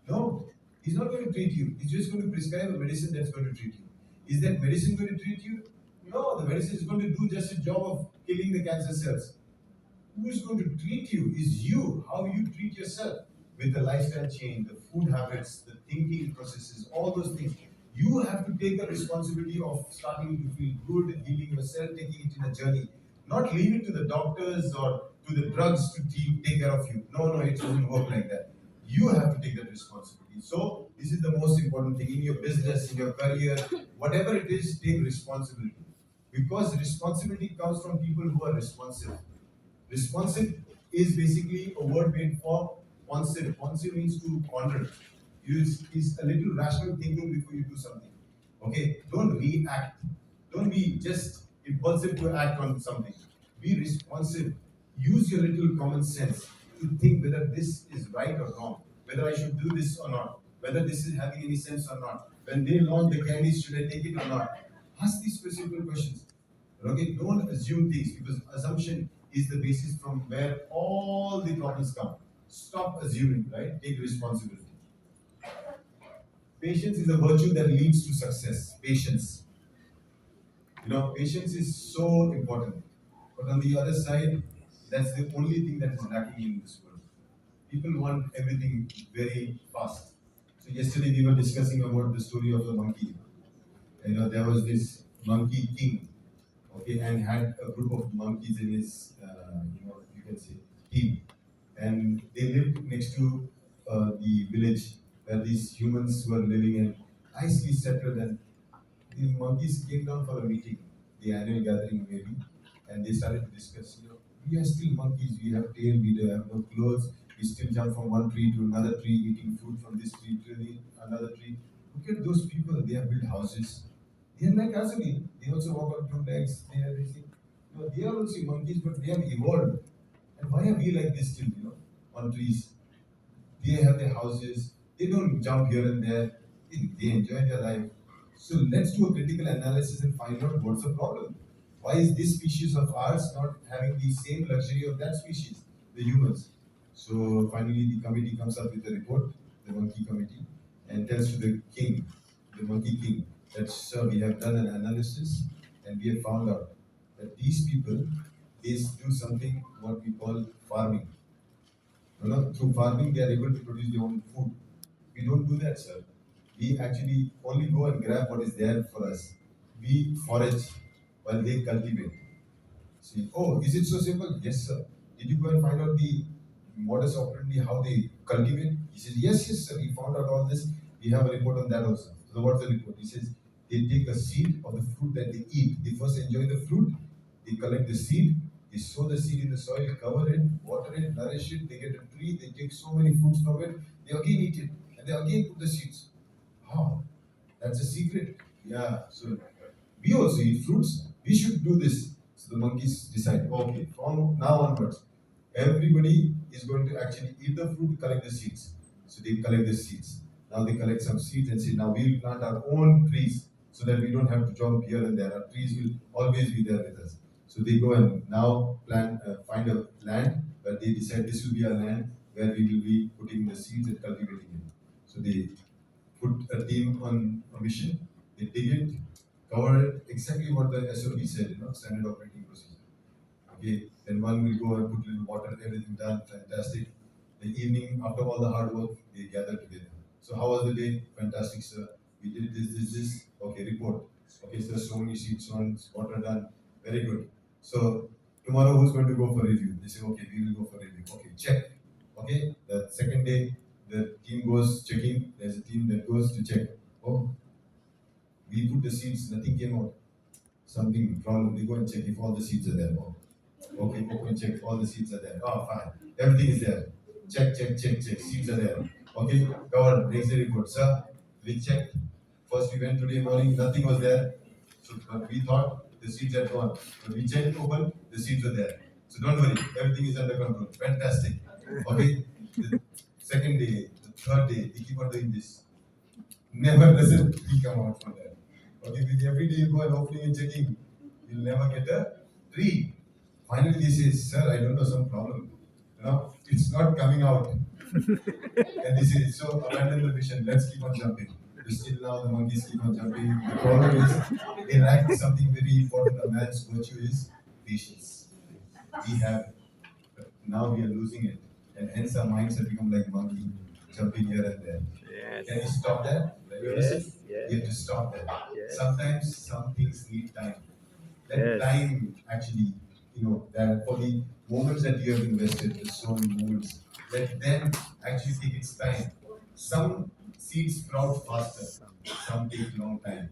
No, he's not going to treat you. He's just going to prescribe a medicine that's going to treat you. Is that medicine going to treat you? No, the medicine is going to do just a job of killing the cancer cells. Who is going to treat you is you, how you treat yourself with the lifestyle change, the food habits, the thinking processes, all those things. You have to take the responsibility of starting to feel good, healing yourself, taking it in a journey. Not leave it to the doctors or to the drugs to take care of you. No, no, it doesn't work like that. You have to take that responsibility. So, this is the most important thing in your business, in your career, whatever it is, take responsibility. Because responsibility comes from people who are responsive. Responsive is basically a word made for ponsive. Ponsive means to ponder. Is a little rational thinking before you do something. Okay, don't react. Don't be just impulsive to act on something. Be responsive. Use your little common sense to think whether this is right or wrong, whether I should do this or not, whether this is having any sense or not. When they launch the candies, should I take it or not? Ask these simple questions. Okay, don't assume things because assumption is the basis from where all the problems come. Stop assuming, right? Take responsibility. Patience is a virtue that leads to success. Patience. Patience is so important. But on the other side, that's the only thing that is lacking in this world. People want everything very fast. So yesterday we were discussing about the story of the monkey. There was this monkey king, okay, and had a group of monkeys in his, you can say, team, and they lived next to the village where these humans were living and nicely settled. And the monkeys came down for a meeting, the annual gathering maybe, and they started to discuss. We are still monkeys. We have tail. We have no clothes. We still jump from one tree to another tree, eating fruit from this tree to another tree. Look at those people. They have built houses. They are like us again. They also walk on two legs. They are everything. They are also monkeys, but they have evolved. And why are we like this still? On trees? They have their houses. They don't jump here and there. They enjoy their life. So let's do a critical analysis and find out what's the problem. Why is this species of ours not having the same luxury of that species, the humans? So finally, the committee comes up with a report, the monkey committee, and tells to the king, the monkey king, that sir, we have done an analysis and we have found out that these people they do something what we call farming. Through farming, they are able to produce their own food. We don't do that, sir. We actually only go and grab what is there for us. We forage while they cultivate. See, oh, is it so simple? Yes, sir. Did you go and find out the modus operandi, how they cultivate? He says, yes, yes, sir. We found out all this. We have a report on that also. So what's the report? He says, they take a seed of the fruit that they eat. They first enjoy the fruit. They collect the seed. They sow the seed in the soil, cover it, water it, nourish it. They get a tree. They take so many fruits from it. They again eat it. And they again put the seeds. How? That's a secret. Yeah. So we also eat fruits. We should do this. So the monkeys decide, okay, from now onwards, everybody is going to actually eat the fruit, collect the seeds. So they collect the seeds. Now they collect some seeds and say, now we'll plant our own trees so that we don't have to jump here and there. Our trees will always be there with us. So they go and now find a land where they decide this will be our land where we will be putting the seeds and cultivating it. So they put a team on a mission. They dig it, cover it, exactly what the SOP said, standard operating procedure. Okay, then one will go and put little water, everything done, fantastic. The evening, after all the hard work, they gather together. So how was the day? Fantastic, sir. We did this. Okay, report. Okay, sir, so many sheets on, water done. Very good. So tomorrow who's going to go for review? They say, okay, we will go for review. Okay, check. Okay, the second day, the team goes checking. There's a team that goes to check. Oh, we put the seeds, nothing came out. Something problem. They go and check if all the seeds are there. Oh, okay, open check, all the seeds are there. Oh, fine. Everything is there. Check. Seeds are there. Okay, covered. Next day report. Sir, we checked. First we went today morning, nothing was there. So we thought the seeds had gone. But we checked open, the seeds were there. So don't worry, everything is under control. Fantastic. Okay. The second day, the third day, we keep on doing this. Never does it we come out from that. Okay, with every day you go and opening and checking, you'll never get a tree. Finally, he says, "Sir, I don't know some problem. It's not coming out." And this is so abandon the vision. Let's keep on jumping. You still now the monkeys keep on jumping. The problem is they lack something very important. A man's virtue is patience. We have it, but now we are losing it, and hence our minds have become like monkey, jumping here and there. Yes. Can you stop that? Like, you Yes. understand? Yes. We have to stop that. Yes. Sometimes some things need time. Let Yes. time actually, that for the moments that you have invested, the soul moments, let them actually take its time. Some seeds sprout faster, some take long time.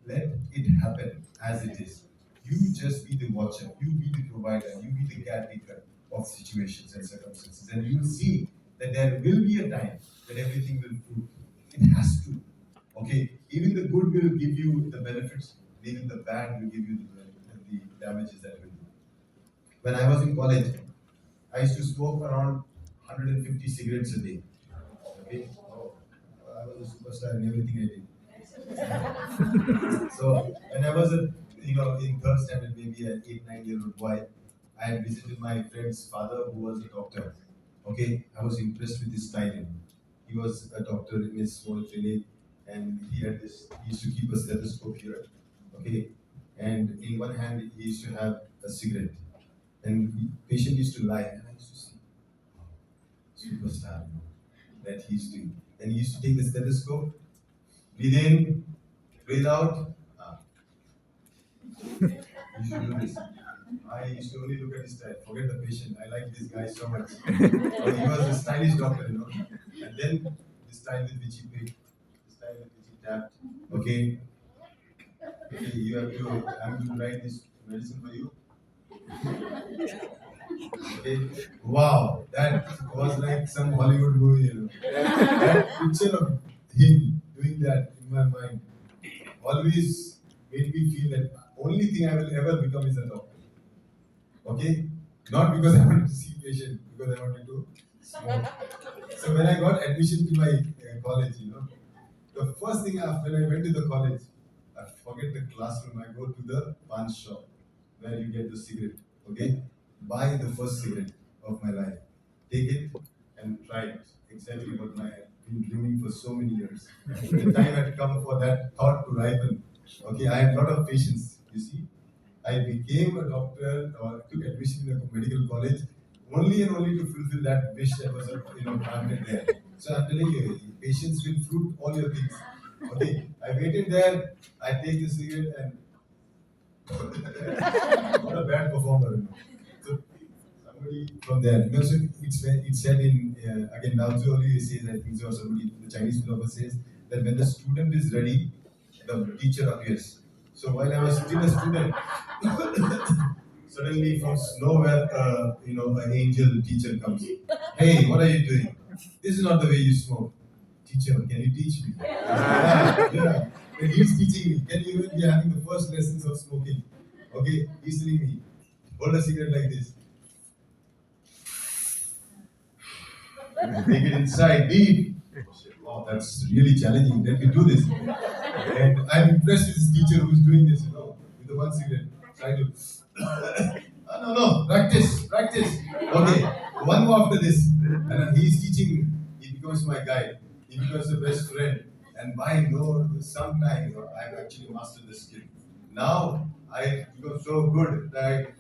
Let it happen as it is. You just be the watcher, you be the provider, you be the caretaker of situations and circumstances, and you will see that there will be a time that everything will fruit. It has to. Okay, even the good will give you the benefits, even the bad will give you the damages that will do. When I was in college, I used to smoke around 150 cigarettes a day. Okay, oh, I was a superstar in everything I did. So when I was in third standard, maybe an 8, 9 year old boy, I had visited my friend's father who was a doctor. Okay, I was impressed with his styling. He was a doctor in his small clinic, and he had this. He used to keep a stethoscope here. Okay, and in one hand he used to have a cigarette, and the patient used to lie, and I used to see superstar that he used to. And he used to take the stethoscope, breathe in, breathe out. You should do this. I used to only look at his style, forget the patient. I like this guy so much. He was a stylish doctor. And then the style with which he picked, the style with which he tapped. Okay, okay, I'm going to write this medicine for you. Okay, wow, that was like some Hollywood movie. That picture of him doing that in my mind always made me feel that only thing I will ever become is a doctor. Okay? Not because I wanted to see patient, because I wanted to smoke. So when I got admission to my college, the first thing when I went to the college, I forget the classroom, I go to the pawn shop where you get the cigarette. Okay? Buy the first cigarette of my life. Take it and try it. Exactly what I had been dreaming for so many years. The time had come for that thought to ripen. Okay, I had a lot of patience, you see. I became a doctor or took admission in a medical college only and only to fulfill that wish that was planted there. So I'm telling you, patience will fruit all your things. Okay, I waited there, I take the cigarette and what a bad performer. So somebody from there, so it's said in again Lao Tzu only says, I think so, or somebody the Chinese philosopher says that when the student is ready, the teacher appears. So while I was still a student, suddenly from nowhere, an angel teacher comes. Hey, what are you doing? This is not the way you smoke. Teacher, can you teach me? Yeah. And he's teaching me. Can you even be having the first lessons of smoking? Okay, he's telling me, hold a cigarette like this. Take it inside, deep. Wow, that's really challenging. Let me do this. And I'm impressed with this teacher who's doing this, with the one cigarette. Try to. No, practice, practice. Okay, one more after this. And he's teaching me. He becomes my guide. He becomes the best friend. And by some time, I've actually mastered the skill. Now, I become so good that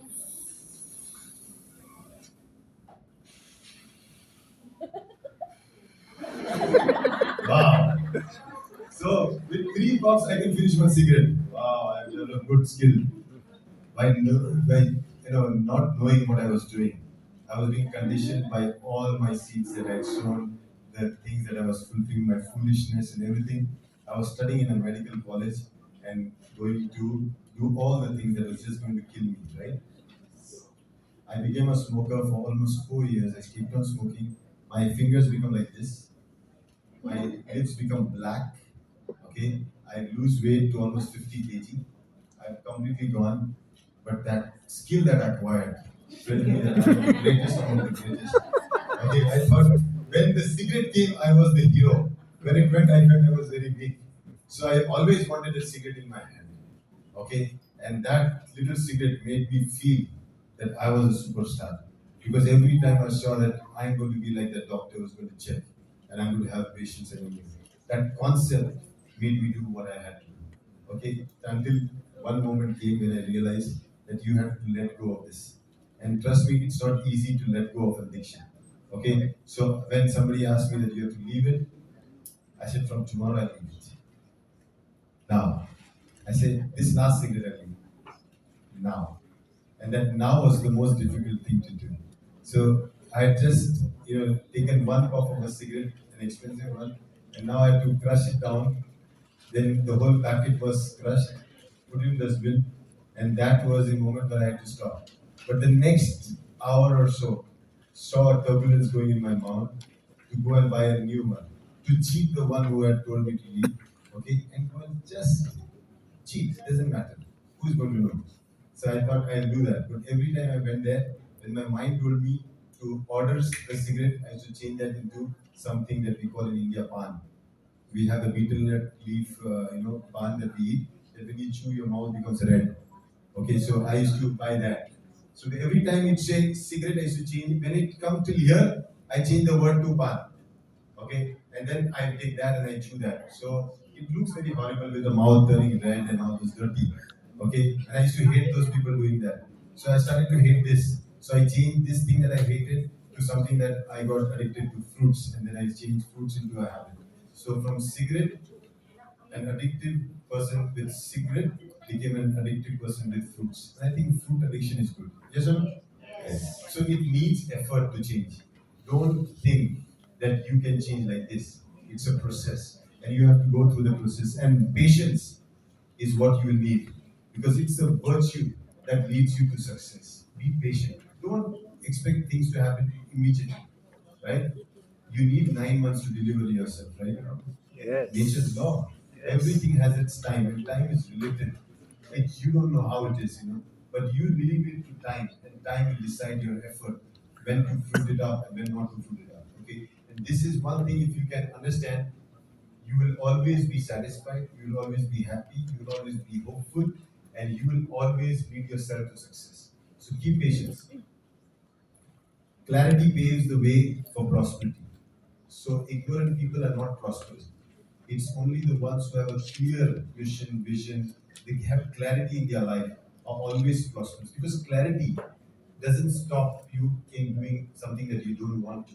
wow. So, with 3 puffs, I can finish one cigarette. Wow, I've developed good skill. By not knowing what I was doing. I was being conditioned by all my seeds that I had sown, the things that I was fulfilling, my foolishness and everything. I was studying in a medical college and going to do all the things that was just going to kill me, right? I became a smoker for almost 4 years. I kept on smoking. My fingers become like this. My lips become black. Okay, I lose weight to almost 50 kg. I've completely gone, but that skill that I acquired, Tell me that I'm the greatest among the greatest. Okay, I thought when the cigarette came, I was the hero. When it went, I felt I was very weak. So I always wanted a cigarette in my hand. Okay, and that little cigarette made me feel that I was a superstar. Because every time I saw that I'm going to be like the doctor who's going to check and I'm going to have patients and everything. That concept made me do what I had to do. Okay, until one moment came when I realized that you have to let go of this. And trust me, it's not easy to let go of addiction. Okay, so when somebody asked me that you have to leave it, I said from tomorrow I'll leave it. Now, I said this last cigarette I'll leave now. And that now was the most difficult thing to do. So I had just taken one puff of a cigarette, an expensive one, and now I had to crush it down. Then the whole packet was crushed, put in the dustbin, and that was a moment where I had to stop. But the next hour or so saw a turbulence going in my mouth to go and buy a new one, to cheat the one who had told me to leave, okay, and go and just cheat, doesn't matter. Who's going to know? So I thought I'll do that. But every time I went there, when my mind told me to order a cigarette, I should change that into something that we call in India pan. We have the betel nut leaf, pan that we eat. That when you chew, your mouth becomes red. Okay, so I used to buy that. So every time it says cigarette, I used to change. When it comes till here, I change the word to pan. Okay, and then I take that and I chew that. So it looks very horrible with the mouth turning red and all this dirty. Okay, and I used to hate those people doing that. So I started to hate this. So I changed this thing that I hated to something that I got addicted to fruits, and then I changed fruits into a habit. So from cigarette, an addictive person with cigarette became an addictive person with fruits. And I think fruit addiction is good. Yes or no? Yes. So it needs effort to change. Don't think that you can change like this. It's a process, and you have to go through the process. And patience is what you will need, because it's a virtue that leads you to success. Be patient. Don't expect things to happen immediately, right? You need 9 months to deliver yourself, right? Yes. Nature's law. Yes. Everything has its time, and time is relative. You don't know how it is, but you leave it to time, and time will decide your effort when to fruit it up and when not to fruit it up. Okay, and this is one thing. If you can understand, you will always be satisfied. You will always be happy. You will always be hopeful, and you will always lead yourself to success. So keep patience. Clarity paves the way for prosperity. So ignorant people are not prosperous. It's only the ones who have a clear vision, they have clarity in their life, are always prosperous. Because clarity doesn't stop you in doing something that you don't want to.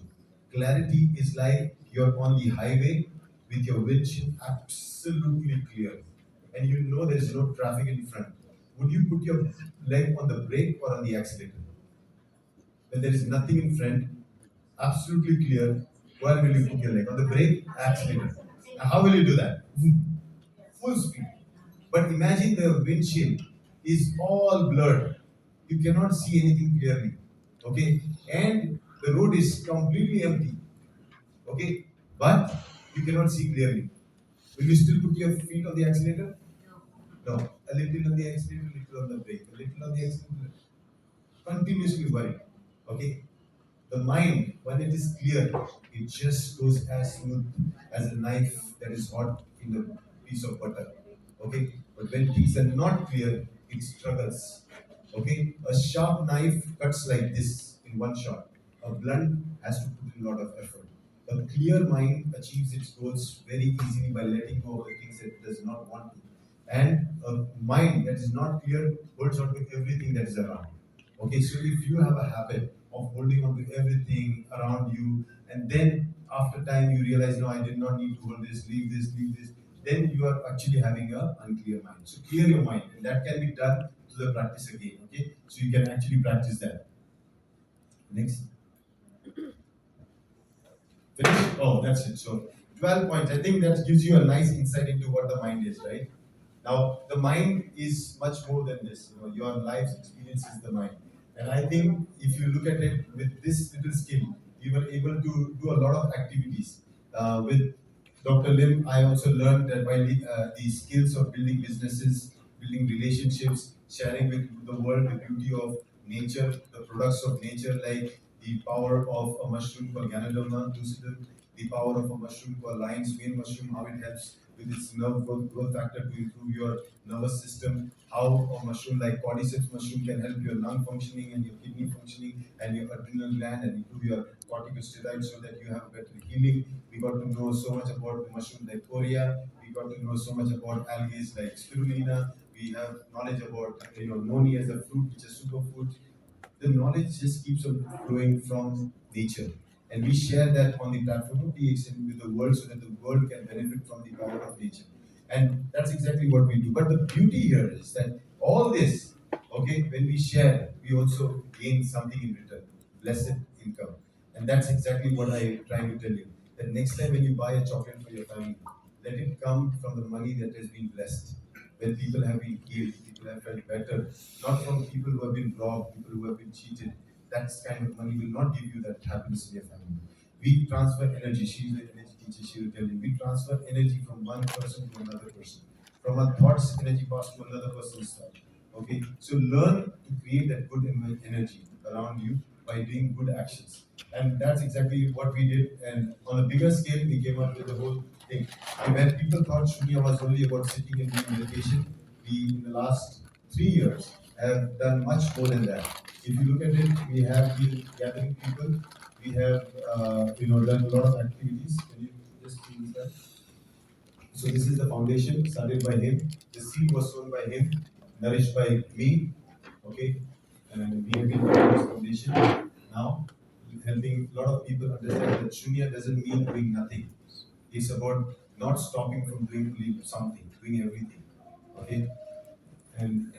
Clarity is like you're on the highway with your vision absolutely clear, and you know there is no traffic in front. Would you put your leg on the brake or on the accelerator? When there is nothing in front, absolutely clear, where will you put your leg? On the brake, accelerator. Now, how will you do that? Full speed. But imagine the windshield is all blurred. You cannot see anything clearly. Okay? And the road is completely empty. Okay? But you cannot see clearly. Will you still put your feet on the accelerator? No. A little on the accelerator, a little on the brake, a little on the accelerator. Continuously worry. Okay? The mind, when it is clear, it just goes as smooth as a knife that is hot in a piece of butter. Okay? But when things are not clear, it struggles. Okay? A sharp knife cuts like this in one shot. A blunt has to put in a lot of effort. A clear mind achieves its goals very easily by letting go of the things that it does not want to. And a mind that is not clear holds on to everything that is around. Okay, so if you have a habit of holding on to everything around you, and then after time you realize, no, I did not need to hold this, leave this, then you are actually having a unclear mind. So clear your mind, and that can be done through the practice again. Okay, so you can actually practice that. Next. Finish? Oh, that's it. So 12 points. I think that gives you a nice insight into what the mind is, right? Now, the mind is much more than this. Your life's experience is the mind. And I think if you look at it with this little skill, you were able to do a lot of activities. With Dr. Lim, I also learned that while the skills of building businesses, building relationships, sharing with the world the beauty of nature, the products of nature, like the power of a mushroom called Ganoderma lucidum, the power of a mushroom called lion's mane mushroom, how it helps with its nerve growth factor to improve your nervous system, how a mushroom like cordyceps mushroom can help your lung functioning and your kidney functioning and your adrenal gland and improve your corticosteroids so that you have better healing. We got to know so much about the mushroom like Korea. We got to know so much about algae like spirulina. We have knowledge about noni as a fruit, which is superfood. The knowledge just keeps on flowing from nature. And we share that on the platform of TXM with the world so that the world can benefit from the power of nature. And that's exactly what we do. But the beauty here is that all this, okay, when we share, we also gain something in return, blessed income. And that's exactly what I'm trying to tell you. That next time when you buy a chocolate for your family, let it come from the money that has been blessed. When people have been healed, people have felt better, not from people who have been robbed, people who have been cheated. That kind of money will not give you that happiness in your family. We transfer energy. She is an energy teacher. She will tell you. We transfer energy from one person to another person. From our thoughts, energy pass to another person's thought. Okay, so learn to create that good energy around you by doing good actions, and that's exactly what we did. And on a bigger scale, we came up with the whole thing. And when people thought Shunya was only about sitting and doing meditation, we in the last 3 years have done much more than that. If you look at it, we have been gathering people. We have done a lot of activities. Can you just see this? So this is the foundation started by him. The seed was sown by him, nourished by me. Okay, and we have been doing this foundation now, helping a lot of people understand that Shunya doesn't mean doing nothing. It's about not stopping from doing something, doing everything. Okay, and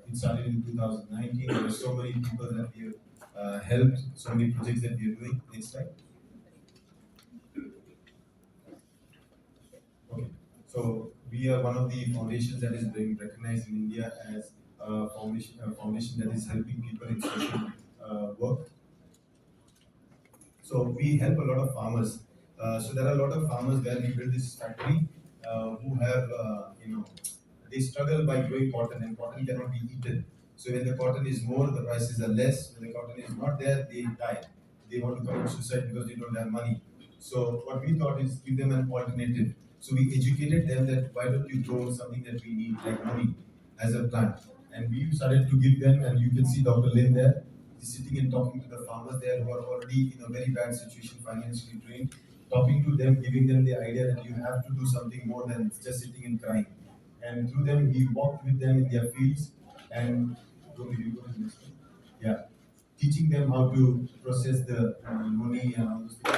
it started in 2019. There are so many people that we have helped, so many projects that we are doing. Next slide. Okay. So we are one of the foundations that is being recognized in India as a foundation that is helping people in social work. So we help a lot of farmers. So there are a lot of farmers where we build this factory who have, they struggle by growing cotton, and cotton cannot be eaten. So when the cotton is more, the prices are less. When the cotton is not there, they die. They want to commit suicide because they don't have money. So what we thought is give them an alternative. So we educated them that why don't you grow something that we need, like money, as a plant. And we started to give them, and you can see Dr. Lin there. He's sitting and talking to the farmers there who are already in a very bad situation, financially drained, talking to them, giving them the idea that you have to do something more than just sitting and crying. And through them, he walked with them in their fields and go to the next one. Yeah, teaching them how to process the noni and all those things.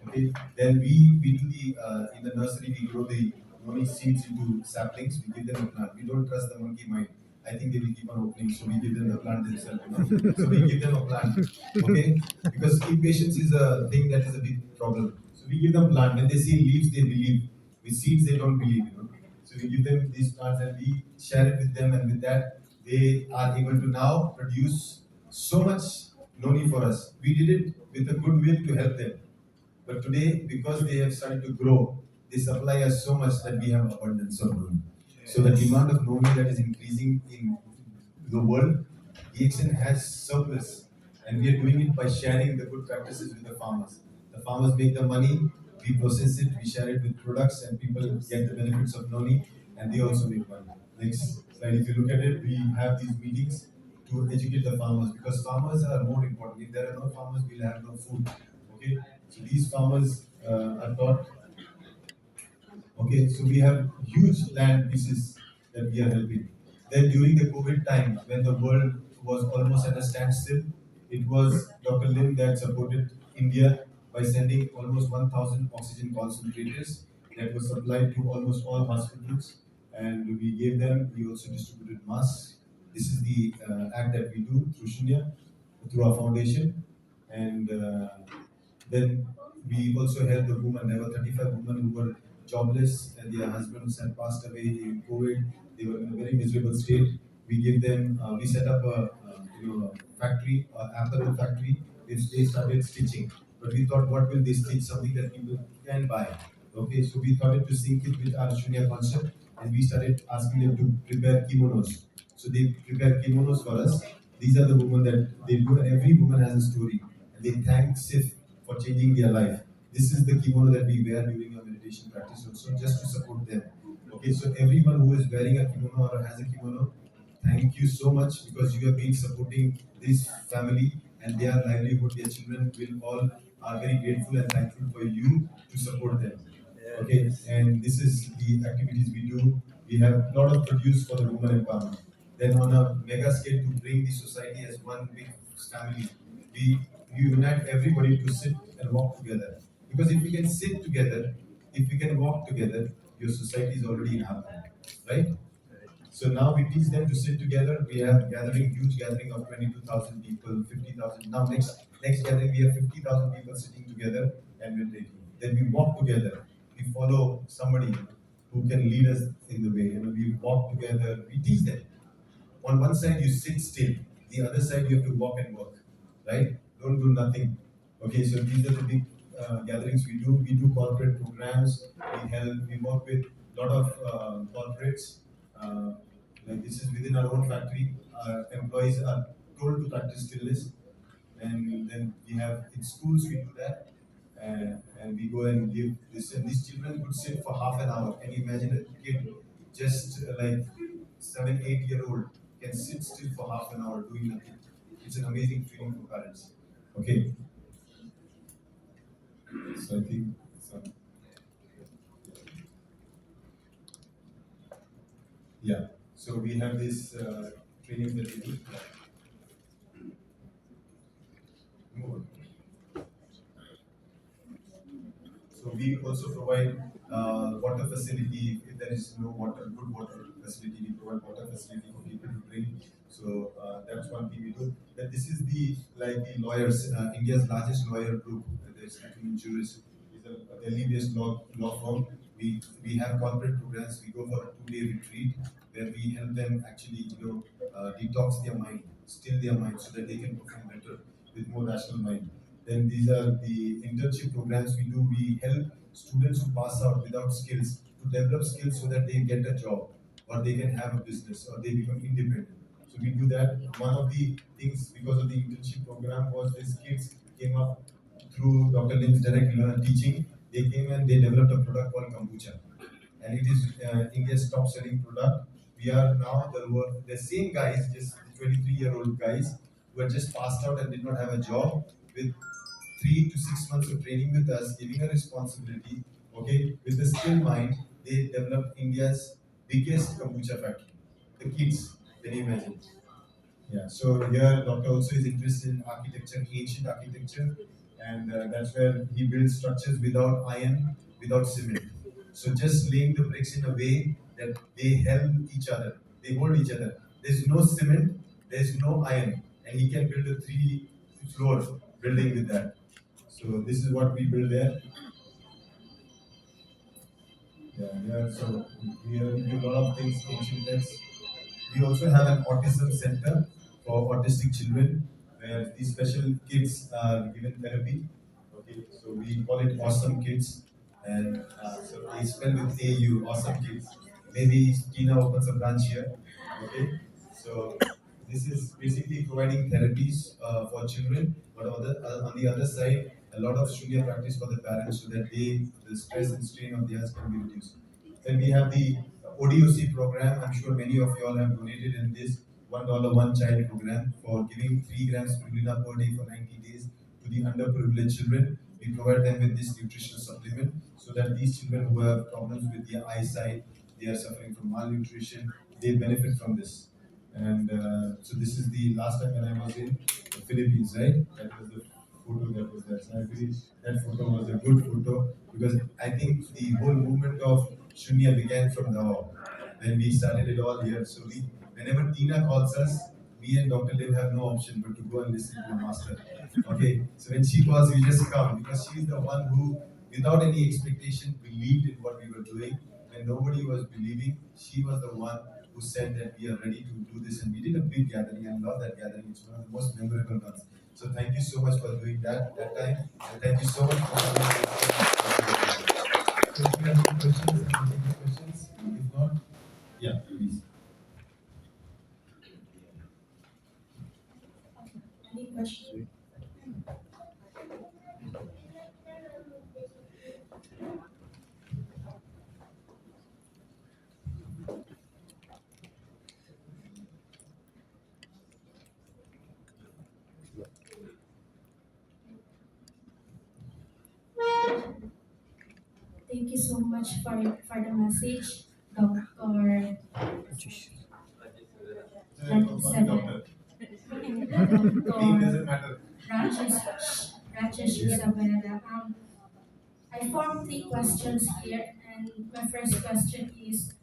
Okay, then we do the in the nursery we grow the noni seeds into saplings. We give them a plant. We don't trust the monkey mind. I think they will keep on opening, so we give them the plant themselves. So we give them a plant. Okay, because impatience is a thing that is a big problem. So we give them plant. When they see leaves, they believe. With seeds, they don't believe. So we give them these plants and we share it with them, and with that, they are able to now produce so much noni for us. We did it with a good will to help them. But today, because they have started to grow, they supply us so much that we have abundance of noni. So the demand of noni that is increasing in the world, EXN has surplus, and we are doing it by sharing the good practices with the farmers. The farmers make the money, we process it, we share it with products, and people get the benefits of noni, and they also make money. Next slide. If you look at it, we have these meetings to educate the farmers because farmers are more important. If there are no farmers, we'll have no food. Okay, so these farmers are taught. Okay, so we have huge land pieces that we are helping. Then during the COVID time, when the world was almost at a standstill, it was Dr. Lim that supported India by sending almost 1,000 oxygen concentrators that were supplied to almost all hospitals, and we gave them. We also distributed masks. This is the act that we do through Shunya, through our foundation, and then we also helped the women. There were 35 women who were jobless and their husbands had passed away in COVID. They were in a very miserable state. We gave them, we set up a factory, apparel factory, which they started stitching. But we thought, what will they stitch? Something that people can buy. Okay, so we started to sync it with our Shunya concept, and we started asking them to prepare kimonos. So they prepare kimonos for us, These are the women that they do, and every woman has a story. And they thank Sif for changing their life. This is the kimono that we wear during our meditation practice also, just to support them. Okay, so everyone who is wearing a kimono or has a kimono, thank you so much because you have been supporting this family and their livelihood, their children will all are very grateful and thankful for you to support them. Okay, and this is the activities we do. We have a lot of produce for the women empowerment. Then on a mega scale to bring the society as one big family, we unite everybody to sit and walk together. Because if we can sit together, if we can walk together, your society is already in harmony, right? So now we teach them to sit together. We have gathering, huge gathering of 22,000 people, 50,000. Now next gathering we have 50,000 people sitting together and we're taking. Then we walk together. We follow somebody who can lead us in the way. We walk together. We teach them. On one side you sit still, the other side you have to walk and work, right? Don't do nothing. Okay, so these are the big gatherings we do. We do corporate programs. We help. We work with a lot of corporates. Uh, like this is within our own factory. Our employees are told to practice stillness, and then we have in schools we do that, and we go and give this. And these children could sit for half an hour. Can you imagine a kid just like 7, 8 year old can sit still for half an hour doing nothing? It's an amazing feeling for parents. Okay, so I think so, yeah. So we have this training that we do. Move on. So we also provide water facility. If there is no water, good water facility, we provide water facility for people to drink. So that's one thing we do. Then this is the like the lawyers, India's largest lawyer group. There's Eustress, is a Delhi-based law firm. We have corporate programs. We go for a 2 day retreat where we help them actually detox their mind, still their mind, so that they can perform better with more rational mind. Then these are the internship programs we do. We help students who pass out without skills to develop skills so that they get a job or they can have a business or they become independent. So we do that. One of the things because of the internship program was these kids came up through Dr. Lim's direct learn teaching. They came and they developed a product called kombucha, and it is India's top selling product. We are now the same guys, just 23-year-old guys who had just passed out and did not have a job, with 3 to 6 months of training with us, giving a responsibility. Okay, with a skill mind, they developed India's biggest kombucha factory. The kids, can you imagine? Yeah, so here Doctor also is interested in architecture, ancient architecture, and that's where he builds structures without iron, without cement. So just laying the bricks in a way that they help each other, they hold each other. There's no cement, there's no iron, and he can build a 3 floor building with that. So this is what we build there. Yeah, yeah. So we do a lot of things, ancient texts. We also have an autism center for autistic children where these special kids are given therapy. Okay, so we call it Awesome Kids, and so they spell with AU, Awesome Kids. Maybe Tina opens a branch here. Okay, so this is basically providing therapies for children, but on the other side, a lot of shunya practice for the parents so that the stress and strain of theirs can be reduced. Then we have the ODOC program. I'm sure many of you all have donated in this $1 one child program for giving 3 grams spirulina per day for 90 days to the underprivileged children. We provide them with this nutritional supplement so that these children who have problems with their eyesight, they are suffering from malnutrition, they benefit from this. And so this is the last time when I was in the Philippines, right? That was the photo that was there. So I believe that photo was a good photo because I think the whole movement of Shunya began from now when we started it all here. So whenever Tina calls us, me and Dr. Liv have no option but to go and listen to the master. Okay, so when she calls, we just come because she's the one who, without any expectation, believed in what we were doing. When nobody was believing, she was the one who said that we are ready to do this. And we did a big gathering. I love that gathering. It's one of the most memorable ones. So thank you so much for doing that time. And thank you so much for coming. So if you have any questions, I can take the questions. If not, yeah, please. Thank you so much for the message, Dr. Doctor. Name Dr. doesn't matter. Rajesh Isabella. I formed three questions here, and my first question is,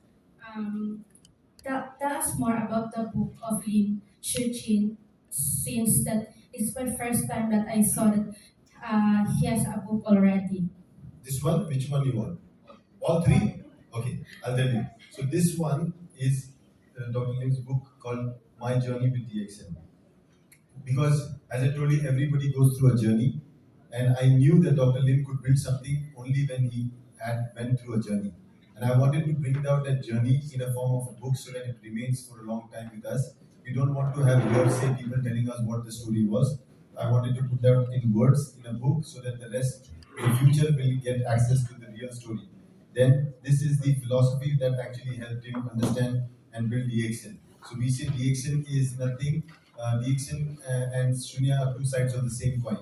um, tell us more about the book of Lin Shuqin, since that it's my first time that I saw that he has a book already. This one, which one you want? All three? Okay, I'll tell you. So this one is Dr. Lim's book called My Journey with DXM. Because as I told you, everybody goes through a journey, and I knew that Dr. Lim could build something only when he had went through a journey. And I wanted to bring down that journey in a form of a book so that it remains for a long time with us. We don't want to have hearsay people telling us what the story was. I wanted to put that in words in a book so that the rest in the future will get access to the real story. Then this is the philosophy that actually helped him understand and build DXN. So we say DXN is nothing. DXN and Shunya are two sides of the same coin.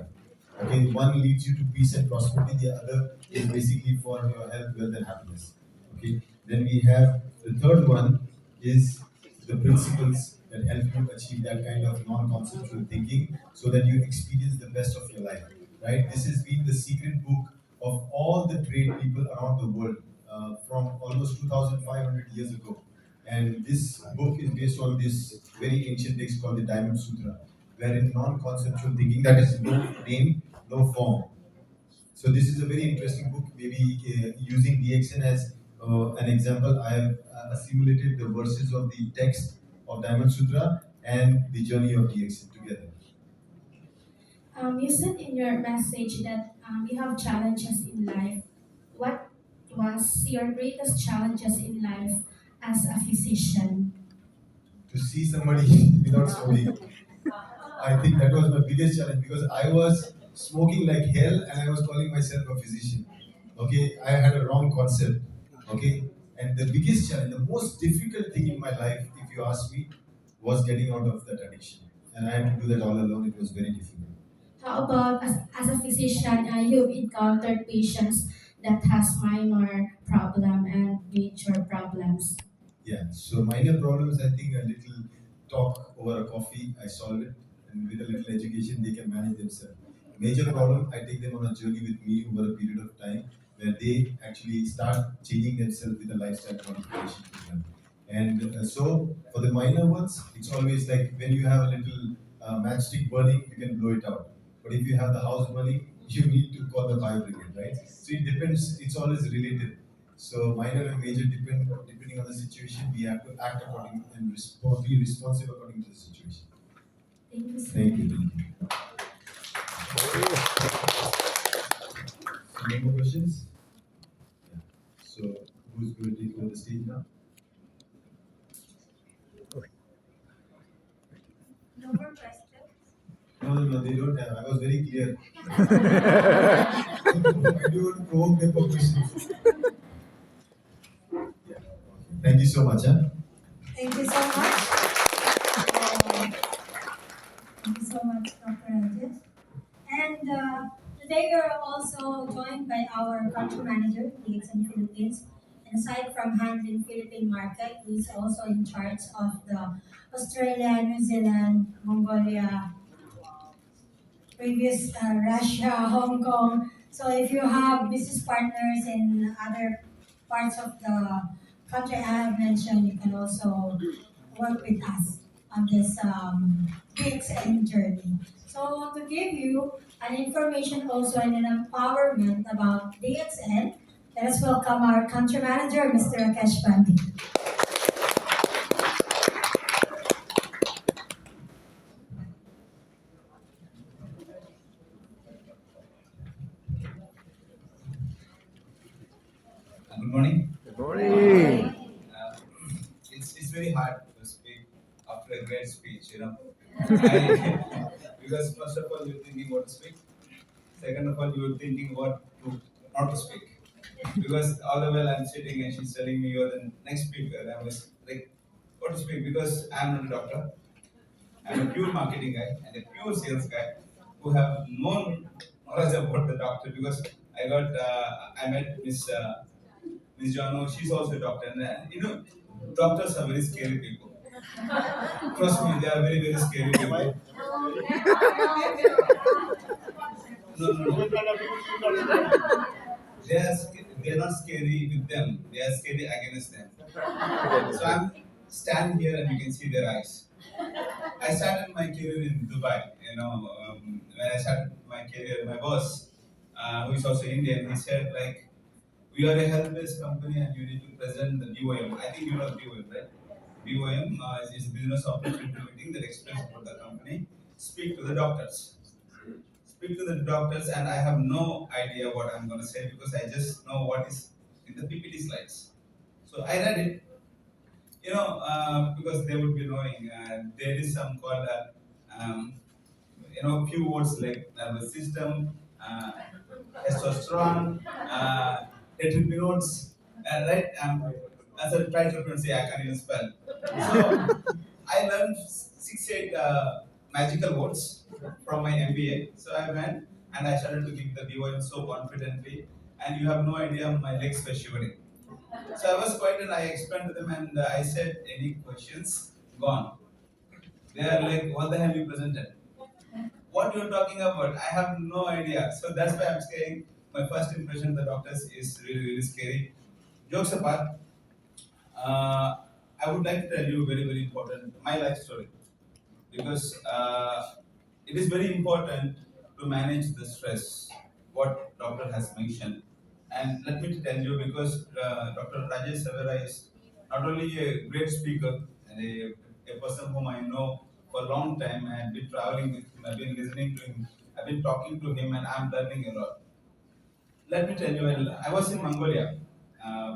Okay, one leads you to peace and prosperity, the other is basically for your health, wealth, and happiness. Okay, then we have the third one is the principles that help you achieve that kind of non-conceptual thinking so that you experience the best of your life. Right? This has been the secret book of all the trade people around the world from almost 2,500 years ago. And this book is based on this very ancient text called the Diamond Sutra, wherein non-conceptual thinking, that is no name, no form. So this is a very interesting book. Maybe using DXN as an example, I have assimilated the verses of the text of Diamond Sutra and the journey of DXN together. You said in your message that you have challenges in life. What was your greatest challenges in life as a physician? To see somebody without smoking. I think that was my biggest challenge because I was smoking like hell and I was calling myself a physician. Okay, I had a wrong concept. Okay, and the biggest challenge, the most difficult thing in my life, if you ask me, was getting out of that addiction. And I had to do that all alone. It was very difficult. How about as a physician, you've encountered patients that has minor problem and major problems? Yeah, so minor problems, I think a little talk over a coffee, I solve it, and with a little education, they can manage themselves. Major problem, I take them on a journey with me over a period of time where they actually start changing themselves with a lifestyle modification program. And so for the minor ones, it's always like when you have a little matchstick burning, you can blow it out. But if you have the house burning, you need to call the fire brigade, right? So it depends, it's always related. So minor and major depending on the situation, we have to act according and be responsive according to the situation. Thank you. Thank you. Thank you. Any more questions? Yeah. So who's going to take over the stage now? No more questions. No, no, no, they don't have. I was very clear. I do want to provoke them for questions. Yeah. Okay. Thank you so much. Huh? Thank you so much. Thank you so much, Dr. Rajesh. And today we are also joined by our country manager, DXN Philippines. And aside from handling Philippine market, he's also in charge of the Australia, New Zealand, Mongolia, previous Russia, Hong Kong. So if you have business partners in other parts of the country I have mentioned, you can also work with us on this DXN journey. So to give you an information also and an empowerment about DXN, let us welcome our country manager, Mr. Rakesh Pandit. Good morning. Good morning. It's very hard to speak after a great speech, you know. Because first of all, you're thinking what to speak. Second of all, you're thinking what to not to speak. Because all the while I'm sitting and she's telling me you're the next speaker, and I was like, what to speak? Because I'm not a doctor. I'm a pure marketing guy and a pure sales guy who have known knowledge about the doctor because I met Miss Jano. She's also a doctor, and doctors are very scary people. Trust me, they are very very scary people. No, no, no. They are not scary with them. They are scary against them. So I'm standing here, and you can see their eyes. I started my career in Dubai. When I started my career, my boss, who is also Indian, he said like, "We are a health-based company, and you need to present the BOM. I think you know the BOM, right? BOM is business opportunity meeting that explains about the company. Speak to the doctors. Speak to the doctors, and I have no idea what I'm going to say because I just know what is in the PPT slides. So I read it, because they would be knowing there is some called, few words like nervous system, testosterone, determinants, right? As I try to pronounce, I can't even spell. So I learned 6 8 magical words from my MBA. So I went and I started to give the BOM so confidently, and you have no idea, my legs were shivering. So I was quiet and I explained to them, and I said, "Any questions? Gone." They are like, "What the hell you presented? What you're talking about? I have no idea." So that's why I'm saying my first impression of the doctors is really, really scary. Jokes apart, I would like to tell you very, very important my life story because it is very important to manage the stress. What doctor has mentioned, and let me tell you because Dr. Rajesh Savera is not only a great speaker and a person whom I know for a long time. I have been traveling with him. I've been listening to him. I've been talking to him, and I'm learning a lot. Let me tell you, I was in Mongolia.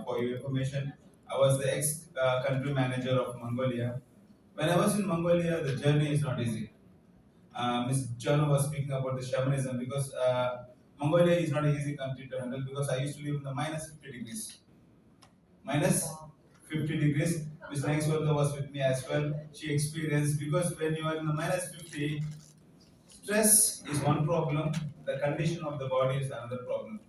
For your information, I was the ex country manager of Mongolia. When I was in Mongolia, the journey is not easy. Ms. Jono was speaking about the shamanism because Mongolia is not an easy country to handle because I used to live in the minus 50 degrees. Minus 50 degrees. Ms. Nangswalda was with me as well. She experienced because when you are in the minus 50, stress is one problem, the condition of the body is another problem.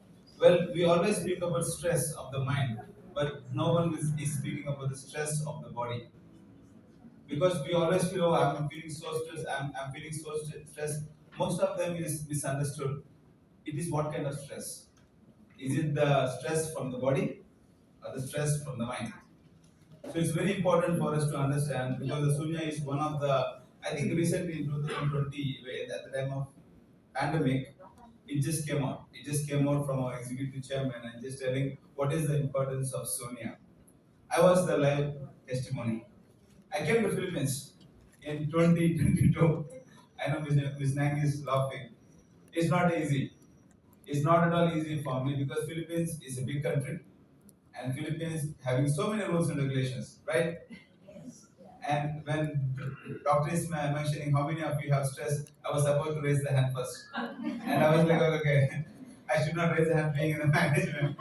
Well, we always speak about stress of the mind, but no one is speaking about the stress of the body. Because we always feel, "Oh, I'm feeling so stressed, I'm feeling so stressed." Most of them is misunderstood. It is what kind of stress? Is it the stress from the body or the stress from the mind? So it's very important for us to understand because the Sunya is one of the, I think recently in 2020, at the time of pandemic, it just came out. It just came out from our executive chairman and just telling what is the importance of Sonia. I was the live testimony. I came to Philippines in 2022. I know Ms. Nang is laughing. It's not easy. It's not at all easy for me because Philippines is a big country and Philippines having so many rules and regulations, right? And when doctor is mentioning how many of you have stress, I was about to raise the hand first. And I was like, okay, I should not raise the hand being in the management.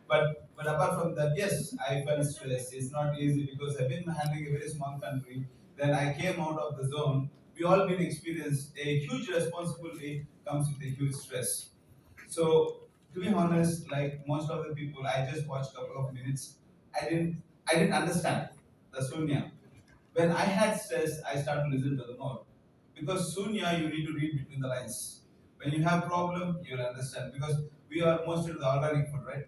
But apart from that, yes, I felt stress. It's not easy because I've been handling a very small country. Then I came out of the zone. We all been experienced a huge responsibility comes with a huge stress. So to be honest, like most of the people, I just watched a couple of minutes. I didn't understand the sunya. When I had stress, I started to listen to the more. Because sunya you need to read between the lines. When you have problem, you'll understand. Because we are mostly the organic food, right?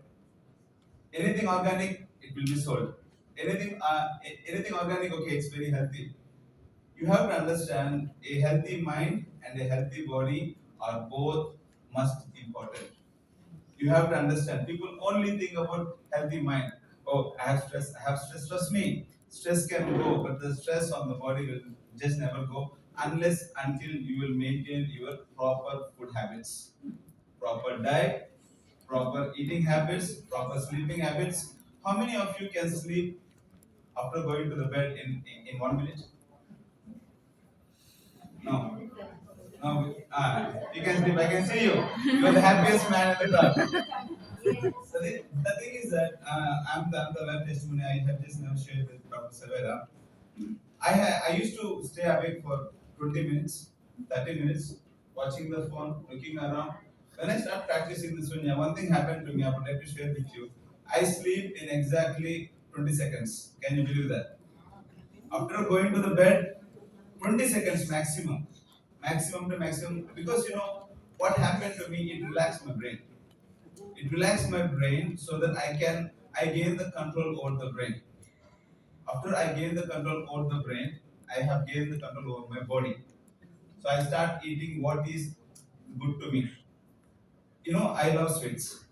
Anything organic, it will be sold. Anything organic, okay, it's very healthy. You have to understand a healthy mind and a healthy body are both must important. You have to understand. People only think about healthy mind. Oh, I have stress. I have stress. Trust me, stress can go, but the stress on the body will just never go unless until you will maintain your proper food habits, proper diet, proper eating habits, proper sleeping habits. How many of you can sleep after going to the bed in 1 minute? No. No. You can sleep. I can see you. You are the happiest man in the club. So the thing is that I'm the live testimony I have just now shared with Dr. Savera. I used to stay awake for 20 minutes, 30 minutes, watching the phone, looking around. When I start practicing the sunya, one thing happened to me. I would like to share with you. I sleep in exactly 20 seconds. Can you believe that? After going to the bed, 20 seconds maximum, maximum to maximum. Because what happened to me, it relaxed my brain. It relaxed my brain so that I gain the control over the brain. After I gain the control over the brain, I have gained the control over my body. So I start eating what is good to me. I love sweets.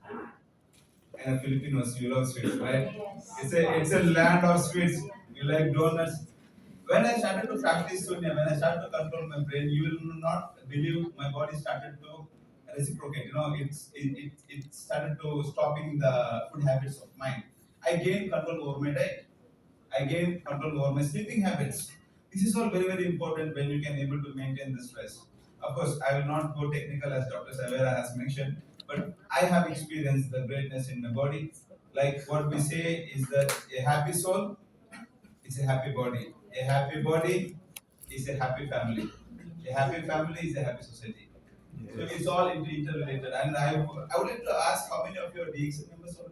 And Filipinos, you love sweets, right? It's a land of sweets. You like donuts. When I started to practice Sunya, when I started to control my brain, you will not believe my body started to reciprocate. It started to stopping the food habits of mine. I gained control over my diet. I gain control over my sleeping habits. This is all very, very important when you can able to maintain the stress. Of course, I will not go technical as Dr. Savera has mentioned, but I have experienced the greatness in my body. Like what we say is that a happy soul is a happy body. A happy body is a happy family. A happy family is a happy society. So it's all interrelated. And I would like to ask how many of your DX members are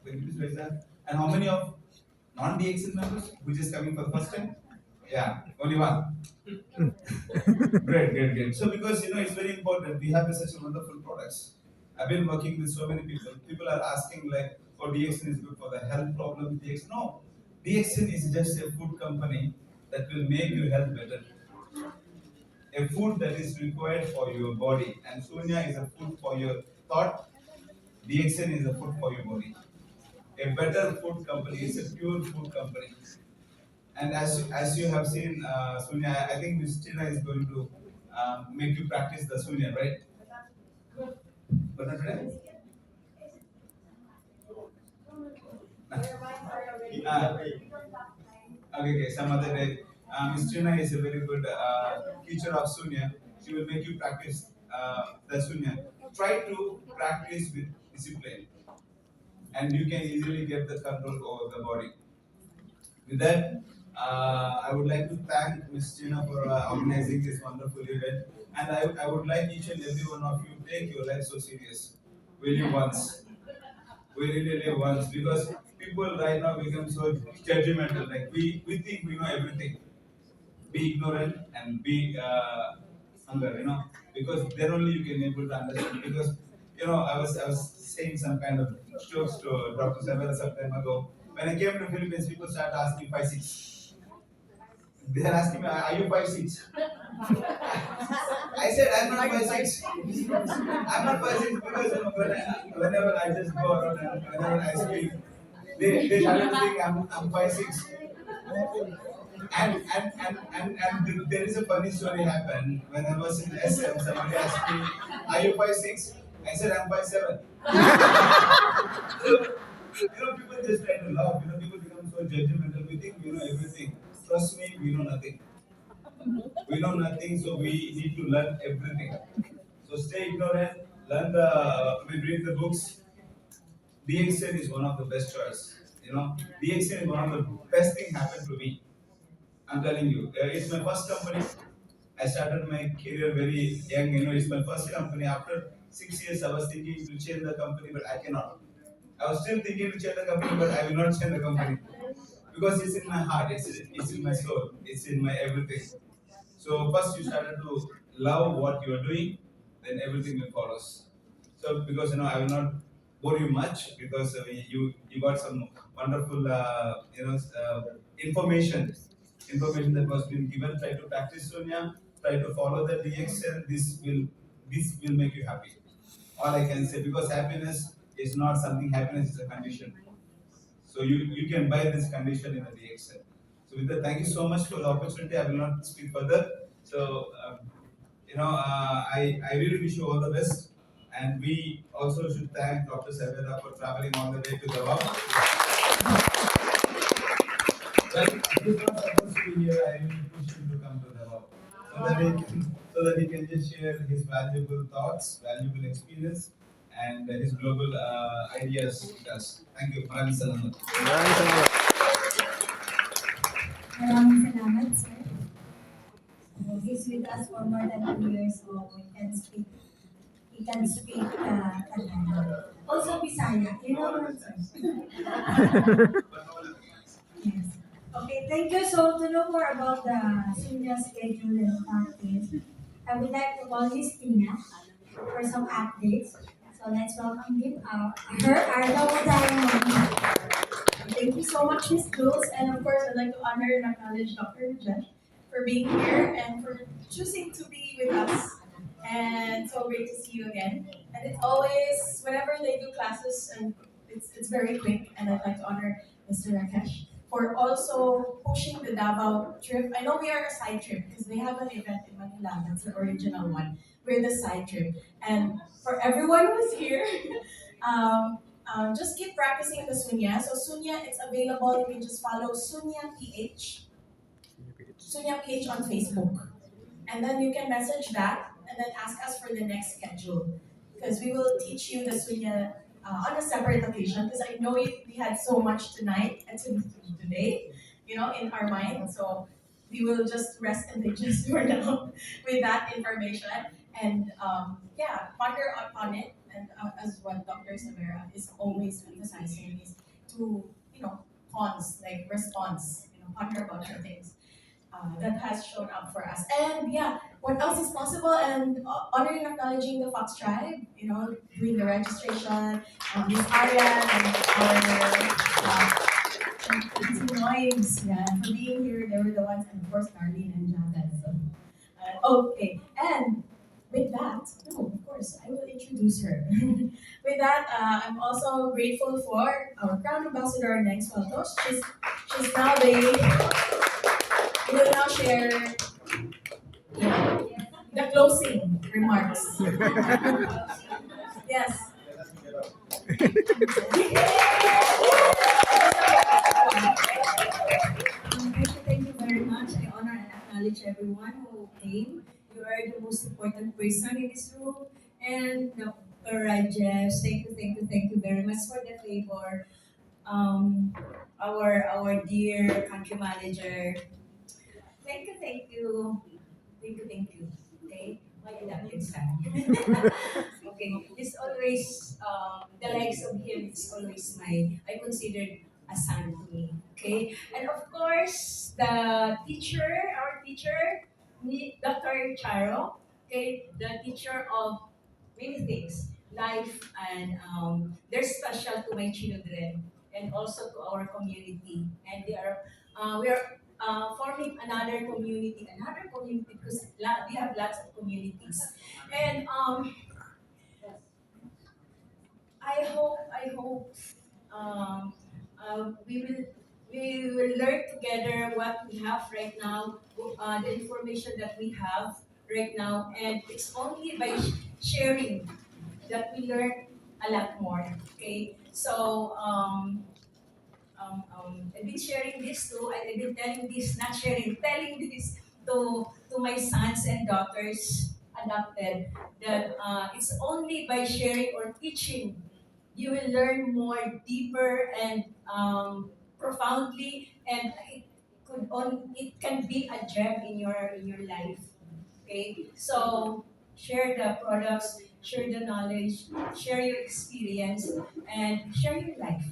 can you please raise that? And how many of non-DXL members which is coming for the first time? Yeah, only one. Great, great, great. So because it's very important, we have such a wonderful products. I've been working with so many people. People are asking like, "Oh, DXN is good for the health problem." DXN, no, DXN is just a food company that will make your health better. A food that is required for your body, and Sunya is a food for your thought. DXN is a food for your body. A better food company is a pure food company. And as you have seen, Sunya, I think Ms. Tina is going to make you practice the Sunya, right? But not today? Okay, okay, some other day. Ms. Tina is a very good teacher of Sunya. She will make you practice the Sunya. Try to practice with discipline, and you can easily get the control over the body. With that, I would like to thank Ms. Tina for organizing this wonderful event. And I would like each and every one of you take your life so serious. We live once. We really live once because people right now become so judgmental. Like we think we know everything. Be ignorant and be hunger, because then only you can able to understand. Because I was saying some kind of jokes to Dr. Savera some time ago. When I came to Philippines, people start asking 5'6". They are asking me, "Are you 5'6"?" I said, "I'm not 5'6". I'm not 5'6" because whenever I just go around and whenever I speak, they started to think I'm 5'6". And there is a funny story happened when I was in SM. Somebody asked me, "Are you 5'6"?" I said, "I'm 5'7". People just try to laugh. People become so judgmental. We think we know everything. Trust me, we know nothing. We know nothing, so we need to learn everything. So stay ignorant, we read the books. DXN is one of the best choice. DXN is one of the best thing happened to me. I'm telling you, it's my first company. I started my career very young. It's my first company. After 6 years, I was thinking to change the company, but I cannot. I was still thinking to change the company, but I will not change the company because it's in my heart. It's in my soul. It's in my everything. So first you started to love what you are doing, then everything will follow. So because I will not bore you much because you got some wonderful information that was being given. Try to practice Sonia. Try to follow the DXL. This will make you happy. All I can say, because happiness is not something. Happiness is a condition. So you can buy this condition in the DXL. So with that, thank you so much for the opportunity. I will not speak further. So I really wish you all the best. And we also should thank Dr. Savera for traveling all the way to the world. Well, he's not supposed to be here. I really push him to come to the world so that he can just share his valuable thoughts, valuable experience, and his global ideas with us. Thank you. Maraming salamat. Maraming salamat, sir. So, he's with us for more than 2 years, so we can speak he can speak Tagalog. Also Bisaya. You know what? Yes. Okay, thank you. So to know more about the senior schedule and practice, I would like to call Miss Tina for some updates. So let's welcome her, our noble diamond. Thank you so much, Miss Jules. And of course, I'd like to honor and acknowledge Dr. Jeff for being here and for choosing to be with us. And so great to see you again. And it's always, whenever they do classes, and it's very quick, and I'd like to honor Mr. Rakesh for also pushing the Davao trip. I know we are a side trip because they have an event in Manila, that's the original one. We're the side trip. And for everyone who's here, um, just keep practicing the Sunya. So Sunya, it's available. You can just follow Sunya PH, Sunya PH on Facebook. And then you can message that and then ask us for the next schedule. Because we will teach you the Sunya on a separate occasion. Because I know we had so much tonight and today, in our mind. So we will just rest and digest for now with that information. And yeah, ponder upon it. And as what Dr. Samara is always emphasizing is to, pause, like response, ponder about your things that has shown up for us. And yeah, what else is possible? And honoring and acknowledging the Fox tribe, doing the registration, Miss Arian and our wives, yeah, for being here. They were the ones, and of course, Darlene and Javed. So, okay, and with that, no, of course, I will introduce her. With that, I'm also grateful for our Crown Ambassador, Next Photos. She's now will now share the closing remarks. Yes. Thank you very much. I honor and acknowledge everyone who came. You are the most important person in this room. And Dr. Rajesh, thank you very much for the favor. Our dear country manager, thank you, thank you. Okay, why you love it, okay, it's always the likes of him. It's always I considered a son to me. Okay, and of course the teacher, our teacher, Dr. Charo. Okay, the teacher of many things, life, and they're special to my children and also to our community. And we are forming another community because we have lots of communities. And I hope um, we will learn together what we have right now, the information that we have right now, and it's only by sharing that we learn a lot more. Okay, so I've been sharing this too. I've been telling this, not sharing, telling this to my sons and daughters adopted that it's only by sharing or teaching you will learn more deeper and profoundly, and it can be a gem in your life. Okay, so share the products, share the knowledge, share your experience, and share your life.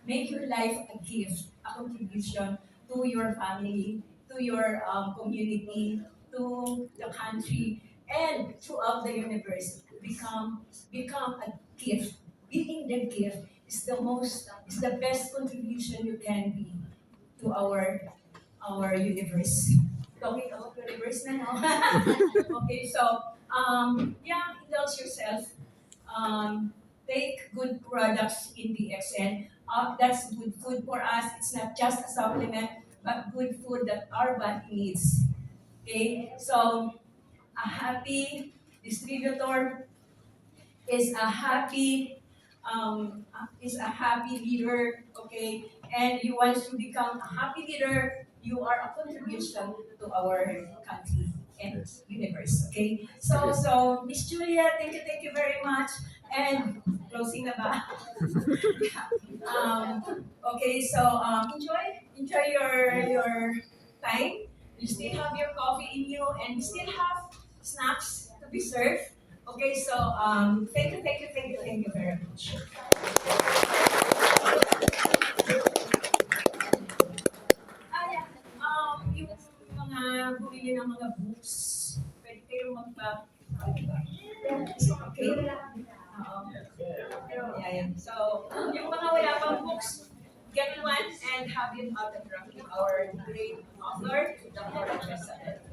Make your life a gift, a contribution to your family, to your community, to the country, and throughout the universe. Become a gift. Being the gift is the best contribution you can be to our universe. Talking about universe now. Okay, so yeah, indulge yourself. Um, take good products in the XN. That's good food for us. It's not just a supplement, but good food that our body needs. Okay, so a happy distributor is a happy leader. Okay, and you want to become a happy leader, you are a contribution to our country and universe. Okay, so Miss Julia, thank you very much. And closing na ba? Okay, so enjoy your time. You still have your coffee in you, and you still have snacks to be served. Okay, so thank you very much. Yeah. Yung mga bumili ng mga books, pwede kayong okay. Oo. Yeah, yeah. So, yung mga wala pang books, get one and have it autographed with our great author, Dr. Eustress.